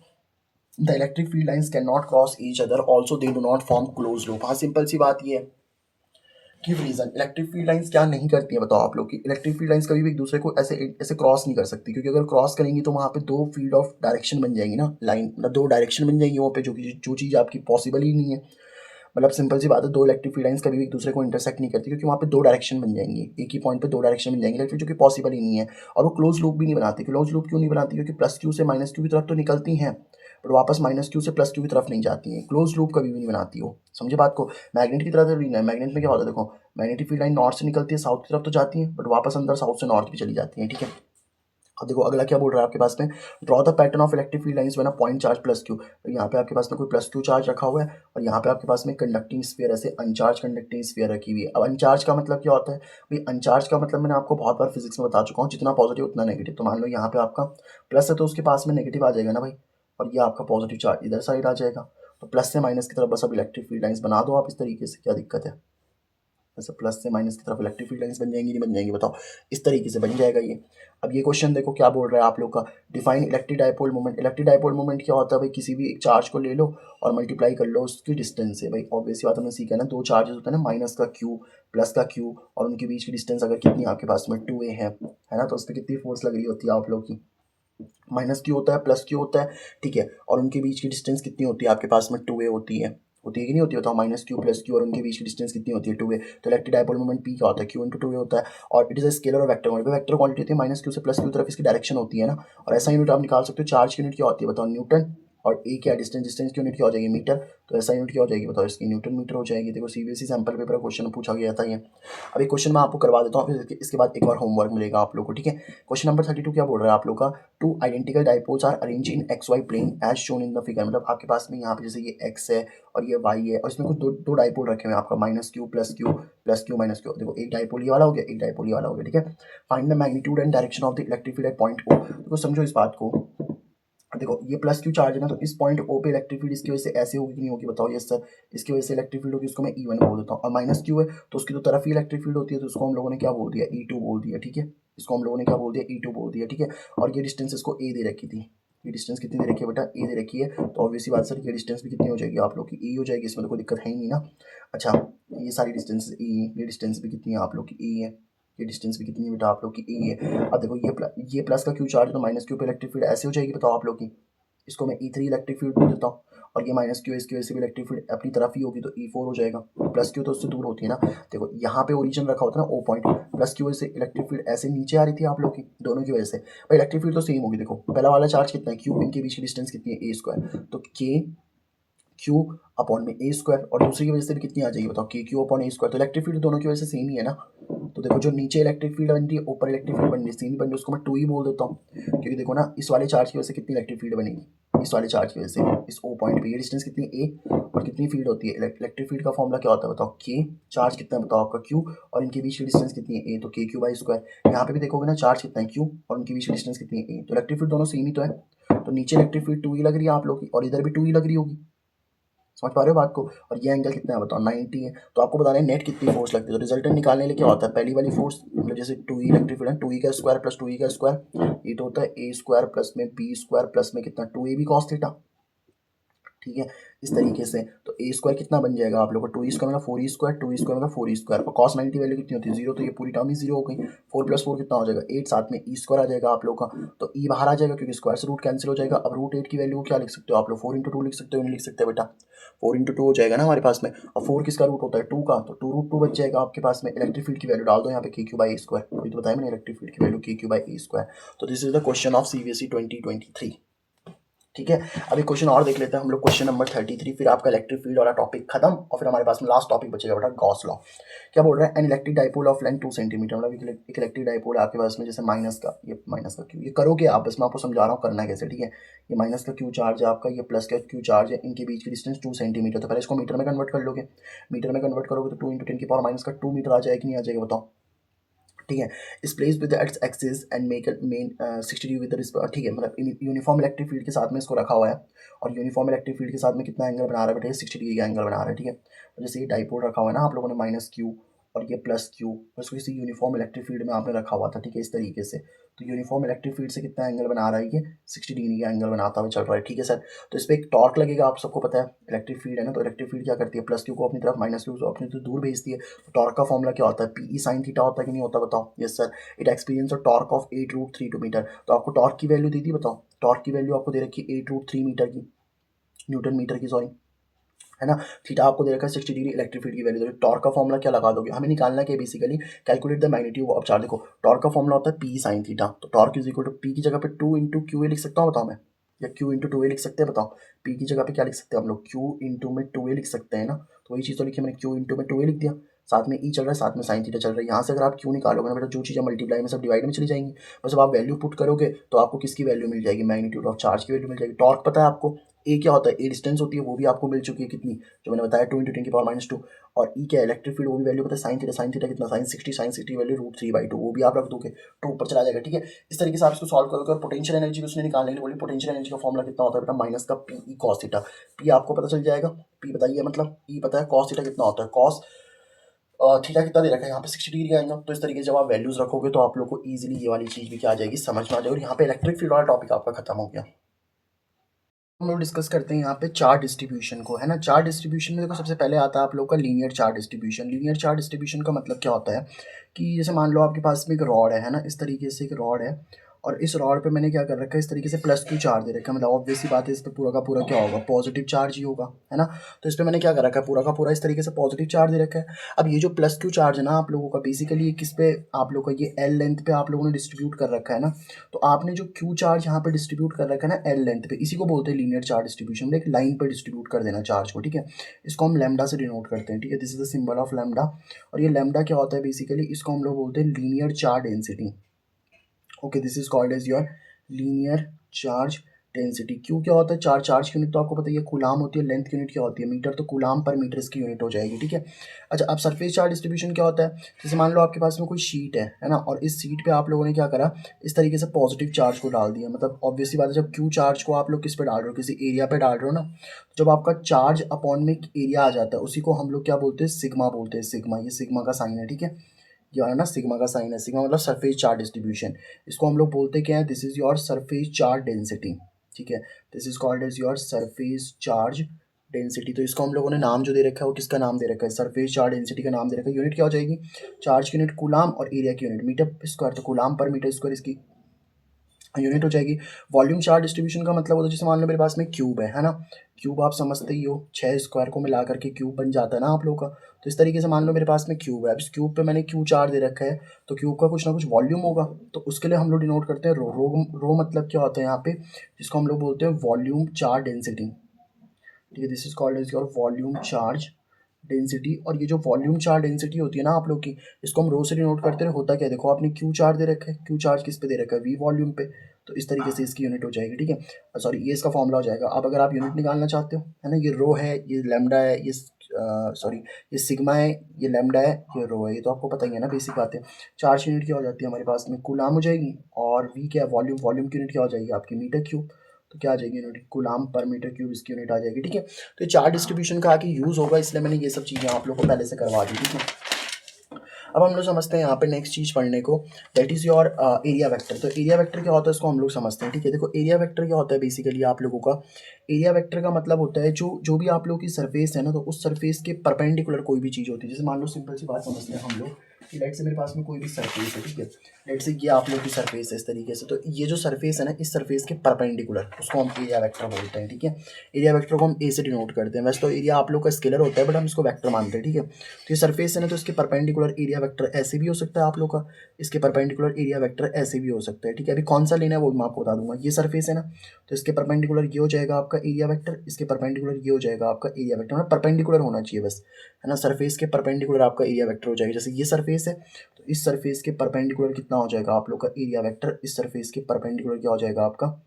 the electric field lines can not cross each other also they do not form close loop. हाँ सिंपल सी बात ये है, give reason. Electric field lines क्या नहीं करती है बताओ आप लोग की, इलेक्ट्रिक फील्ड लाइंस कभी भी एक दूसरे को ऐसे ऐसे क्रॉस नहीं कर सकती, क्योंकि अगर क्रॉस करेंगी तो वहाँ पे दो फील्ड ऑफ डायरेक्शन बन जाएंगी ना, लाइन मतलब दो डायरेक्शन बन जाएंगी वहाँ पे, जो चीज़ आपकी पॉसिबल ही नहीं है। मतलब सिंपल सी बात है, दो इलेक्ट्रिक फील्ड लाइंस कभी भी एक दूसरे को इंटरसेक्ट नहीं करती, क्योंकि वहाँ पे दो डायरेक्शन बन जाएंगी, एक ही पॉइंट पे दो डायरेक्शन बन जाएंगी इलेक्ट्रिक, जो कि पॉसिबल ही नहीं है। और वो क्लोज लूप भी नहीं बनाती। क्लोज लूप क्यों नहीं बनाती, क्योंकि प्लस क्यू से माइनस क्यू की तरफ तो निकलती हैं, पर वापस माइनस क्यू से प्लस क्यू की तरफ नहीं जाती हैं। क्लोज लूप कभी भी नहीं बनाती हो, समझे बात को। मैग्नेट की तरह तो नहीं है, मैग्नेट में क्या होता है देखो, मैग्नेटिक फील्ड लाइन नॉर्थ से निकलती है साउथ की तरफ तो जाती है, बट वापस अंदर साउथ से नॉर्थ भी चली जाती है, ठीक है। अब देखो अगला क्या बोल रहा है आपके पास में, draw the pattern of electric field lines when a point charge plus Q. तो यहाँ पे आपके पास में कोई प्लस क्यू चार्ज रखा हुआ है, और यहाँ पे आपके पास में कंडक्टिंग स्फीयर, ऐसे अनचार्ज कंडक्टिंग स्फीयर रखी हुई है। अब अनचार्ज का मतलब क्या होता है भाई, अनचार्ज का मतलब मैंने आपको बहुत बार फिजिक्स में बता चुका हूँ, जितना पॉजिटिव उतना नेगेटिव। तो मान लो यहाँ पे आपका प्लस है तो उसके पास में नेगेटिव आ जाएगा ना भाई, और ये आपका पॉजिटिव चार्ज इधर साइड आ जाएगा। तो प्लस से माइनस की तरफ बस अब इलेक्ट्रिक फील्ड लाइंस बना दो आप इस तरीके से, क्या दिक्कत है। जैसे प्लस से माइनस की तरफ इलेक्ट्रिक फील्ड लाइंस बन जाएंगी नहीं बन जाएंगी बताओ, इस तरीके से बन जाएगा ये। अब ये क्वेश्चन देखो क्या बोल रहा है आप लोग का, define electric dipole moment. Electric dipole moment क्या होता है भाई, किसी भी एक चार्ज को ले लो और मल्टीप्लाई कर लो उसकी डिस्टेंस से। भाई ऑब्वियस बात हमने सीखा है ना, दो चार्जेस होते हैं ना, माइनस का क्यू प्लस का क्यू, और उनके बीच की डिस्टेंस अगर कितनी आपके पास में 2a है ना, तो उस पर कितनी फोर्स लग रही होती है आप लोग की, माइनस क्यू होता है प्लस क्यू होता है, ठीक है। और उनके बीच की डिस्टेंस कितनी होती है आपके पास में 2a होती है कि नहीं होती, बताओ। माइनस क्यू प्लस क्यू और उनके बीच की डिस्टेंस कितनी होती है 2a। तो इलेक्ट्रिक डायपोल मोमेंट पी क्या होता है, क्यू इंटू 2a होता है। और इट इज अ स्केलर और वेक्टर क्वांटिटी। वेक्टर क्वांटिटी होती है माइनस क्यू से प्लस क्यू तरफ इसकी डायरेक्शन होती है ना। और ऐसा यूनिट आप निकाल सकते हो, चार्ज की यूनिट क्या होती है बताओ, न्यूटन। और ए क्या डिस्टेंस, डिस्टेंस की यूनिट क्या हो जाएगी, मीटर। तो ऐसा यूनिट क्या हो जाएगी बताओ, इसकी न्यूटन मीटर हो जाएगी। देखो सीबीएसई सैंपल पेपर क्वेश्चन पूछा गया था ये। अब एक क्वेश्चन मैं आपको करवा देता हूँ, फिर इसके बाद एक बार होमवर्क मिलेगा आप लोग को, ठीक है। क्वेश्चन नंबर 32 क्या बोल रहा है आप लोग का, two identical dipoles are arrange in x y plane as shown in the figure. मतलब आपके पास में यहाँ पे जैसे ये एक्स है और ये वाई है, और इसमें कुछ दो डाइपोल रखे हुए हैं आपका, minus Q plus Q plus Q minus Q. देखो एक डाइपोल ये वाला हो गया, एक डाइपोल ये वाला हो गया, ठीक है। Find the magnitude and direction of the electric field at point O. देखो समझो इस बात को, देखो ये प्लस क्यू चार्ज है ना, तो इस पॉइंट ओ पे इलेक्ट्रिक फील्ड इसकी वजह से ऐसे होगी कि नहीं होगी बताओ, यस सर। इसकी वजह से इलेक्ट्रिक फील्ड होगी, उसको मैं E1 बोल देता हूँ। और माइनस क्यू है तो उसकी तो तरफ ही इलेक्ट्रिक फील्ड होती है, तो उसको हम लोगों ने क्या बोल दिया, E2 बोल दिया, ठीक है। इसको हम लोगों ने क्या बोल दिया, E2 बोल दिया, ठीक है। और ये डिस्टेंस इसको ए दे रखी थी, ये डिस्टेंस कितनी दे रखी है बेटा, ए दे रखी है। तो ऑब्वियसली बात सर ये डिस्टेंस भी कितनी हो जाएगी आप लोग की, ई हो जाएगी, इसमें तो कोई दिक्कत है ही नहीं ना। अच्छा ये सारी डिस्टेंस ई, ये डिस्टेंस भी कितनी है आप लोग की, ई है। ये डिस्टेंस भी कितनी है बेटा आप लोग की, ई है। अब देखो ये प्लस का क्यू चार्ज तो माइनस क्यू पे इलेक्ट्रिक फील्ड ऐसे हो जाएगी बताओ आप लोग की, इसको मैं E3 इलेक्ट्रिक फील्ड बोल देता हूँ, और ये माइनस क्यू इसकी वजह से भी इलेक्ट्रिक फील्ड अपनी तरफ ही होगी तो E4 हो जाएगा। प्लस क्यू तो उससे दूर होती है ना, देखो यहाँ पे ओरिजिन रखा होता है ना O पॉइंट, प्लस क्यू वजह से इलेक्ट्रिक फील्ड ऐसे नीचे आ रही थी आप लोग की दोनों की वजह से, भाई इलेक्ट्रिक फील्ड तो सेम होगी। देखो पहला वाला चार्ज कितना है क्यू, इनके बीच की डिस्टेंस कितनी है A स्क्वायर, तो के क्यू अपॉन में ए स्क्वायर, और दूसरी की वजह से भी कितनी आ जाएगी बताओ, के क्यू अपॉन ए स्क्वायर। तो इलेक्ट्रिक फील्ड दोनों की वजह से सेम ही है ना, तो देखो जो नीचे इलेक्ट्रिक फील्ड बन रही है ऊपर इलेक्ट्रिक फील्ड बन रही है, सेम ही बन रही है, उसको मैं 2 ही बोल देता हूँ, क्योंकि देखो ना इस वाले चार्ज की वजह से कितनी इलेक्ट्रिक फील्ड बनेगी, इस वाले चार्ज की वजह से इस ओ पॉइंट पे ये डिस्टेंस कितनी ए और कितनी फील्ड होती है, इलेक्ट्रिक फील्ड का फॉर्मूला क्या होता है बताओ, के चार्ज कितना है बताओ आपका क्यू, और इनके बीच की डिस्टेंस कितनी है ए, तो के क्यू बाई स्क्वायर। यहाँ पे भी देखोगे ना चार्ज कितना है क्यू और उनके बीच की डिस्टेंस कितनी है ए, तो इलेक्ट्रिक फील्ड दोनों सेम ही तो है, तो नीचे इलेक्ट्रिक फील्ड 2 ही लग रही है आप लोग की और इधर भी 2 ही लग रही होगी, समझ पा रहे हो बात को। और ये एंगल कितना है बताओ 90 है, तो आपको बताना है नेट कितनी फोर्स लगती है, तो रिजल्टेंट निकालने के लिए क्या होता है, पहली वाली फोर्स मतलब जैसे 2e इलेक्ट्रिक फील्ड है 2e का स्क्वायर प्लस 2e का स्क्वायर, ये तो होता है a स्क्वायर प्लस में b स्क्वायर प्लस में कितना 2a भी cos थीटा, ठीक है इस तरीके से। तो ए स्क्वायर कितना बन जाएगा आप लोग को, 2e स्क्वायर मतलब 4e स्क्वायर, 2e स्क्वायर मतलब 4e स्क्वायर, और cos 90 वैल्यू कितनी होती है 0, तो ये पूरी टर्म ही 0 हो गई। 4 प्लस 4 कितना हो जाएगा 8, साथ में e स्क्वायर आ जाएगा आप लोग का, तो e बाहर आ जाएगा क्योंकि स्क्वायर से रूट कैंसिल हो जाएगा। अब रूट 8 की वैल्यू क्या लिख सकते हो आप लोग, 4 इंटू 2 लिख सकते हो, नहीं लिख सकते बेटा 4 इंटू 2 हो जाएगा ना हमारे पास में, और 4 किसका रूट होता है 2 का, तो 2 रूट 2 बच जाएगा आपके पास में। इलेक्ट्रिक फील्ड की वैल्यू डाल दो यहाँ पे के क्यू बाई ए स्क्वायर, अभी तो बताया मैंने इलेक्ट्रिक फील्ड की वैल्यू के क्यू बाई ए स्क्वायर। तो this is the question of CBSE 2023, ठीक है। अभी क्वेश्चन और देख लेते हैं हम लोग, क्वेश्चन नंबर 33, फिर आपका इलेक्ट्रिक फील्ड वाला टॉपिक खत्म, और फिर हमारे पास में लास्ट टॉपिक बचेगा बेटा गॉस लॉ। क्या बोल रहा है, an electric dipole of length 2 centimetre, मतलब एक इलेक्ट्रिक डाइपोल है आपके पास में, जैसे माइनस का, ये माइनस का क्यू, ये करोगे आप, बस मैं आपको समझा रहा हूँ करना कैसे, ठीक है। ये माइनस का क्यू चार्ज है आपका, ये प्लस का क्यू चार्ज है, इनके बीच की डिस्टेंस 2 सेंटीमीटर, तो पहले इसको मीटर में कन्वर्ट कर लोगे, मीटर में कन्वर्ट करोगे तो 2 इंटू 10 की पावर माइनस का 2 मीटर आ जाएगा कि नहीं आ जाएगा बताओ, ठीक है। इस place with x axis and make main 60 degree with ठीक है, मतलब यूनिफॉर्म इलेक्ट्रिक फील्ड के साथ में इसको रखा हुआ है, और यूनिफॉर्म इलेक्ट्रिक फील्ड के साथ में कितना एंगल बना रहा है बेटा, 60 डिग्री का एंगल बना रहा है, ठीक है। तो जैसे ये डाइपोल रखा हुआ है ना आप लोगों ने माइनस क्यू और ये प्लस क्यू, उसको किसी यूनिफॉर्म इलेक्ट्रिक फील्ड में आपने रखा हुआ था, ठीक है इस तरीके से। तो यूनिफॉर्म इलेक्ट्रिक फील्ड से कितना एंगल बना रहा है, ये 60 डिग्री का एंगल बनाता हुआ चल रहा है, ठीक है सर। तो इस पर एक टॉर्क लगेगा, आप सबको पता है इलेक्ट्रिक फील्ड है ना, तो इलेक्ट्रिक फील्ड क्या करती है, प्लस क्यू को अपनी तरफ, माइनस क्यू को अपनी तरफ दूर भेजती है, तो टॉर्क का फॉर्मूला क्या होता है, पीई साइन थीटा होता है कि नहीं होता बताओ, yes sir. It experience a torque of 8√3 meter, तो आपको टॉर्क की वैल्यू दी थी बताओ, टॉर्क की वैल्यू आपको दे रखी है 8√3 मीटर की, न्यूटन मीटर की सॉरी, है ना। थीटा आपको दे रखा है 60 डिग्री, इलेक्ट्रिक फील्ड की वैल्यू, तो टॉर्क का फॉर्मूला क्या लगा दोगे, हमें निकालना है कि basically calculate the magnitude of charge. देखो टॉर्क का फॉर्मूला होता है पी साइन थीटा, तो torque is equal to p की जगह पे 2 इंटू क्यू ए लिख सकता हूँ बताओ मैं, या क्यू इंटू 2 ए लिख सकते हैं बताओ, पी की जगह पे क्या लिख सकते हैं हम लोग, क्यू इंटू में 2 ए लिख सकते हैं ना, तो वही चीज़ तो लिखी मैंने, क्यू इंटू में 2 ए लिख दिया, साथ में ई चल रहा है, साथ में साइन थीटा चल रहा है। यहाँ से अगर आप क्यू निकालोगे ना बेटा, जो चीज़ें मल्टीप्लाई में सब डिवाइड में चली जाएंगी, बस जब आप वैल्यू पुट करोगे तो आपको किसकी वैल्यू मिल जाएगी, मैग्नीट्यूड ऑफ चार्ज की वैल्यू मिल जाएगी। टॉर्क पता है आपको, ए क्या होता है, ए डिस्टेंस होती है, वो भी आपको मिल चुकी है कितनी, जो मैंने बताया 2 इंटू 10 की पावर माइनस 2, और ई क्या है इलेक्ट्रिक फील्ड, वो भी वैल्यू पता है साइन थीटा कितना, साइन 60 वैल्यू √3/2, वो भी आप रख दोगे तो ऊपर चला जाएगा, ठीक है। इस तरीके से आप इसको सॉल्व करोगे, और पोटेंशियल एनर्जी उसने निकालने के लिए बोली, पोटेंशियल एनर्जी का फॉर्मूला कितना होता है बेटा, माइनस का P E cos theta, P आपको पता चल जाएगा, पी बताइए मतलब, ई पता है, कॉस थीटा कितना होता है, कॉस थीटा कितना दे रखा है यहाँ पे 60 डिग्री का एंगल, तो इस तरीके से जब आप वैल्यूज रखोगे तो आप लोग को इजीली ये वाली चीज़ भी क्या आ जाएगी, समझ में आ जाएगी, और यहाँ पे इलेक्ट्रिक फील्ड वाला टॉपिक आपका खत्म हो गया। हम लोग डिस्कस करते हैं यहाँ पे चार्ज डिस्ट्रीब्यूशन को, है ना। चार्ज डिस्ट्रीब्यूशन में देखो सबसे पहले आता है आप लोग का linear charge distribution. Linear charge distribution का मतलब क्या होता है कि जैसे मान लो आपके पास में एक रॉड है ना, इस तरीके से एक रॉड है, और इस रॉड पे मैंने क्या कर रखा है, इस तरीके से प्लस क्यू चार्ज दे रखा है, मतलब ऑब्वियस सी बात है इस पर पूरा का पूरा क्या होगा, पॉजिटिव चार्ज ही होगा, है ना। तो इस पर मैंने क्या कर रखा है, पूरा का पूरा इस तरीके से पॉजिटिव चार्ज दे रखा है। अब ये जो प्लस क्यू चार्ज है ना आप लोगों का, बेसिकली किस पे आप लोगों का, ये एल लेंथ पे आप लोगों ने डिस्ट्रीब्यूट कर रखा है ना, तो आपने जो क्यू चार्ज यहाँ पे डिस्ट्रीब्यूट कर रखा है ना एल लेंथ पे, इसी को बोलते हैं लीनियर चार्ज डिस्ट्रीब्यूशन, मतलब एक लाइन पर डिस्ट्रीब्यूट कर देना चार्ज को, ठीक है। इसको हम लैम्डा से डिनोट करते हैं, ठीक है, this is the symbol of lambda. और ये लैम्डा क्या होता है बेसिकली, इसको हम लोग बोलते हैं linear charge density, okay, this is called as your linear charge density. Q क्या होता है, चार्ज की यूनिट तो आपको पता है कूलाम होती है, लेंथ की यूनिट क्या होती है मीटर, तो कूलाम पर मीटर इसकी यूनिट हो जाएगी, ठीक है। अच्छा अब सरफेस चार्ज डिस्ट्रीब्यूशन क्या होता है, जैसे मान लो आपके पास में कोई शीट है ना, और इस शीट पे आप लोगों ने क्या करा, इस तरीके से पॉजिटिव चार्ज को डाल दिया, मतलब ऑब्वियसली बात है जब क्यू चार्ज को आप लोग किस पे डाल रहे हो, किसी एरिया पे डाल रहे हो ना, जब आपका चार्ज अपॉन में एक एरिया आ जाता है उसी को हम लोग क्या बोलते हैं, सिग्मा बोलते हैं, सिग्मा, ये सिग्मा का साइन है, ठीक है, ये है ना सिग्मा का साइन है, सिग्मा मतलब सरफेस चार्ज डिस्ट्रीब्यूशन, इसको हम लोग बोलते क्या है, this is your surface charge density, ठीक है, this is called as your surface charge density. तो इसको हम लोगों ने नाम जो दे रखा है वो किसका नाम दे रखा है, सरफेस चार्ज डेंसिटी का नाम दे रखा है। यूनिट क्या हो जाएगी, चार्ज की यूनिट कूलाम और एरिया की यूनिट मीटर स्क्वायर, तो कूलाम पर मीटर स्क्वायर इसकी यूनिट हो जाएगी। वॉल्यूम चार्ज डिस्ट्रीब्यूशन का मतलब होता है जैसे मान लो मेरे पास में क्यूब है ना, क्यूब आप समझते ही हो, 6 स्क्वायर को मिला करके क्यूब बन जाता है ना आप लोग का। तो इस तरीके से मान लो मेरे पास में क्यूब है, अब इस क्यूब पे मैंने क्यू चार्ज दे रखा है, तो क्यूब का कुछ ना कुछ वॉल्यूम होगा, तो उसके लिए हम लोग डिनोट करते हैं रो। रो मतलब क्या होता है यहाँ पे, जिसको हम लोग बोलते हैं वॉल्यूम चार्ज डेंसिटी, ठीक है। This is called as your volume charge density. और ये जो वॉल्यूम चार्ज डेंसिटी होती है ना आप लोग की, इसको हम रो से डिनोट करते हैं। होता क्या है, देखो आपने क्यू चार्ज दे रखा है, क्यू चार्ज किस पे दे रखा है, वी वॉल्यूम पे, तो इस तरीके से इसकी यूनिट हो जाएगी, ठीक है। सॉरी, ये इसका फॉर्मूला हो जाएगा। अब अगर आप यूनिट निकालना चाहते हो, है ना, ये रो है, ये लैम्डा है, ये सॉरी ये सिग्मा है, ये लैम्डा है, ये रो है, ये तो आपको पता ही है ना, बेसिक बात है। चार्ज यूनिट क्या हो जाती है हमारे पास में, कूलाम हो जाएगी, और वी क्या है, वॉल्यूम, वॉल्यूम की यूनिट क्या हो जाएगी आपकी, मीटर क्यूब। तो क्या आ जाएगी यूनिट, कूलाम पर मीटर क्यूब इसकी यूनिट आ जाएगी, ठीक है। तो ये चार्ज डिस्ट्रीब्यूशन का आगे यूज़ होगा, इसलिए मैंने ये सब चीज़ें आप लोग को पहले से करवा दी, ठीक है। अब हम लोग समझते हैं यहाँ पे नेक्स्ट चीज़ पढ़ने को, that is your area vector. तो एरिया वेक्टर क्या होता है इसको हम लोग समझते हैं, ठीक है। देखो एरिया वेक्टर क्या होता है बेसिकली आप लोगों का, एरिया वेक्टर का मतलब होता है जो जो भी आप लोगों की सरफेस है ना, तो उस सरफेस के परपेंडिकुलर कोई भी चीज़ होती है। जैसे मान लो सिंपल सी बात समझते हैं हम लोग कि लेट से मेरे पास में कोई भी सरफेस है, ठीक है। लेट से ये आप लोग की सरफेस है इस तरीके से, तो ये जो सरफेस है ना, इस सरफेस के परपेंडिकुलर, उसको हम एरिया वेक्टर बोलते हैं, ठीक है। एरिया वेक्टर को हम ए से डिनोट करते हैं। वैसे तो एरिया आप लोग का स्केलर होता है, बट हम इसको वेक्टर मानते हैं, ठीक है। तो ये सरफेस है ना, तो इसके परपेंडिकुलर एरिया वेक्टर ऐसे भी हो सकता है आप लोग का, इसके परपेंडिकुलर एरिया वेक्टर ऐसे भी हो सकता है, ठीक है। अभी कौन सा लेना है वो मैं आपको बता दूंगा। ये सरफेस है ना, तो इसके परपेंडिकुलर ये हो जाएगा आपका एरिया वेक्टर, इसके परपेंडिकुलर ये हो जाएगा आपका एरिया वेक्टर, मतलब परपेंडिकुलर होना चाहिए बस, है ना। सरफेस के परपेंडिकुलर आपका एरिया वेक्टर हो जाएगा। जैसे ये सरफेस है, तो इस सरफेस के परपेंडिकुलर कितना हो जाएगा आप लोग का एरिया वेक्टर, इस सरफेस के परपेंडिकुलर क्या हो जाएगा आपका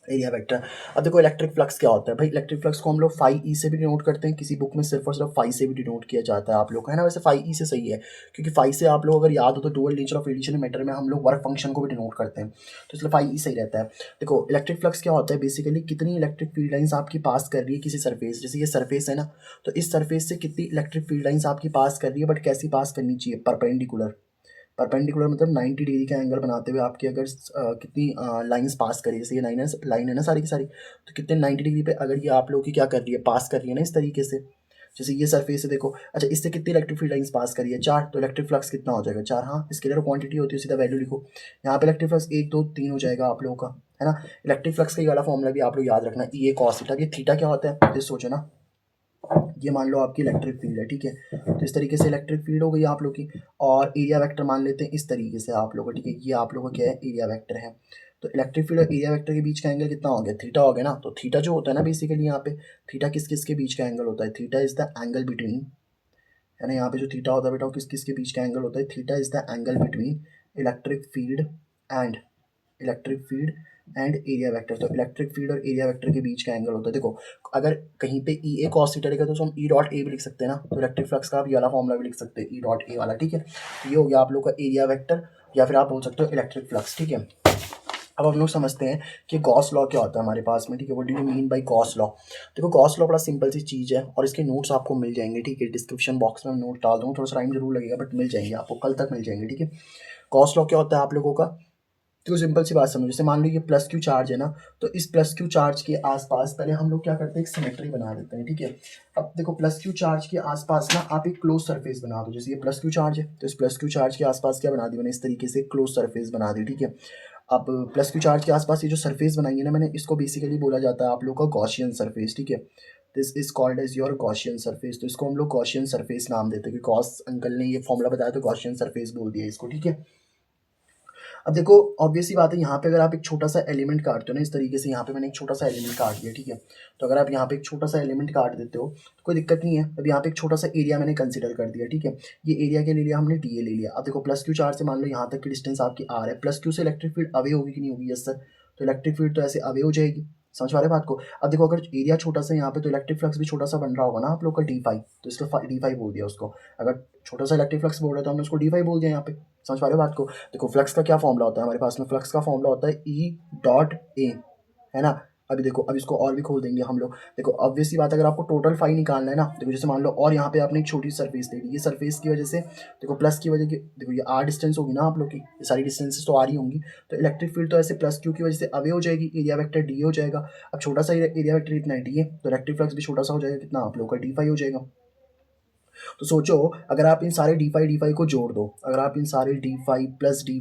एरिया वेक्टर। अब देखो इलेक्ट्रिक फ्लक्स क्या होता है भाई, इलेक्ट्रिक फ्लक्स को हम लोग फाई ई से भी डिनोट करते हैं, किसी बुक में सिर्फ और सिर्फ फाई से भी डिनोट किया जाता है आप लोग का, है ना। वैसे फाई ई से सही है, क्योंकि फाई से आप लोग अगर याद हो तो dual nature of radiation matter में हम लोग वर्क फंक्शन को भी डिनोट करते हैं, तो इसलिए फाई ई सही रहता है। देखो इलेक्ट्रिक फ्लक्स क्या होता है बेसिकली, कितनी इलेक्ट्रिक फील्ड लाइंस आपकी पास कर रही है किसी सरफेस, जैसे ये सरफेस है ना, तो इस सरफेस से कितनी इलेक्ट्रिक फील्ड लाइंस आपकी पास कर रही है, बट कैसी पास करनी चाहिए, परपेंडिकुलर। परपेंडिकुलर मतलब 90 डिग्री का एंगल बनाते हुए आपकी अगर कितनी लाइंस पास करी, जैसे ये लाइन है ना सारी की सारी, तो कितने 90 डिग्री पे अगर ये आप लोगों की क्या कर रही है, पास कर रही है ना इस तरीके से। जैसे ये सरफेस है देखो, अच्छा इससे कितनी इलेक्ट्रिक फील्ड लाइंस पास करी है, 4, तो इलेक्ट्रिक फ्लक्स कितना हो जाएगा, 4। हाँ स्केलर क्वांटिटी होती है, सीधा वैल्यू लिखो। यहाँ पे इलेक्ट्रिक फ्लक्स 1 2 3 हो जाएगा आप लोगों का, है ना। इलेक्ट्रिक फ्लक्स का ये वाला फॉर्मूला भी आप लोग याद रखना, ई ए कॉस थीटा। ये थीटा क्या होता है, ये सोचो ना, ये मान लो आपकी इलेक्ट्रिक फील्ड है, ठीक है। तो इस तरीके से इलेक्ट्रिक फील्ड हो गई आप लोग की, और एरिया वेक्टर मान लेते हैं इस तरीके से आप लोग, ठीक है। ये आप लोगों का क्या है, एरिया वेक्टर है। तो इलेक्ट्रिक फील्ड और एरिया वेक्टर के बीच का एंगल कितना हो गया, थीटा हो गया ना। तो थीटा जो होता है ना बेसिकली यहाँ पे, थीटा किस किस के बीच का एंगल होता है, theta is the angle between, है ना। यहाँ पे जो थीटा होता है बेटा, वो किस किस के बीच का एंगल होता है, theta is the angle between electric field and electric field and area vector. तो इलेक्ट्रिक फील्ड और एरिया वेक्टर के बीच का एंगल होता है। देखो अगर कहीं पे ई ए कॉस थीटा लिखा तो हम ई डॉट ए भी लिख सकते हैं ना, तो इलेक्ट्रिक फ्लक्स का आप ये वाला फॉर्मूला भी लिख सकते हैं, ई डॉट ए वाला, ठीक है। तो ये हो गया आप लोग का एरिया वेक्टर, या फिर आप बोल सकते हो इलेक्ट्रिक फ्लक्स, ठीक है। अब हम लोग समझते हैं कि गॉस लॉ क्या होता है हमारे पास में, ठीक है। What do you mean by Gauss law. देखो गॉस लॉ बड़ा सिंपल सी चीज़ है, और इसके नोट्स आपको मिल जाएंगे, ठीक है। डिस्क्रिप्शन बॉक्स में नोट डाल दूँगा, थोड़ा सा टाइम जरूर लगेगा, बट मिल जाएंगे आपको, कल तक मिल जाएंगे, ठीक है। गॉस लॉ क्या होता है आप लोगों का, तो सिंपल सी बात समझो, जैसे मान लो ये प्लस क्यू चार्ज है ना, तो इस प्लस क्यू चार्ज के आसपास पहले हम लोग क्या करते हैं, एक सिमेट्री बना देते हैं, ठीक है। अब देखो प्लस क्यू चार्ज के आसपास ना आप एक क्लोज सरफेस बना दो, जैसे ये प्लस क्यू चार्ज है, तो इस प्लस क्यू चार्ज के आसपास क्या बना दी मैंने, इस तरीके से क्लोज सरफेस बना दी, ठीक है। अब प्लस क्यू चार्ज के आसपास ये जो सरफेस बनाई है ना मैंने, इसको बेसिकली बोला जाता है आप लोग का गॉसियन सरफेस, ठीक है। This is called as your Gaussian surface. तो इसको हम लोग गॉसियन सरफेस नाम देते हैं, कि गॉस अंकल ने ये फॉर्मूला बताया तो गॉसियन सरफेस बोल दिया इसको, ठीक है। अब देखो ऑब्वियस सी बात है, यहाँ पे अगर आप एक छोटा सा एलिमेंट काटते हो ना इस तरीके से, यहाँ पे मैंने एक छोटा सा एलिमेंट काट दिया, ठीक है। तो अगर आप यहाँ पे एक छोटा सा एलिमेंट काट देते हो तो कोई दिक्कत नहीं है। अब यहाँ पे एक छोटा सा एरिया मैंने कंसीडर कर दिया, ठीक है। ये एरिया के ले लिया हमने, डी ए ले लिया। अब देखो प्लस क्यू चार्ज से मान लो यहाँ तक की डिस्टेंस आपकी आर है, प्लस क्यू से इलेक्ट्रिक फील्ड अवे होगी कि नहीं होगी, यस सर। तो इलेक्ट्रिक फील्ड तो ऐसे अवे हो जाएगी, समझ पा रहे बात को। अब देखो अगर एरिया छोटा सा यहाँ पे, तो इलेक्ट्रिक फ्लक्स भी छोटा सा बन रहा होगा ना आप लोग का, डी5, तो इसको डी5 बोल दिया उसको। अगर छोटा सा इलेक्ट्रिक फ्लक्स बोल रहा है तो हमने उसको डी5 बोल दिया यहाँ पे, समझ पा रहे हो बात को। देखो फ्लक्स का क्या फॉर्मूला होता है हमारे पास में, फ्लक्स का फॉर्मूला होता है ई डॉट ए, है ना। अभी देखो, अब इसको और भी खोल देंगे हम लोग। देखो ऑब्वियस सी बात है, अगर आपको टोटल फाई निकालना है ना, देखो जैसे मान लो, और यहाँ पे आपने एक छोटी सरफेस ले ली, ये सरफेस की वजह से देखो प्लस की वजह की, देखो ये आर डिस्टेंस होगी ना आप लोग की, ये सारी डिस्टेंसेस तो आ रही होंगी, तो इलेक्ट्रिक फील्ड तो ऐसे प्लस क्यू की वजह से अवे हो जाएगी, एरिया वेक्टर डी हो जाएगा। अब छोटा सा एरिया वेक्टर इतना डी है, तो इलेक्ट्रिक फ्लक्स भी छोटा सा हो जाएगा, कितना आप लोग का डी5 हो जाएगा। तो सोचो, अगर आप इन सारे डी फाई को जोड़ दो, अगर आप इन सारे d phi plus d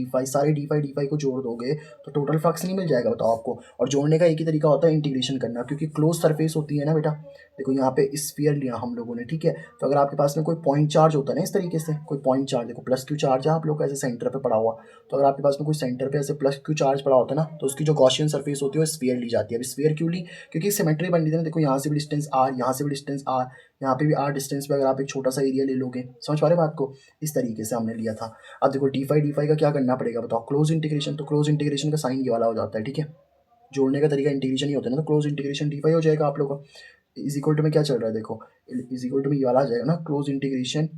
phi सारे डी फाई को जोड़ दोगे तो टोटल फ्लक्स नहीं मिल जाएगा, बताओ आपको। और जोड़ने का एक ही तरीका होता है, इंटीग्रेशन करना, क्योंकि क्लोज सरफेस होती है ना बेटा। देखो यहाँ पे स्फीयर लिया हम लोगों ने, ठीक है। तो अगर आपके पास में कोई पॉइंट चार्ज होता है ना, इस तरीके से कोई पॉइंट चार्ज, देखो प्लस क्यू चार्ज है आप लोग का ऐसे सेंटर पे पड़ा हुआ। तो अगर आपके पास में कोई सेंटर पे ऐसे प्लस क्यू चार्ज पड़ा होता है ना, तो उसकी जो गॉसियन सरफेस होती है वो स्फीयर ली जाती है। अब स्फीयर क्यों ली? क्योंकि सिमेट्री बन रही थी ना। देखो यहाँ से भी डिस्टेंस आर, यहाँ से भी डिस्टेंस आर, यहाँ पे भी आर डिस्टेंस पे अगर आप एक छोटा सा एरिया ले लोगे, समझ पा रहे बात को? इस तरीके से हमने लिया था। अब देखो डी फाई का क्या करना पड़ेगा बताओ, क्लोज इंटीग्रेशन। तो क्लोज इंटीग्रेशन का साइन ये वाला हो जाता है, ठीक है। जोड़ने का तरीका इंटीग्रेशन ही होता है ना, तो क्लोज इंटीग्रेशन डी फाई हो जाएगा आप लोग का। इज इक्वल टू में क्या चल रहा है, देखो इज इक्वल टू में ये वाला आ जाएगा ना, क्लोज इंटीग्रेशन,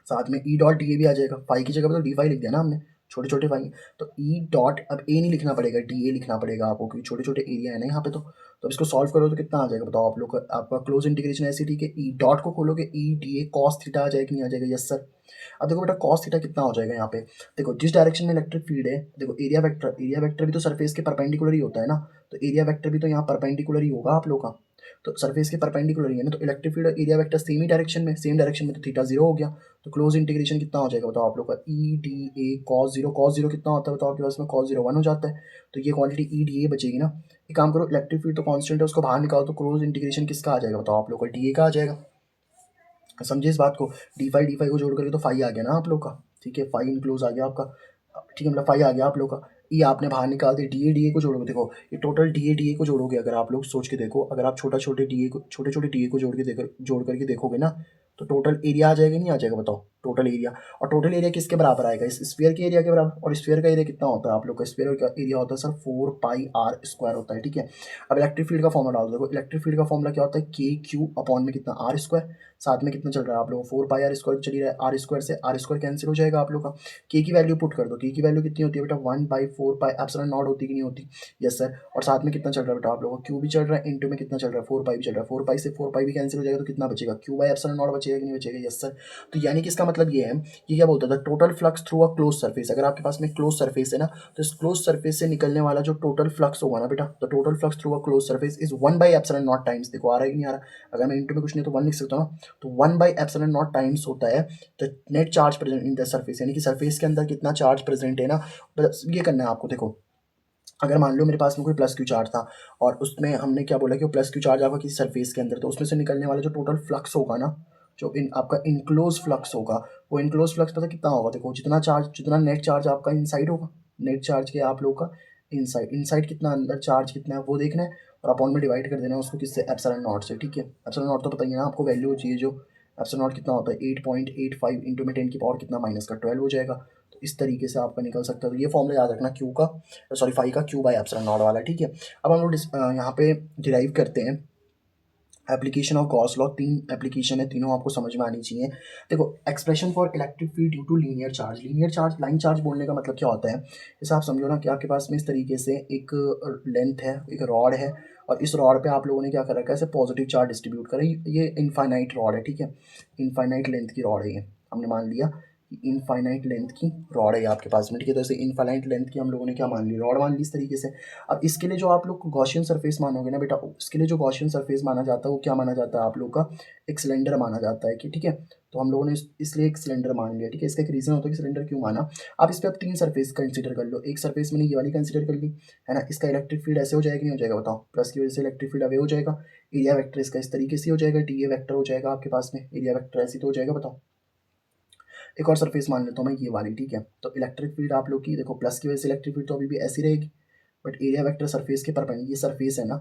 साथ में ई डॉट डी ए भी आ जाएगा। फाई की जगह पर तो डी फाई लिख दिया ना हमने, छोटे छोटे फाई। तो ई डॉट, अब ए नहीं लिखना पड़ेगा, डी ए लिखना पड़ेगा आपको, क्योंकि छोटे छोटे एरिया है ना यहाँ पे। तो अब इसको सॉल्व करो तो कितना आ जाएगा बताओ आप लोग का। आपका क्लोज इंटीग्रेशन ऐसे, ठीक है। ई डॉट को खोलोगे, E D A cos theta आ जाएगा, नहीं आ जाएगा? Yes sir. अब देखो बेटा कॉस थीटा कितना हो जाएगा यहाँ पे, देखो जिस डायरेक्शन में इलेक्ट्रिक फील्ड है, देखो एरिया वेक्टर भी तो सरफेस के परपेंडिकुलर ही होता है ना। तो एरिया वेक्टर भी तो यहाँ परपेंडिकुलर ही होगा आप लोग का, तो सरफेस के परपेंडिकुलर ही है ना। तो इलेक्ट्रिक फील्ड और एरिया वेक्टर सेम ही डायरेक्शन में, सेम डायरेक्शन में, तो थीटा जीरो हो गया। तो क्लोज इंटीग्रेशन कितना हो जाएगा बताओ आप लोग का, ई D A cos zero. Cos zero कितना होता है बताओ आपके पास में, कॉस जीरो 1 हो जाता है। तो ये क्वांटिटी ई डी ए बचेगी ना। एक काम करो, इलेक्ट्रिक फील्ड तो कांस्टेंट है, उसको बाहर निकालो, तो क्लोज इंटीग्रेशन किसका आ जाएगा बताओ आप लोग का, डी ए का आ जाएगा। समझिए इस बात को, डी फाई को जोड़ करके तो फाई आ गया ना आप लोग का, ठीक है। फाई इनक्लोज आ गया आपका, ठीक है, मतलब फाई आ गया आप लोग का। ये आपने बाहर निकाल दिया, डी ए को जोड़ोगे, देखो ये टोटल डी ए को जोड़ोगे, अगर आप लोग सोच के देखो, अगर आप छोटे छोटे डी ए को जोड़ करके देखोगे ना, तो टोटल एरिया आ जाएगा, नहीं आ जाएगा बताओ, टोटल एरिया। और टोटल एरिया किसके बराबर आएगा, इस स्फीयर के एरिया के बराबर। और स्फीयर का एरिया कितना होता है आप लोग का, स्फीयर का एरिया होता है सर 4 पाई r² होता है, ठीक है। अब इलेक्ट्रिक फील्ड का फॉर्मूला डाल दो, देखो इलेक्ट्रिक फील्ड का फॉर्मूला क्या होता है, के क्यू अपॉन में कितना r², साथ में कितना चल रहा है आप लोग 4 पाई r² चली रहा है, r² से r² कैंसिल हो जाएगा आप लोग का। के की वैल्यू पुट कर दो, के की वैल्यू कितनी होती है बेटा, 1/4 पाई एप्सिलॉन नॉट होती कि नहीं होती? Yes sir. और साथ में कितना चल रहा है बेटा आप लोगों का, क्यू भी चल रहा है, इनटू में कितना चल रहा है, 4 पाई भी चल रहा है। 4 पाई से 4 पाई भी कैंसिल हो जाएगा, तो कितना बचेगा, क्यू बाई एप्सिलॉन नॉट बचेगा कि नहीं बचेगा? Yes sir. तो यानी कि इसका मतलब ये है, ये क्या बोलता था, total flux through a closed surface. अगर आपके पास में क्लोज सरफेस है ना, तो इस क्लोज सरफेस से निकलने वाला जो टोटल फ्लक्स होगा ना बेटा, तो total flux through a closed surface is 1/एप्सिलॉन नॉट टाइम्स, देखो आ रहा है कि नहीं आ रहा। अगर मैं इनटू में कुछ नहीं तो 1 लिख सकता हूँ ना, तो 1/एप्सिलॉन नॉट टाइम्स होता है the net charge present in the surface, यानी कि सरफेस के अंदर कितना चार्ज प्रेजेंट है ना, बस ये करना है आपको। देखो अगर मान लो मेरे पास में कोई प्लस क्यू चार्ज था, और उसमें हमने क्या बोला कि वो प्लस क्यू चार्ज आपका किसी सरफेस के अंदर, तो उसमें से निकलने वाला जो टोटल फ्लक्स होगा ना, जो आपका इनक्लोज फ्लक्स होगा, वो इनक्लोज फ्लक्स पता कितना होगा, देखो जितना नेट चार्ज आपका इनसाइड होगा, नेट चार्ज के आप लोग का इनसाइड, कितना अंदर चार्ज कितना है वो देखना है, और अपॉन में डिवाइड कर देना है उसको किससे, एप्सिलॉन नॉट से, ठीक है। एप्सिलॉन नॉट तो पता ही है ना आपको, वैल्यू चाहिए जो एप्सिलॉन नॉट कितना होता है, 8.85 इंटू में 10 की पावर कितना माइनस का 12 हो जाएगा। तो इस तरीके से आपका निकल सकता है। तो ये फॉर्मूला याद रखना क्यू का, सॉरी फाई का, क्यू बाई एप्सिलॉन नॉट वाला, ठीक है। अब हम लोग यहाँ पे डिराइव करते हैं application of Gauss law. 3 application है, तीनों आपको समझ में आनी चाहिए। देखो expression for electric field due to linear charge. Linear charge, line charge बोलने का मतलब क्या होता है, जैसे आप समझो ना कि आपके पास में इस तरीके से एक लेंथ है, एक रॉड है, और इस रॉड पे आप लोगों ने क्या कर रखा है, ऐसे पॉजिटिव चार्ज डिस्ट्रीब्यूट करा। ये इनफाइनाइट रॉड है, ठीक है, इनफाइनाइट लेंथ की रॉड है ये, हमने मान लिया इनफाइनाइट लेंथ की रॉड है आपके पास में, ठीक है। तो ऐसे इनफाइनाइट लेंथ की हम लोगों ने क्या मान ली, रॉड मान ली इस तरीके से। अब इसके लिए जो आप लोग गॉसियन सरफेस मानोगे ना बेटा, इसके लिए जो गॉसियन सरफेस माना जाता है वो क्या माना जाता है आप लोग का, एक सिलेंडर माना जाता है कि, ठीक है। तो हम लोगों ने इसलिए एक सिलेंडर मान लिया, ठीक है। इसका एक रीजन होता है कि सिलेंडर क्यों माना। अब इस पर आप 3 सरफेस कंसिडर कर लो, एक सरफेस मैंने ये वाली कंसिडर कर ली, है ना। इसका इलेक्ट्रिक फील्ड ऐसे हो जाएगा, नहीं हो जाएगा बताओ, प्लस की वजह से इलेक्ट्रिक फील्ड अवे हो जाएगा। एरिया वेक्टर इसका इस तरीके से हो जाएगा, डी ए वेक्टर हो जाएगा आपके पास में, एरिया वेक्टर ऐसे तो हो जाएगा बताओ। एक और सरफेस मान लेता हूँ मैं ये वाली, ठीक है। तो इलेक्ट्रिक फील्ड आप लोग की देखो, प्लस की वजह से इलेक्ट्रिक फील्ड तो अभी भी ऐसी रहेगी, बट एरिया वेक्टर सरफेस के परपेंडिकुलर, ये सरफेस है ना,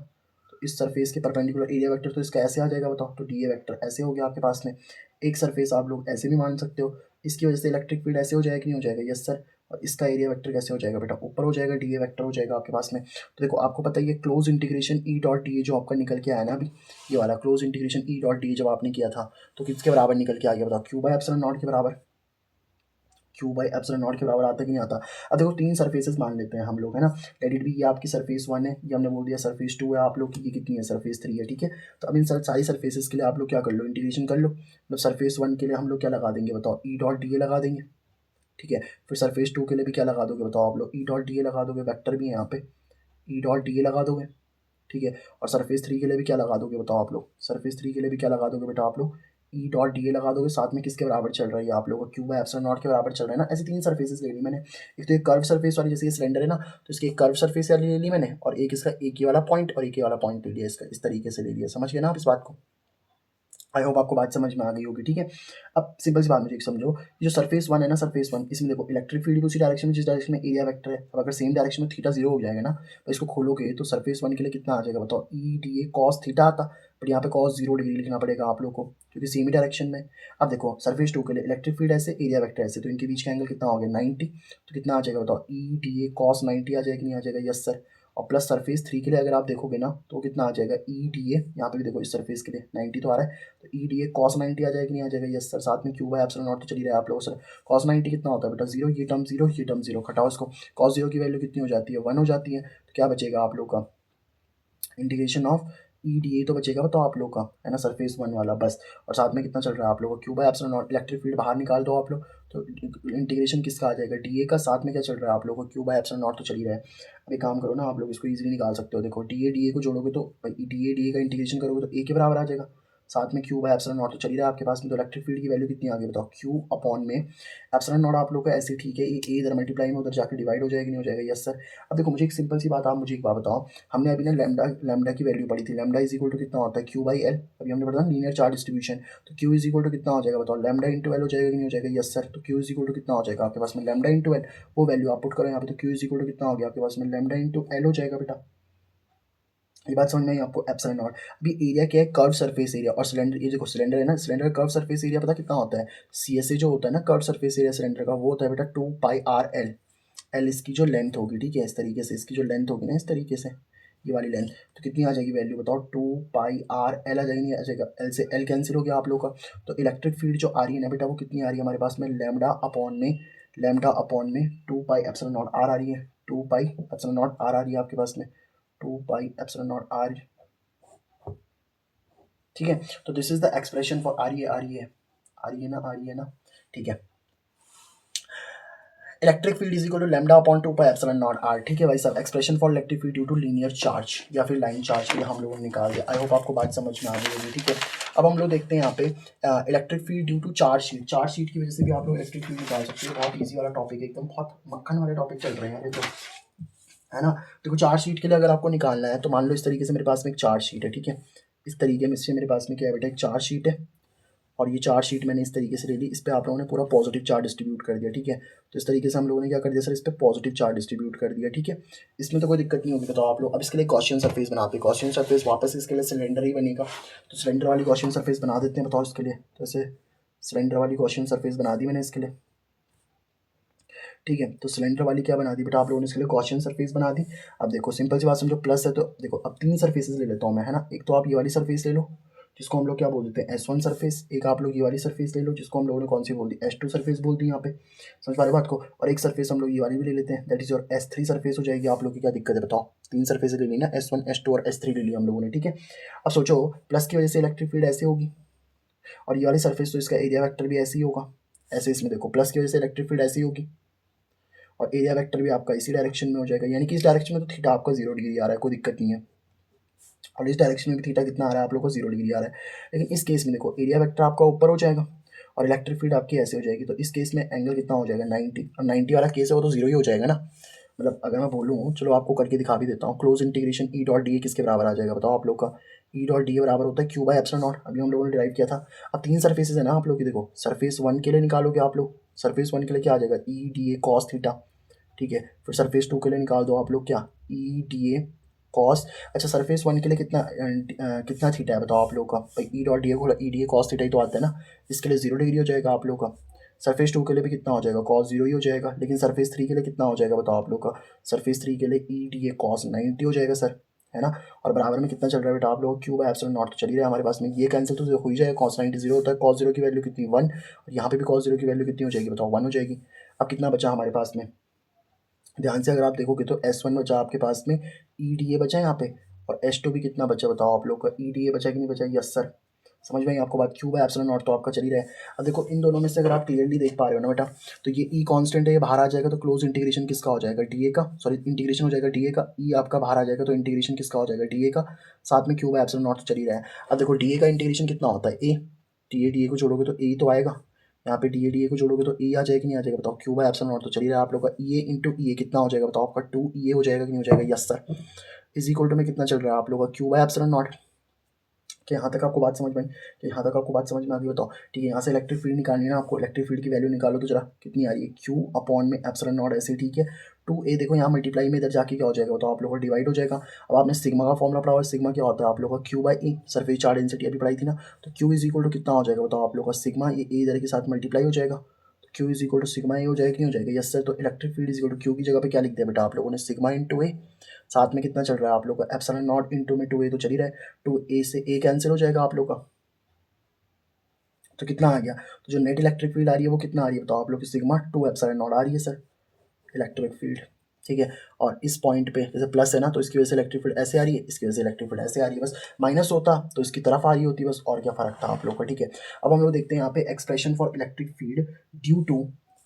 तो इस सरफेस के परपेंडिकुलर एरिया वेक्टर तो इसका ऐसे आ जाएगा बताओ। तो डी ए वेक्टर ऐसे हो गया आपके पास में। एक सरफेस आप लोग ऐसे भी मान सकते हो, इसकी वजह से इलेक्ट्रिक फील्ड ऐसे हो जाएगा कि नहीं हो जाएगा, यस सर। और इसका एरिया वेक्टर कैसे हो जाएगा बेटा, ऊपर हो जाएगा, डी ए वेक्टर हो जाएगा आपके पास में। तो देखो आपको पता है ये close integration E dot D ए जो आपका निकल के आया ना अभी, ये वाला close integration E dot D ए जब आपने किया था, तो किसके बराबर निकल के आ गया बताओ, क्यू बाई एप्सिलॉन नॉट के बराबर। क्यू बाई एप्सिलॉन नॉट के बराबर आता है कि नहीं आता। अब देखो 3 सरफेसेस मान लेते हैं हम लोग, है ना। लेट इट बी, ये आपकी सरफेस 1 है, ये हमने बोल दिया सरफेस 2 है आप लोग की, ये कितनी है सरफेस 3 है, ठीक है। तो अब इन सारी सरफेसेस के लिए आप लोग क्या कर लो, इंटीग्रेशन कर लो। मतलब सरफेस 1 के लिए हम लोग क्या लगा देंगे बताओ, ई डॉट डी ए लगा देंगे, ठीक है। फिर सरफेस 2 के लिए भी क्या लगा दोगे बताओ आप लोग, ई डॉट डी ए लगा दोगे, वेक्टर भी है यहाँ पे, ई डॉट डी ए लगा दोगे, ठीक है। और सरफेस 3 के लिए भी क्या लगा दोगे बताओ आप लोग, सरफेस 3 के लिए भी क्या लगा दोगे बेटा आप लोग, ई डॉट डी ए लगा दोगे, साथ में किसके बराबर चल रहा है ये आप लोगों का क्यू बाय एप्सिलॉन नॉट के बराबर चल रहा है ना। ऐसी 3 सरफेसेस ले ली मैंने, एक तो एक कर्व सरफेस वाली जैसे ये सिलेंडर है ना, तो इसकी एक कर्व सरफेस वाली ले ली मैंने, और एक इसका एक ही वाला पॉइंट और एक ही वाला पॉइंट ले लिया, इसका इस तरीके से ले लिया। समझ गए ना आप इस बात को? आई होप आपको बात समझ में आ गई होगी, ठीक है। अब सिंपल सी बात मुझे एक समझो, ये जो सरफेस वन है ना, सरफेस वन, इसमें देखो इलेक्ट्रिक फील्ड भी उसी डायरेक्शन में जिस डायरेक्शन में एरिया वेक्टर है। अब अगर सेम डायरेक्शन में थीटा जीरो हो जाएगा ना, तो इसको खोलोगे तो सरफेस वन के लिए कितना आ जाएगा बताओ, ई डी ए कॉस थीटा आता, बट यहाँ पे कॉस 0 डिग्री लिखना पड़ेगा आप लोग को, क्योंकि सेम ही डायरेक्शन में। अब देखो सरफेस टू के लिए इलेक्ट्रिक फील्ड ऐसे, एरिया वेक्टर ऐसे, तो इनके बीच का एंगल कितना हो गया 90, तो कितना आ जाएगा बताओ, ई डी ए कॉस 90 आ जाएगा, नहीं आ जाएगा? Yes sir. और प्लस सरफेस थ्री के लिए अगर आप देखोगे ना, तो कितना आ जाएगा, ई डी ए, यहाँ पे भी देखो इस सरफेस के लिए 90 तो आ रहा है, तो ई डी ए कॉस 90 आ जाएगा, नहीं आ जाएगा? Yes sir. साथ में क्यू बाय एप्सिलॉन नॉट तो चली रहा है आप लोगों सर। कॉस 90 कितना होता है बेटा, 0, ये टर्म 0, ये टर्म 0, घटाओ इसको। कॉस 0 की वैल्यू कितनी हो जाती है, 1 हो जाती है, तो क्या बचेगा आप लोग का, इंटीग्रेशन ऑफ ई डी ए तो बचेगा बताओ आप लोग का, है ना, सरफेस वन वाला बस। और साथ में कितना चल रहा है आप लोगों का, Q by epsilon not, electric field बाहर निकाल दो आप लोग, तो इंटीग्रेशन किसका आ जाएगा, डी ए का, साथ में क्या चल रहा है आप लोगों को, क्यू बाय एप्सिलॉन नॉट तो चल ही रहा है। अब एक काम करो ना, आप लोग इसको इजीली निकाल सकते हो, देखो डी ए को जोड़ोगे तो डी ए का इंटीग्रेशन करोगे तो ए के बराबर आ जाएगा, साथ में क्यू बाय एप्सिलॉन नॉट तो चल ही रहा है आपके पास में। तो इलेक्ट्रिक फील्ड की वैल्यू कितनी आ गई बताओ, क्यू अपॉन में एप्सिलॉन नॉट आप लोग का ऐसे, ठीक है, ये ए इधर मल्टीप्लाई में उधर जाकर डिवाइड हो जाएगा, नहीं हो जाएगा? Yes sir. अब देखो मुझे एक सिंपल सी बात, आप मुझे एक बात बताओ, हमने अभी ना लैम्डा लैम्डा की वैल्यू पढ़ी थी, लैम्डा इज इक्वल टू कितना होता है, क्यू बाई एल। अभी हमने पढ़ा लीनियर चार्ज डिस्ट्रीब्यूशन, तो क्यू इज इक्वल टू कितना हो जाएगा बताओ, लैम्डा इंटू एल हो जाएगा, नहीं हो जाएगा? Yes sir. तो क्यू इज इक्वल टू कितना हो जाएगा आपके पास में, लैम्डा इंटू एल, वो वैल्यू आप पुट करो यहाँ पे, तो क्यू इज इक्वल टू कितना हो गया आपके पास में, लैम्डा इंटू एल हो जाएगा बेटा। ये बात समझ में आई आपको, एप्सिलॉन नॉट। अभी एरिया क्या है, कर्व सरफेस एरिया, और सिलेंडर, ये देखो सिलेंडर है ना, सिलेंडर कर्व सरफेस एरिया पता कितना होता है, सी एस ए जो होता है ना, कर्व सरफेस एरिया सिलेंडर का, वो होता है बेटा 2 पाई आर एल। एल इसकी जो लेंथ होगी, ठीक है, इस तरीके से इसकी जो लेंथ होगी ना, इस तरीके से ये वाली लेंथ, तो कितनी आ जाएगी वैल्यू बताओ, 2 पाई आर एल आ जाएगी, नहीं आ जाएगा? एल से एल कैंसिल हो गया आप लोग का। तो इलेक्ट्रिक फील्ड जो आ रही है ना बेटा, वो कितनी आ रही है हमारे पास में, लैम्डा अपॉन में 2 पाई एप्सिलॉन नॉट आर आ रही है, 2 पाई एप्सिलॉन नॉट आर आ रही है आपके पास में, 2 पाई एप्सिलॉन नॉट आर, ठीक है। तो this is the expression for आ रही है ना, ठीक है। Electric field is equal to lambda upon 2 pi epsilon naught r, ठीक है भाई साहब। Expression for electric field due to linear charge या फिर लाइन चार्ज के लिए हम लोगों ने निकाल दिया। आई होप आपको बात समझ में आ गई होगी, ठीक है। अब हम लोग देखते हैं यहाँ पे electric field due to charge sheet की वजह से भी आप लोग इलेक्ट्रिक फील्ड निकाल सकते हो। बहुत ईजी वाला टॉपिक है, एकदम बहुत मक्खन वाले टॉपिक चल रहे हैं ये तो, है ना। देखो चार्ज शीट के लिए अगर आपको निकालना है, तो मान लो इस तरीके से मेरे पास में एक चार्ज शीट है, ठीक है। इस तरीके में इससे मेरे पास में क्या है बेटा, एक चार्ज शीट है, और ये चार्ज शीट मैंने इस तरीके से ले ली, इस पर आप लोगों ने पूरा पॉजिटिव चार्ज डिस्ट्रीब्यूट कर दिया, ठीक है। तो इस तरीके से हम लोगों ने क्या कर दिया सर, इस पर पॉजिटिव चार्ज डिस्ट्रीब्यूट कर दिया, ठीक है। इसमें तो कोई दिक्कत नहीं होगी, बताओ आप लोग। अब इसके लिए गॉसियन सरफेस बनाते हैं, गॉसियन सरफेस वापस इसके लिए सिलेंडर ही बनेगा, तो सिलेंडर वाली गॉसियन सरफेस बना देते हैं, बताओ इसके लिए। तो ऐसे सिलेंडर वाली गॉसियन सरफेस बना दी मैंने इसके लिए, ठीक है। तो सिलेंडर वाली क्या बना दी बेटा आप लोगों ने, इसके लिए गॉसियन सरफेस बना दी। अब देखो सिंपल सी बात समझो, प्लस है तो देखो अब 3 सरफेसेस ले लेता हूँ मैं, है ना। एक तो आप ये वाली सरफेस ले लो, जिसको हम लोग क्या बोल देते हैं, S1 सरफेस। एक आप लोग ये वाली सरफेस ले लो, जिसको हम लोगों ने कौन सी बोल दी, S2 सरफेस बोल दी यहाँ पे, समझ पा रहे बात को। और एक सरफेस हम लोग ये वाली भी ले लेते हैं, that is your S3 surface हो जाएगी आप लोग की। क्या दिक्कत है बताओ, 3 सरफेस ले ली ना, S1 S2 और S3 ले लिया हम लोगों ने, ठीक है। अब सोचो प्लस की वजह से इलेक्ट्रिक फील्ड ऐसे होगी, और ये वाली सरफेस तो इसका एरिया वेक्टर भी ऐसे ही होगा, ऐसे इसमें देखो प्लस की वजह से इलेक्ट्रिक फील्ड ऐसी होगी, और एरिया वेक्टर भी आपका इसी डायरेक्शन में हो जाएगा, यानी कि इस डायरेक्शन में तो थीटा आपका 0 डिग्री आ रहा है, कोई दिक्कत नहीं है। और इस डायरेक्शन में भी थीटा कितना आ रहा है आप लोग को, 0 डिग्री आ रहा है। लेकिन इस केस में देखो एरिया वेक्टर आपका ऊपर हो जाएगा, और इलेक्ट्रिक फील्ड आपकी ऐसे हो जाएगी, तो इस केस में एंगल कितना हो जाएगा 90, और 90 वाला केस है वो तो 0 ही हो जाएगा ना। मतलब अगर मैं बोलूँ, चलो आपको करके दिखा भी देता हूँ, close integration E dot D ए किसके बराबर आ जाएगा बताओ आप लोग का, ई डॉट डी ए बराबर होता है क्यू बाय एप्सिलॉन नॉट, अभी हम लोगों ने डिराइव किया था। अब 3 सरफेसेस है ना आप लोग की, देखो सरफेस 1 के लिए निकालोगे आप लोग, सरफेस 1 के लिए क्या आ जाएगा, ई डी ए कॉस थीटा, ठीक है। फिर सरफेस 2 के लिए निकाल दो आप लोग क्या, ई डी ए कॉस, अच्छा सरफेस 1 के लिए कितना थीटा है बताओ आप लोग का, भाई ई डॉट डी ए को E D A cos theta ही तो आता है ना, इसके लिए 0 डिग्री हो जाएगा आप लोग का। सरफेस 2 के लिए भी कितना हो जाएगा, कॉस 0 ही हो जाएगा। लेकिन सरफेस 3 के लिए कितना हो जाएगा बताओ आप लोग का, सरफेस 3 के लिए ई डी ए कॉस 90 हो जाएगा सर, है ना। और बराबर में कितना चल रहा है बेटा आप लोग, क्यू बाय एप्सिलॉन नॉट तो चल ही रहा है हमारे पास में, ये कैंसिल तो हो ही जाएगा, कॉस 90 0 होता है, कॉस 0 की वैल्यू कितनी 1, और यहाँ पे भी कॉस 0 की वैल्यू कितनी हो जाएगी बताओ, 1 हो जाएगी। अब कितना बचा हमारे पास में, ध्यान से अगर आप देखोगे तो S1 बचा आपके पास में, ई डी ए बचा यहाँ पे, और S2 भी कितना बचा बताओ आप लोग का, ई डी ए बचा कि नहीं बचा, यस सर। समझ में आई आपको बात, क्यू बाय एप्सिलॉन नॉट तो आपका चल ही रहा है। अब देखो इन दोनों में से अगर आप क्लियरली देख पा रहे हो ना बेटा, तो ये ई कांस्टेंट है, ये बाहर आ जाएगा, तो क्लोज इंटीग्रेशन किसका हो जाएगा, डी ए का, सॉरी इंटीग्रेशन हो जाएगा डी ए का, ई आपका बाहर आ जाएगा, तो इंटीग्रेशन किसका हो जाएगा, डी ए का, साथ में क्यू बाय एप्सिलॉन नॉट तो चल ही रहा है। अब देखो डी ए का इंटीग्रेशन कितना होता है, ए, डी ए को जोड़ोगे तो ए तो आएगा, यहाँ पे डी ए को जोड़ोगे तो ए आ जाएगा, नहीं आ जाएगा बताओ, क्यू बाय एप्सिलॉन नॉट तो चलिए रहा है आप लोग का, ई ए इंटू ई ए कितना हो जाएगा बताओ आपका, 2 हो जाएगा कि नहीं हो जाएगा, yes sir, is equal to में कितना चल रहा है आप लोग का, क्यू बाय एप्सिलॉन नॉट। कि यहाँ तक आपको बात समझ में आई, कि यहाँ तक आपको बात समझ में आ गई बताओ, ठीक है। यहाँ से इलेक्ट्रिक फील्ड निकालनी है ना आपको, इलेक्ट्रिक फील्ड की वैल्यू निकालो तो जरा कितनी आ रही है, क्यू अपॉन में एप्सिलॉन नॉट ऐसे, ठीक है। 2a देखो यहाँ मल्टीप्लाई में इधर जाके क्या हो जाएगा बताओ आप लोगों को, डिवाइड हो जाएगा। अब आपने सिग्मा का फॉर्मुला पढ़ा हुआ है, सिग्मा क्या होता है आप लोगों का, Q by E, surface charge density अभी पढ़ाई थी ना, तो क्यू इज इक्वल टू कितना हो जाएगा बताओ आप लोगों का, सिग्मा ये ए इधर के साथ मल्टीप्लाई हो जाएगा, तो Q is equal to sigma A हो जाएगा, नहीं हो जाएगा, यस सर। तो electric field is equal to Q की जगह पे क्या लिख दिया बेटा आप लोगों ने, सिग्मा इंटू ए, साथ में कितना चल रहा है आप लोग का, एप्सिलॉन नॉट इंटू में 2a तो चल ही रहा है, 2a से a कैंसिल हो जाएगा आप लोग का, तो कितना आ गया, तो जो नेट इलेक्ट्रिक फील्ड आ रही है वो कितना आ रही है बताओ आप लोग की, सिग्मा 2 एप्सिलॉन नॉट आ रही है सर इलेक्ट्रिक फील्ड, ठीक है। और इस पॉइंट पे जैसे प्लस है ना, तो इसकी वजह से इलेक्ट्रिक फील्ड ऐसे आ रही है, इसकी वजह से इलेक्ट्रिक फील्ड ऐसे आ रही है, बस माइनस होता तो इसकी तरफ आ रही होती बस, और क्या फर्क था आप लोग का, ठीक है। अब हम लोग देखते हैं यहाँ पे expression for electric field due to,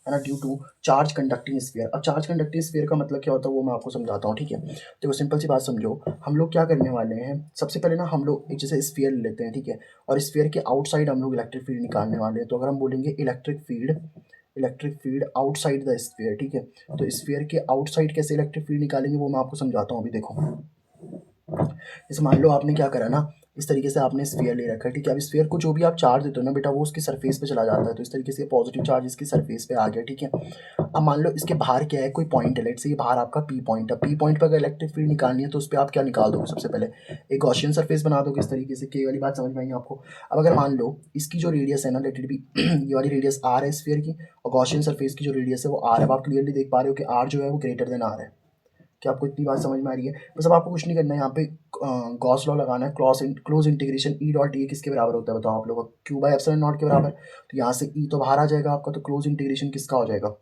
है ना, due to charge conducting sphere. अब चार्ज कंडक्टिंग स्फीयर का मतलब क्या होता है वो मैं आपको समझाता हूँ, ठीक है। देखो सिंपल सी बात समझो, हम लोग क्या करने वाले हैं, सबसे पहले ना हम लोग एक जैसे स्फीयर लेते हैं, ठीक है, और स्फीयर के आउटसाइड हम लोग इलेक्ट्रिक फील्ड निकालने वाले हैं। तो अगर हम बोलेंगे electric field outside the sphere, ठीक है, तो स्फीयर के आउटसाइड कैसे इलेक्ट्रिक फील्ड निकालेंगे वो मैं आपको समझाता हूँ अभी। देखो जैसे मान लो आपने क्या करा ना, इस तरीके से आपने स्फीयर ले रखा है, ठीक है। अब स्फीयर को जो भी आप चार्ज देते हो ना बेटा, वो उसकी सरफेस पे चला जाता है, तो इस तरीके से पॉजिटिव चार्ज इसकी सरफेस पे आ गया, ठीक है। अब मान लो इसके बाहर क्या है, कोई पॉइंट है, लेट्स से ये बाहर आपका पी पॉइंट है, पी पॉइंट पर अगर इलेक्ट्रिक फील्ड निकालनी है तो उस पर आप क्या निकाल दोगे, सबसे पहले एक गॉसियन सरफेस बना दोगे इस तरीके से, के वाली बात समझ में आई आपको। अब अगर मान लो इसकी जो रेडियस है ना, लेट इट बी ये वाली रेडियस आर है स्फीयर की, और गॉसियन सरफेस की जो रेडियस है वो आर है। अब आप क्लियरली देख पा रहे हो कि आर जो है वो ग्रेटर देन आर है, क्या आपको इतनी बात समझ में आ रही है। बस अब आपको कुछ नहीं करना है, यहाँ पे गॉस लॉ लगाना है, close integration E dot D किसके बराबर होता है बताओ आप लोगों को, क्यू बाय एप्सिलॉन नॉट के बराबर। तो यहाँ से ई तो बाहर आ जाएगा आपका, तो क्लोज इंटीग्रेशन किसका हो जाएगा,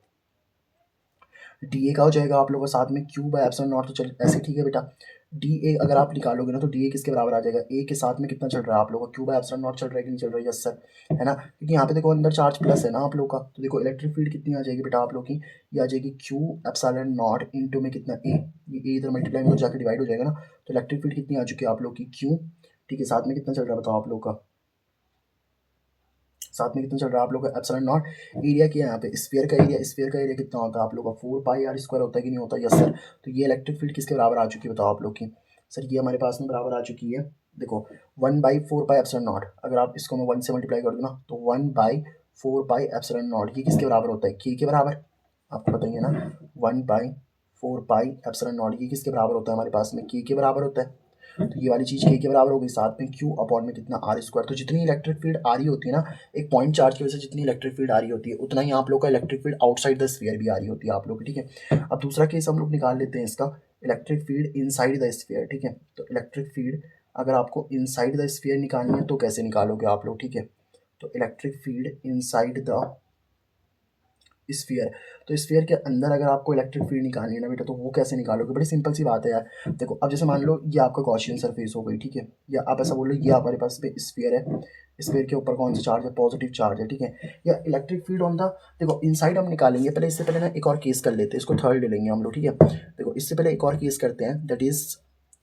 डी ए का हो जाएगा आप लोगों का, साथ में क्यू बाय एप्सिलॉन नॉट, तो चल ऐसे ठीक है बेटा। डी ए अगर आप निकालोगे ना तो डी ए किसके बराबर आ जाएगा, ए के साथ में कितना चल रहा है आप लोगों का, क्यू बाय एप्सिलॉन नॉट चल रहा है कि नहीं चल रहा है, यस सर, है ना, क्योंकि यहाँ पे देखो अंदर चार्ज प्लस है ना आप लोग का, तो देखो इलेक्ट्रिक फील्ड कितनी आ जाएगी बेटा आप लोग की, ये आ जाएगी क्यू एप्सिलॉन नॉट इंटू में कितना ए, ये इधर मल्टीप्लाई में जाकर डिवाइड हो जाएगा ना, तो इलेक्ट्रिक फील्ड कितनी आ चुकी है आप लोग की, क्यू, ठीक है, साथ में कितना चल रहा है बताओ आप लोग का, साथ में कितना चल रहा है आप लोग का एप्सिलॉन नॉट। एरिया क्या है यहाँ पे, स्फीयर का एरिया कितना होता है आप लोग का, 4 पाई आर स्क्वायर होता है कि नहीं होता, यस सर। तो ये इलेक्ट्रिक फील्ड किसके बराबर आ चुकी है बताओ आप लोग की, सर ये हमारे पास में बराबर आ चुकी है, देखो 1/4 पाई एप्सिलॉन नॉट, अगर आप इसको मैं 1 से मल्टीप्लाई कर दूँ ना तो 1/4 पाई एप्सिलॉन नॉट, ये किसके बराबर होता है, के के बराबर, आपको बताइए ना, 1/4 पाई एप्सिलॉन नॉट ये किसके बराबर होता है हमारे पास में, के बराबर होता है। तो ये वाली चीज़ के बराबर होगी, साथ में क्यू अपॉन में कितना आर स्क्वायर। तो जितनी इलेक्ट्रिक फील्ड आ रही होती है ना एक पॉइंट चार्ज की वजह से, जितनी इलेक्ट्रिक फील्ड आ रही होती है उतना ही आप लोग का electric field outside the sphere भी आ रही होती है आप लोग की, ठीक है। अब दूसरा केस हम लोग निकाल लेते हैं इसका, electric field inside the sphere, ठीक है। तो इलेक्ट्रिक फील्ड अगर आपको इनसाइड द स्फीयर निकालनी है तो कैसे निकालोगे आप लोग, ठीक है। तो electric field inside the sphere, तो स्फीयर के अंदर अगर आपको इलेक्ट्रिक फील्ड निकालनी है ना बेटा, तो वो कैसे निकालोगे, बड़ी सिंपल सी बात है यार। देखो अब जैसे मान लो ये आपका गॉसियन सरफेस हो गई, ठीक है, या आप ऐसा बोलो ये हमारे पास पे स्फीयर है, स्फीयर के ऊपर कौन सा चार्ज है, पॉजिटिव चार्ज है, ठीक है। या इलेक्ट्रिक फील्ड ऑन द, देखो इनसाइड हम निकालेंगे, पहले इससे पहले ना एक और केस कर लेते हैं, इसको थर्ड ले लेंगे हम लोग, ठीक है। देखो इससे पहले एक और केस करते हैं, that is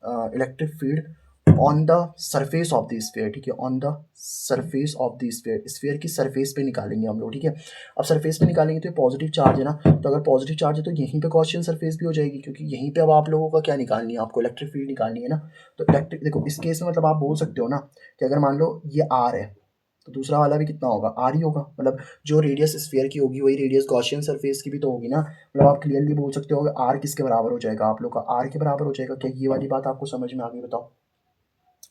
electric field on the surface of the sphere, ठीक है, on the surface of the sphere, sphere की सरफेस पे निकालेंगे हम लोग, ठीक है। अब सरफेस पे निकालेंगे तो ये पॉजिटिव चार्ज है ना, तो अगर पॉजिटिव चार्ज है तो यहीं पे गॉसियन सरफेस भी हो जाएगी, क्योंकि यहीं पे अब आप लोगों का क्या निकालनी है, आपको इलेक्ट्रिक फील्ड निकालनी है ना। तो इलेक्ट्रिक देखो इस केस में मतलब आप बोल सकते हो ना कि अगर मान लो ये आर है तो दूसरा वाला भी कितना होगा, आर ही होगा, मतलब जो रेडियस स्फीयर की होगी वही रेडियस गॉसियन सरफेस की भी तो होगी ना, मतलब आप क्लियरली बोल सकते हो आर किसके बराबर हो जाएगा आप लोग का, आर के बराबर हो जाएगा। क्या ये वाली बात आपको समझ में आ गई बताओ।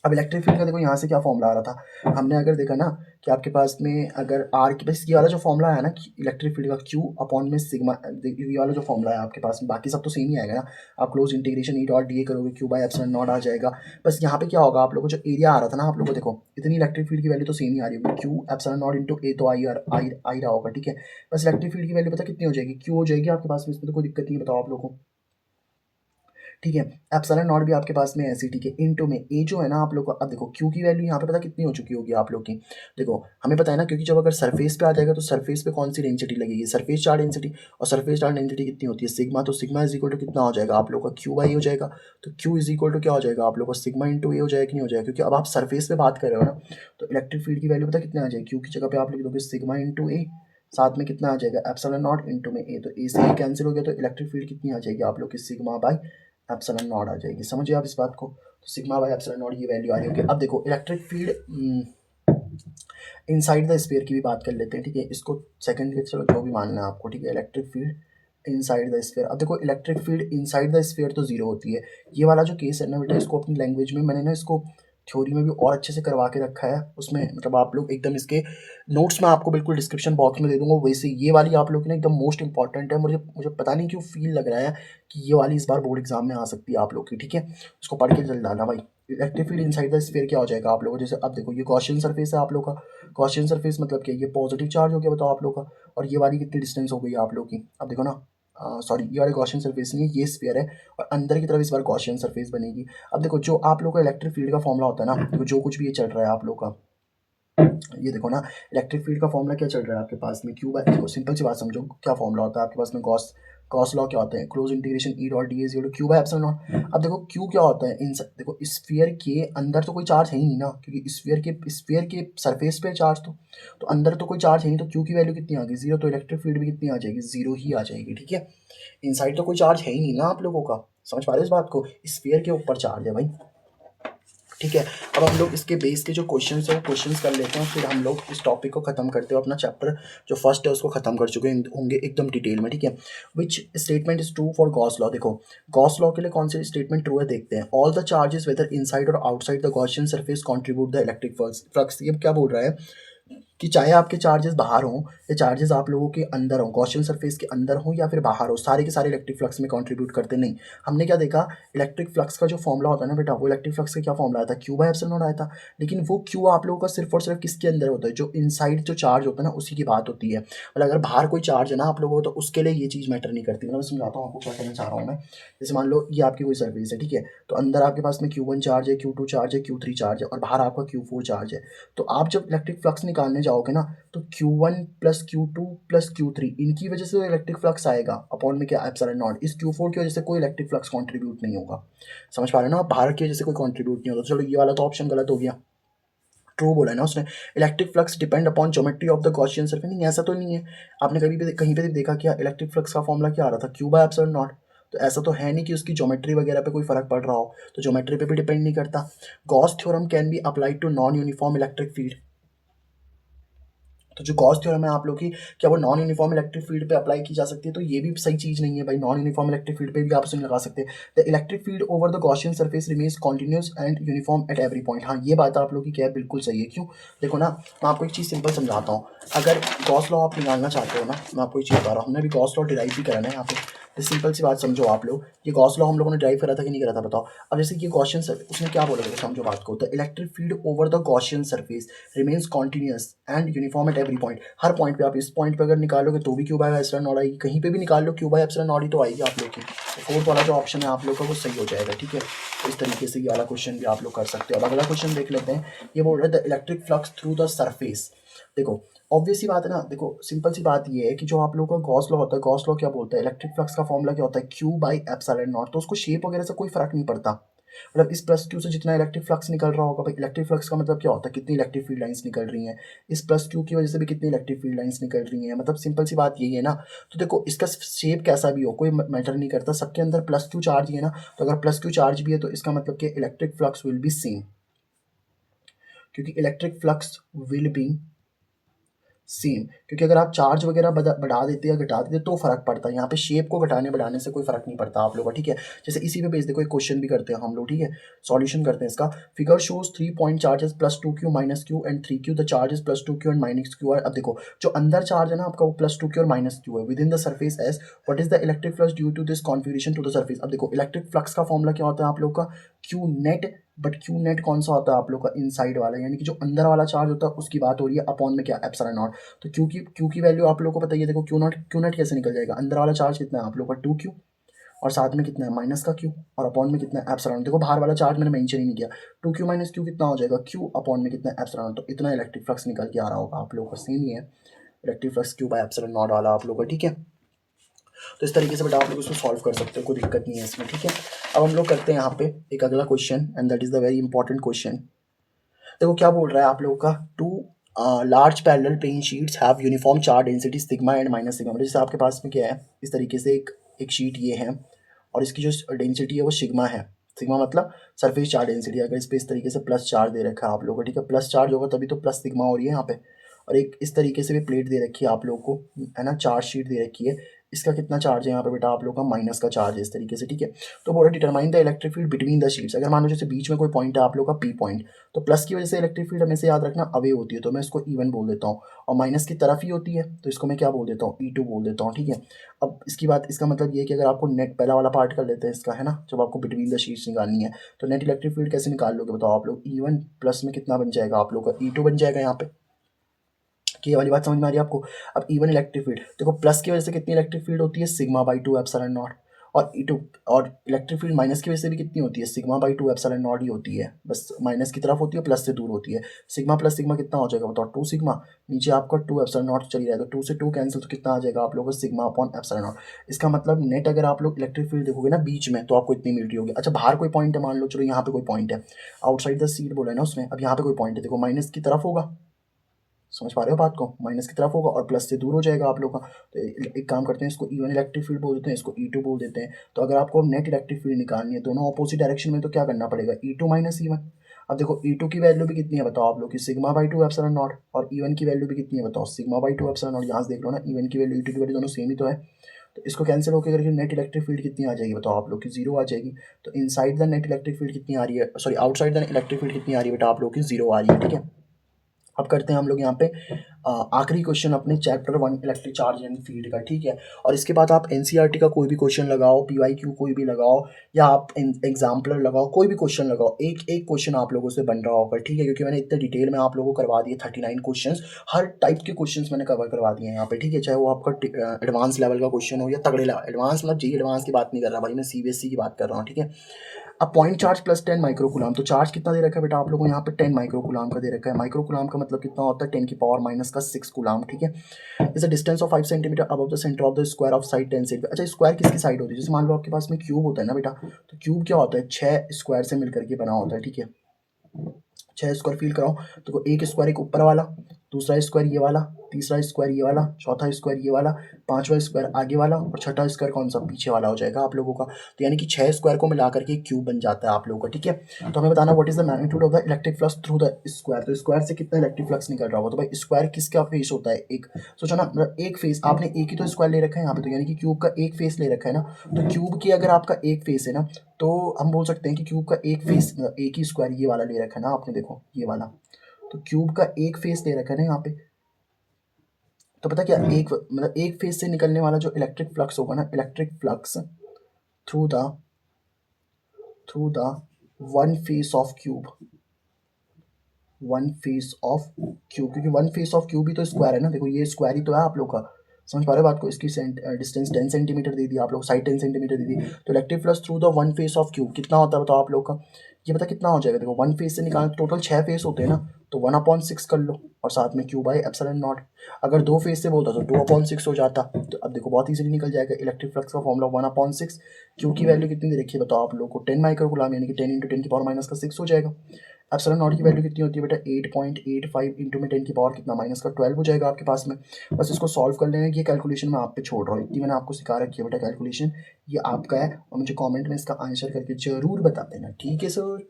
अब इलेक्ट्रिक फील्ड का देखो यहाँ से क्या फॉर्मूला आ रहा था, हमने अगर देखा ना कि आपके पास में अगर आर की बस ये वाला जो फॉर्मूला है ना कि इलेक्ट्रिक फील्ड का क्यू अपॉन में सिग्मा, ये वाला जो फॉर्मूला है आपके पास में, बाकी सब तो सेम ही आएगा ना। आप close integration E dot D ए करोगे, क्यू बाय एप्सिलॉन नॉट आ जाएगा। बस यहाँ पे क्या होगा आप लोगों को जो एरिया आ रहा था ना आप लोगों को, देखो इतनी इलेक्ट्रिक फील्ड की वैल्यू तो सेम ही आ रही होगी, क्यू एप्सिलॉन नॉट इंटू ए तो आई रहा होगा, ठीक है। बस इलेक्ट्रिक फील्ड की वैल्यू पता कितनी हो जाएगी, क्यू हो जाएगी आपके पास में, इसमें तो कोई दिक्कत नहीं, बताओ आप लोगों को, ठीक है। एप्सिलॉन नॉट भी आपके पास में ऐसी, ठीक है, इनटू में ए जो है ना आप लोग को, अब देखो क्यू की वैल्यू यहाँ पे पता कितनी हो चुकी होगी आप लोग की, देखो हमें पता है ना, क्योंकि जब अगर सरफेस पे आ जाएगा तो सरफेस पे कौन सी डेंसिटी लगेगी, सरफेस चार्ज डेंसिटी, और सरफेस चार्ज डेंसिटी कितनी होती है सिग्मा, तो सिग्मा इज इक्वल टू कितना हो जाएगा आप लोग का क्यू बाई हो जाएगा, तो क्यू इज इक्वल टू क्या हो जाएगा आप लोग का सिग्मा इंटू ए हो जाएगा कि नहीं हो जाएगा, क्योंकि अब आप सरफेस पे बात कर रहे हो ना, तो इलेक्ट्रिक फील्ड की वैल्यू पता कितनी आ जाएगी, क्यू की जगह पे आप लिख दोगे सिग्मा इंटू ए, साथ में कितना आ जाएगा एप्सिलॉन नॉट इंटू में ए, तो ए से ए कैंसिल हो गया, तो इलेक्ट्रिक फील्ड कितनी आ जाएगी आप लोग की सिग्मा बाई एप्सिलॉन नॉट आ जाएगी। समझिए आप इस बात को, तो सिग्मा बाई एप्सिलॉन नॉट ये वैल्यू आ रही होगी। अब देखो electric field inside the sphere की भी बात कर लेते हैं, ठीक है, इसको सेकंड के चलो जो भी मानना है आपको, ठीक है, electric field inside the sphere. अब देखो electric field inside the sphere तो जीरो होती है, ये वाला जो केस है ना बेटा, इसको अपनी लैंग्वेज में मैंने ना इसको थ्योरी में भी और अच्छे से करवा के रखा है, उसमें मतलब आप लोग एकदम इसके नोट्स में आपको बिल्कुल डिस्क्रिप्शन बॉक्स में दे दूंगा, वैसे ये वाली आप लोग की ना एकदम मोस्ट इंपॉर्टेंट है, मुझे मुझे पता नहीं क्यों फील लग रहा है कि ये वाली इस बार बोर्ड एग्जाम में आ सकती है आप लोग की, ठीक है, उसको पढ़ के चल डालना भाई। Electric field inside the sphere क्या हो जाएगा आप लोगों को, जैसे अब देखो ये गॉसियन सरफेस है आप लोग का, गॉसियन सरफेस मतलब क्या, ये पॉजिटिव चार्ज हो गया बताओ आप लोग का, और ये वाली कितनी डिस्टेंस हो गई आप लोग की, अब देखो ना, सॉरी ये वाले गॉसियन सरफेस नहीं है, ये स्फीयर है, और अंदर की तरफ इस बार गॉसियन सरफेस बनेगी। अब देखो जो आप लोग का इलेक्ट्रिक फील्ड का फॉर्मूला होता है ना, देखो जो कुछ भी ये चल रहा है आप लोग का, ये देखो ना इलेक्ट्रिक फील्ड का फॉर्मूला क्या चल रहा है आपके पास में, क्यू बाय, देखो सिंपल सी बात समझो, क्या फॉर्मूला होता है आपके पास में, गॉस गॉस लॉ क्या होता है, close integration E dot D is equal to Q by epsilon naught. अब देखो क्यू क्या होता है, इन देखो स्फीयर के अंदर तो कोई चार्ज है ही नहीं ना, क्योंकि स्फीयर के सरफेस पे चार्ज, तो अंदर तो कोई चार्ज है नहीं, तो क्यू की वैल्यू कितनी आ गई जीरो, तो इलेक्ट्रिक फील्ड भी कितनी आ जाएगी जीरो ही आ जाएगी, ठीक है। इनसाइड तो कोई चार्ज है ही नहीं ना आप लोगों का, समझ पा रहे हो इस बात को, स्फीयर के ऊपर चार्ज है भाई, ठीक है। अब हम लोग इसके बेस के जो क्वेश्चन है वो क्वेश्चन कर लेते हैं, फिर हम लोग इस टॉपिक को खत्म करते हो, अपना चैप्टर जो फर्स्ट है उसको खत्म कर चुके होंगे एकदम डिटेल में, ठीक है। Which statement is true for Gauss law, देखो गॉस लॉ के लिए कौन से स्टेटमेंट ट्रू है देखते हैं, all the charges whether inside और outside the Gaussian surface contribute the electric flux, ये क्या बोल रहा है कि चाहे आपके चार्जेस बाहर हों या चार्जेस आप लोगों के अंदर हों, गॉसियन सरफेस के अंदर हों या फिर बाहर हो, सारे के सारे इलेक्ट्रिक फ्लक्स में कंट्रीब्यूट करते नहीं। हमने क्या देखा, इलेक्ट्रिक फ्लक्स का जो फॉर्मूला होता है ना बेटा, वो इलेक्ट्रिक फ्लक्स का क्या फॉर्मूला आया था, क्यू बाय एप्सिलॉन नॉट आया था, लेकिन वो क्यू आप लोगों का सिर्फ और सिर्फ किसके अंदर होता है, जो इनसाइड जो चार्ज होता है ना उसी की बात होती है, मतलब अगर बाहर कोई चार्ज है ना आप लोगों को, तो उसके लिए ये चीज़ मैटर नहीं करती। मतलब मैं समझाता हूँ आपको क्या कहना चाह रहा हूँ मैं, जैसे मान लो ये आपकी कोई सर्फेस है, ठीक है, तो अंदर आपके पास में Q1 चार्ज है, Q2 चार्ज है, Q3 चार्ज है, और बाहर आपका Q4 चार्ज है, तो आप जब इलेक्ट्रिक फ्लक्स निकालने जाओगे ना, तो Q1 plus Q2 plus Q3 इनकी वजह से इलेक्ट्रिक फ्लक्स आएगा, अपॉन में क्या एप्सिलॉन नॉट, इस Q4 की वजह से कोई इलेक्ट्रिक फ्लक्स कंट्रीब्यूट नहीं होगा। समझ पा रहे हो ना, बाहर की वजह से कोई कंट्रीब्यूट नहीं होता। चलो ये वाला तो ऑप्शन गलत हो गया, ट्रू बोला है ना उसने, electric flux depend upon geometry of the Gaussian surface, नहीं ऐसा तो नहीं है, आपने कभी भी कहीं पे भी देखा क्या इलेक्ट्रिक फ्लक्स का फॉर्मूला क्या आ रहा था, क्यू बाय एप्सिलॉन नॉट, तो ऐसा तो है नहीं कि उसकी ज्योमेट्री वगैरह पे कोई फर्क पड़ रहा हो, तो ज्योमेट्री पे भी डिपेंड नहीं करता। Gauss theorem can be applied to non uniform electric field, तो जो गॉस थ्योरम है आप लोग की, क्या वो नॉन यूनिफॉर्म इलेक्ट्रिक फील्ड पे अप्लाई की जा सकती है, तो ये भी सही चीज़ नहीं है भाई, नॉन यूनिफॉर्म इलेक्ट्रिक फील्ड पे भी आप उसमें लगा सकते हैं। The electric field over the Gaussian surface remains continuous and uniform at every point, हाँ ये बात आप लोग की क्या है बिल्कुल सही है, क्यों, देखो ना मैं आपको एक चीज़ सिंपल समझाता हूँ, अगर गॉस लॉ आप निकालना चाहते हो ना, मैं आपको एक चीज़ बता रहा हूँ, हमने भी गॉस लॉ डिराइव भी करा ना यहाँ पे, तो सिंपल सी बात समझो आप लोग, ये गॉस लॉ हम लोगों ने ड्राइव करा था कि नहीं करा था बताओ। अब जैसे ये गॉसियन सरफेस, उसने क्या बोला था समझो बात को, the electric field over the Gaussian surface remains continuous and uniform at every point, her point पे आप इस पॉइंट पे अगर निकालोगे तो भी क्यू बाय एप्सिलॉन नॉट आएगी, कहीं पे भी निकाल लो क्यू बाय एप्सिलॉन नॉट ही तो आएगी आप लोग की, तो फोर्थ वाला जो ऑप्शन है आप लोग का वो सही हो जाएगा, ठीक है। तो इस तरीके से ये वाला क्वेश्चन भी आप लोग कर सकते हो। अब अगला क्वेश्चन देख लेते हैं, ये बोल रहे the electric flux through the surface, देखो ऑब्वियस सी बात है ना, देखो सिंपल सी बात ये है कि जो आप लोगों का गॉस लॉ होता है, गॉस लॉ क्या बोलता है, इलेक्ट्रिक फ्लक्स का फॉर्मूला क्या होता है, क्यू बाई एप्सिलॉन नॉट, तो उसको शेप वगैरह से कोई फर्क नहीं पड़ता, मतलब इस प्लस क्यू से जितना इलेक्ट्रिक फ्लक्स निकल रहा होगा भाई, इलेक्ट्रिक फ्लक्स का मतलब क्या होता है, कितनी इलेक्ट्रिक फील्ड लाइंस निकल रही हैं, इस प्लस क्यू की वजह से भी कितनी इलेक्ट्रिक फील्ड लाइंस निकल रही हैं, मतलब सिंपल सी बात यही है ना। तो देखो इसका शेप कैसा भी हो कोई मैटर नहीं करता, सबके अंदर प्लस क्यू चार्ज ही है ना, तो अगर प्लस क्यू चार्ज भी है तो इसका मतलब कि electric flux will be same, क्योंकि electric flux will be same, क्योंकि अगर आप चार्ज वगैरह बढ़ा देते या घटा देते तो फर्क पड़ता है, यहाँ पे शेप को घटाने बढ़ाने से कोई फर्क नहीं पड़ता आप लोगों का, ठीक है। जैसे इसी पे बेस देखो एक क्वेश्चन भी करते हैं हम लोग, ठीक है, सॉल्यूशन करते हैं इसका, figure shows 3 point charges plus 2q minus Q and 3q, the charges plus 2q and minus Q, अब देखो जो अंदर चार्ज है ना आपका वो प्लस 2q और माइनस क्यू है, within the surface S what is the electric flux due to this configuration to the surface. अब देखो इलेक्ट्रिक फ्लक्स का फॉर्मूला क्या होता है आप लोग का, Q net, but Q net कौन सा होता है आप लोग का, इनसाइड वाला, यानी कि जो अंदर वाला चार्ज होता है उसकी बात हो रही है, अपॉन में क्या एप्सिलॉन नॉट, तो क्यू की वैल्यू आप लोग को पता ही है, देखो क्यू नॉट कैसे निकल जाएगा, अंदर वाला चार्ज कितना है आप लोग का 2q, और साथ में कितना है माइनस का क्यू, और अपॉन में कितना है एप्सिलॉन। देखो बाहर वाला चार्ज मैंने मेंशन ही नहीं किया, 2q माइनस क्यू कितना हो जाएगा, क्यू अपॉन में कितना है एप्सिलॉन। तो इतना इलेक्ट्रिक फ्लक्स निकल के आ रहा होगा आप लोगों का, सेम ही है electric flux Q by epsilon not वाला आप लोगों का, ठीक है। तो इस तरीके से बेटा आप लोग इसको सॉल्व कर सकते हो, कोई दिक्कत नहीं है इसमें, ठीक है। अब हम लोग करते हैं यहाँ पे एक अगला question, and that is the very important question. देखो क्या बोल रहा है आप लोगों का, two large parallel plane sheets have uniform charge density sigma and minus sigma. जैसे आपके पास में क्या है, इस तरीके से एक शीट ये है, और इसकी जो डेंसिटी है वो सिग्मा है। सिग्मा मतलब सरफेस चार्ज डेंसिटी। अगर इस पर इस तरीके से प्लस चार्ज दे रखा है आप लोगों को, ठीक है, प्लस चार्ज होगा तभी तो प्लस सिग्मा हो रही है यहाँ पे। और एक इस तरीके से भी प्लेट दे रखी है आप लोगों को, है ना, चार्ज शीट दे रखी है, इसका कितना चार्ज है यहाँ पे बेटा आप लोगों का, माइनस का चार्ज है इस तरीके से, ठीक है। तो बोला determine the electric field between the sheets. अगर मान लो जैसे बीच में कोई पॉइंट है आप लोगों का पी पॉइंट, तो प्लस की वजह से इलेक्ट्रिक फील्ड हमें से याद रखना अवे होती है, तो मैं इसको E1 बोल देता हूँ, और माइनस की तरफ ही होती है तो इसको मैं क्या बोल देता हूँ, E2 बोल देता हूँ, ठीक है। अब इसकी बात, इसका मतलब ये है कि अगर आपको नेट पहला वाला पार्ट कर लेते हैं इसका, है ना, जब आपको बिटवीन द शीट्स निकालनी है, तो नेट इलेक्ट्रिक फील्ड कैसे निकाल लोगे बताओ आप लोग, E1 प्लस में कितना बन जाएगा आप लोग का, E2 बन जाएगा यहाँ पे, कि ये वाली बात समझ में आ रही है आपको। अब इवन इलेक्ट्रिक फील्ड देखो, प्लस की वजह से कितनी इलेक्ट्रिक फील्ड होती है, सिग्मा बाई 2 एप्सिलॉन नॉट, और E2, और इलेक्ट्रिक फील्ड माइनस की वजह से भी कितनी होती है, सिग्मा बाई 2 एप्सिलॉन नॉट ही होती है, बस माइनस की तरफ होती है, प्लस से दूर होती है। सिग्मा प्लस सिग्मा कितना हो जाएगा बताओ, 2 सिग्मा, नीचे आपका 2 एप्सिलॉन नॉट चली जाएगा, तो 2 से 2 कैंसिल, तो कितना आ जाएगा आप लोगों को, सिग्मा अपॉन एप्सिलॉन नॉट। इसका मतलब नेट अगर आप लोग इलेक्ट्रिक फील्ड देखोगे ना बीच में, तो आपको इतनी मिल रही होगी। अच्छा बाहर कोई पॉइंट है, मान लो चलो यहाँ पे कोई पॉइंट है, आउटसाइड द सीट बोला है ना उसमें, अब यहाँ पे कोई पॉइंट है, देखो माइनस की तरफ होगा, समझ पा रहे हो बात को, माइनस की तरफ होगा और प्लस से दूर हो जाएगा आप लोग का। तो एक काम करते हैं, इसको E1 इलेक्ट्रिक फील्ड बोल देते हैं, इसको E2 बोल देते हैं। तो अगर आपको नेट इलेक्ट्रिक फील्ड निकालनी है दोनों ऑपोजिट डायरेक्शन में, तो क्या करना पड़ेगा, E2 माइनस E1। अब देखो E2 की वैल्यू भी कितनी है बताओ आप लोग की, सिग्मा बाई 2 एप्सिलॉन नॉट, और E1 की वैल्यू भी कितनी है बताओ, सिग्मा बाई 2 एप्सिलॉन नॉट। यहाँ से देख लो ना, E1 की वैल्यू E2 की वैल्यू दोनों सेम ही तो है, तो इसको कैंसिल होकर करके नेट इलेक्ट्रिक फील्ड कितनी आ जाएगी बताओ आप लोग की, 0 आ जाएगी। तो inside the net electric field कितनी आ रही है, sorry outside the electric field कितनी आ रही है बेटा आप लोग की, 0 आ रही है, ठीक है। अब करते हैं हम लोग यहाँ पे आखिरी क्वेश्चन अपने chapter 1 electric charge and field का, ठीक है। और इसके बाद आप एनसीईआरटी का कोई भी क्वेश्चन लगाओ, पीवाईक्यू कोई भी लगाओ, या आप एग्जाम्पलर लगाओ, कोई भी क्वेश्चन लगाओो, एक एक क्वेश्चन आप लोगों से बन रहा होगा, ठीक है, क्योंकि मैंने इतने डिटेल में आप लोगों को करवा दिए 39 क्वेश्चन, हर टाइप के क्वेश्चन मैंने कवर करवा दिए हैं यहाँ पे, ठीक है। चाहे वो आपका एडवांस लेवल का क्वेश्चन हो या तगड़े लेवल, एडवांस मतलब जी एडवांस की बात नहीं कर रहा भाई, मैं सीबीएसई की बात कर रहा हूँ, ठीक है। अब पॉइंट चार्ज प्लस 10 माइक्रोकुलाम, तो चार्ज कितना दे रखा है बेटा आप लोगों को यहाँ पे, 10 माइक्रोकुलाम का दे रखा है। माइक्रोकुलाम का मतलब कितना होता है, 10 की पावर माइनस का 6 कुलाम, ठीक है। Is a distance of 5 centimetre above the centre of the square of side 10 centimetre. अच्छा स्क्वायर किसकी साइड होती है, जैसे मान लो आपके पास में क्यूब होता है ना बेटा, तो क्यूब क्या होता है, 6 स्क्वायर से मिलकर के बना होता है, ठीक है। 6 स्क्वायर फील कराओ, तो एक स्क्वायर एक ऊपर वाला, दूसरा स्क्वायर ये वाला, तीसरा स्क्वायर ये वाला, चौथा स्क्वायर ये वाला, पांचवा स्क्वायर आगे वाला, और छठा स्क्वायर कौन सा, पीछे वाला हो जाएगा आप लोगों का। तो यानी कि 6 स्क्वायर को मिलाकर के एक क्यूब बन जाता है आप लोगों का, ठीक है। तो हमें बताना what is the magnitude of the electric flux through the square. तो स्क्वायर से कितना इलेक्ट्रिक फ्लक्स निकल रहा होगा, तो भाई स्क्वायर किसका फेस होता है, एक, सोचो ना, मतलब एक फेस, आपने एक ही तो स्क्वायर ले रखा है यहाँ पे, तो यानी कि क्यूब का एक फेस ले रखा है ना। तो क्यूब की अगर आपका एक फेस है ना, तो हम बोल सकते हैं कि क्यूब का एक फेस, एक ही स्क्वायर ये वाला ले रखा है ना आपने, देखो ये वाला, तो क्यूब का एक फेस दे रखा है ना यहाँ पे। तो पता क्या, एक मतलब एक फेस से निकलने वाला जो इलेक्ट्रिक फ्लक्स होगा ना, electric flux through the one face of cube, one face of cube, क्योंकि वन फेस ऑफ क्यूब ही तो स्क्वायर है ना, देखो ये स्क्वायर ही तो है आप लोग का, समझ पा रहे हो बात को। इसकी डिस्टेंस 10 सेंटीमीटर दे दी आप लोग, साइड 10 सेंटीमीटर दे दी, तो electric flux through the one face of cube कितना होता है बताओ आप लोग का, ये पता कितना हो जाएगा, देखो वन फेस से निकालना टोटल 6 फेस होते हैं ना, तो 1/6 कर लो, और साथ में क्यू बाई एप्सिलॉन नॉट। अगर 2 फेस से बोलता तो 2/6 हो जाता। तो अब देखो बहुत इजीली निकल जाएगा, इलेक्ट्रिक फ्लक्स का फॉर्मूला 1/6, क्यू की वैल्यू कितनी दे रखी है बताओ आप लोग को, 10 माइक्रोकुलाम, यानी कि 10 × 10 की पावर माइनस का 6 हो जाएगा। एप्सिलॉन नॉट की वैल्यू कितनी होती है बेटा, 8.85 इंटू में 10 की पावर कितना माइनस का 12 हो जाएगा आपके पास में। बस इसको सॉल्व कर लेना, ये कैलकुलेशन मैं आप पे छोड़ रहा हूँ, इतनी मैंने आपको सिखा रखी है बेटा कैलकुलेशन, ये आपका है, और मुझे कमेंट में इसका आंसर करके जरूर बता देना, ठीक है सर।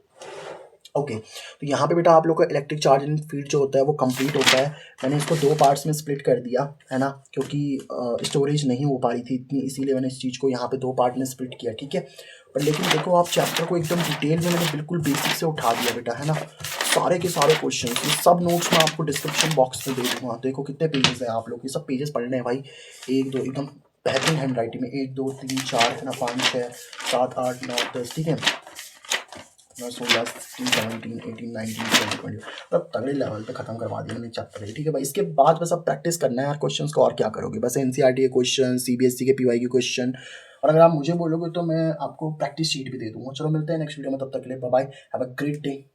ओके तो यहाँ पे बेटा आप लोग का इलेक्ट्रिक चार्ज एंड फील्ड जो होता है वो कंप्लीट होता है। मैंने इसको 2 पार्ट्स में स्प्लिट कर दिया है ना, क्योंकि स्टोरेज नहीं हो पा रही थी इतनी, इसीलिए मैंने इस चीज़ को यहाँ पे 2 पार्ट में स्प्लिट किया, ठीक है। पर लेकिन देखो आप चैप्टर को एकदम डिटेल में मैंने बिल्कुल बेसिक से उठा दिया बेटा, है ना। सारे के सारे क्वेश्चन, ये सब नोट्स मैं आपको डिस्क्रिप्शन बॉक्स में दे दूँगा। देखो कितने पेजेस हैं आप लोग, ये सब पेजेस पढ़ने हैं भाई, 1 2 एकदम बेहतरीन हैंड राइटिंग में, 1 2 3 4 है ना, 5 6 7 8 9 10, ठीक है, 16 16 17 18 19 20 20, मतलब तगड़े लेवल पे खत्म करवा दिया मैंने चैप्टर, ठीक है भाई। इसके बाद बस अब प्रैक्टिस करना है यार क्वेश्चंस को, और क्या करोगे, बस एनसीईआरटी के क्वेश्चन, सीबीएसई के पीवाई के क्वेश्चन, और अगर आप मुझे बोलोगे तो मैं आपको प्रैक्टिस शीट भी दे दूँगा। चलो मिलते हैं नेक्स्ट वीडियो में, तब तक के लिए bye bye, have a great day.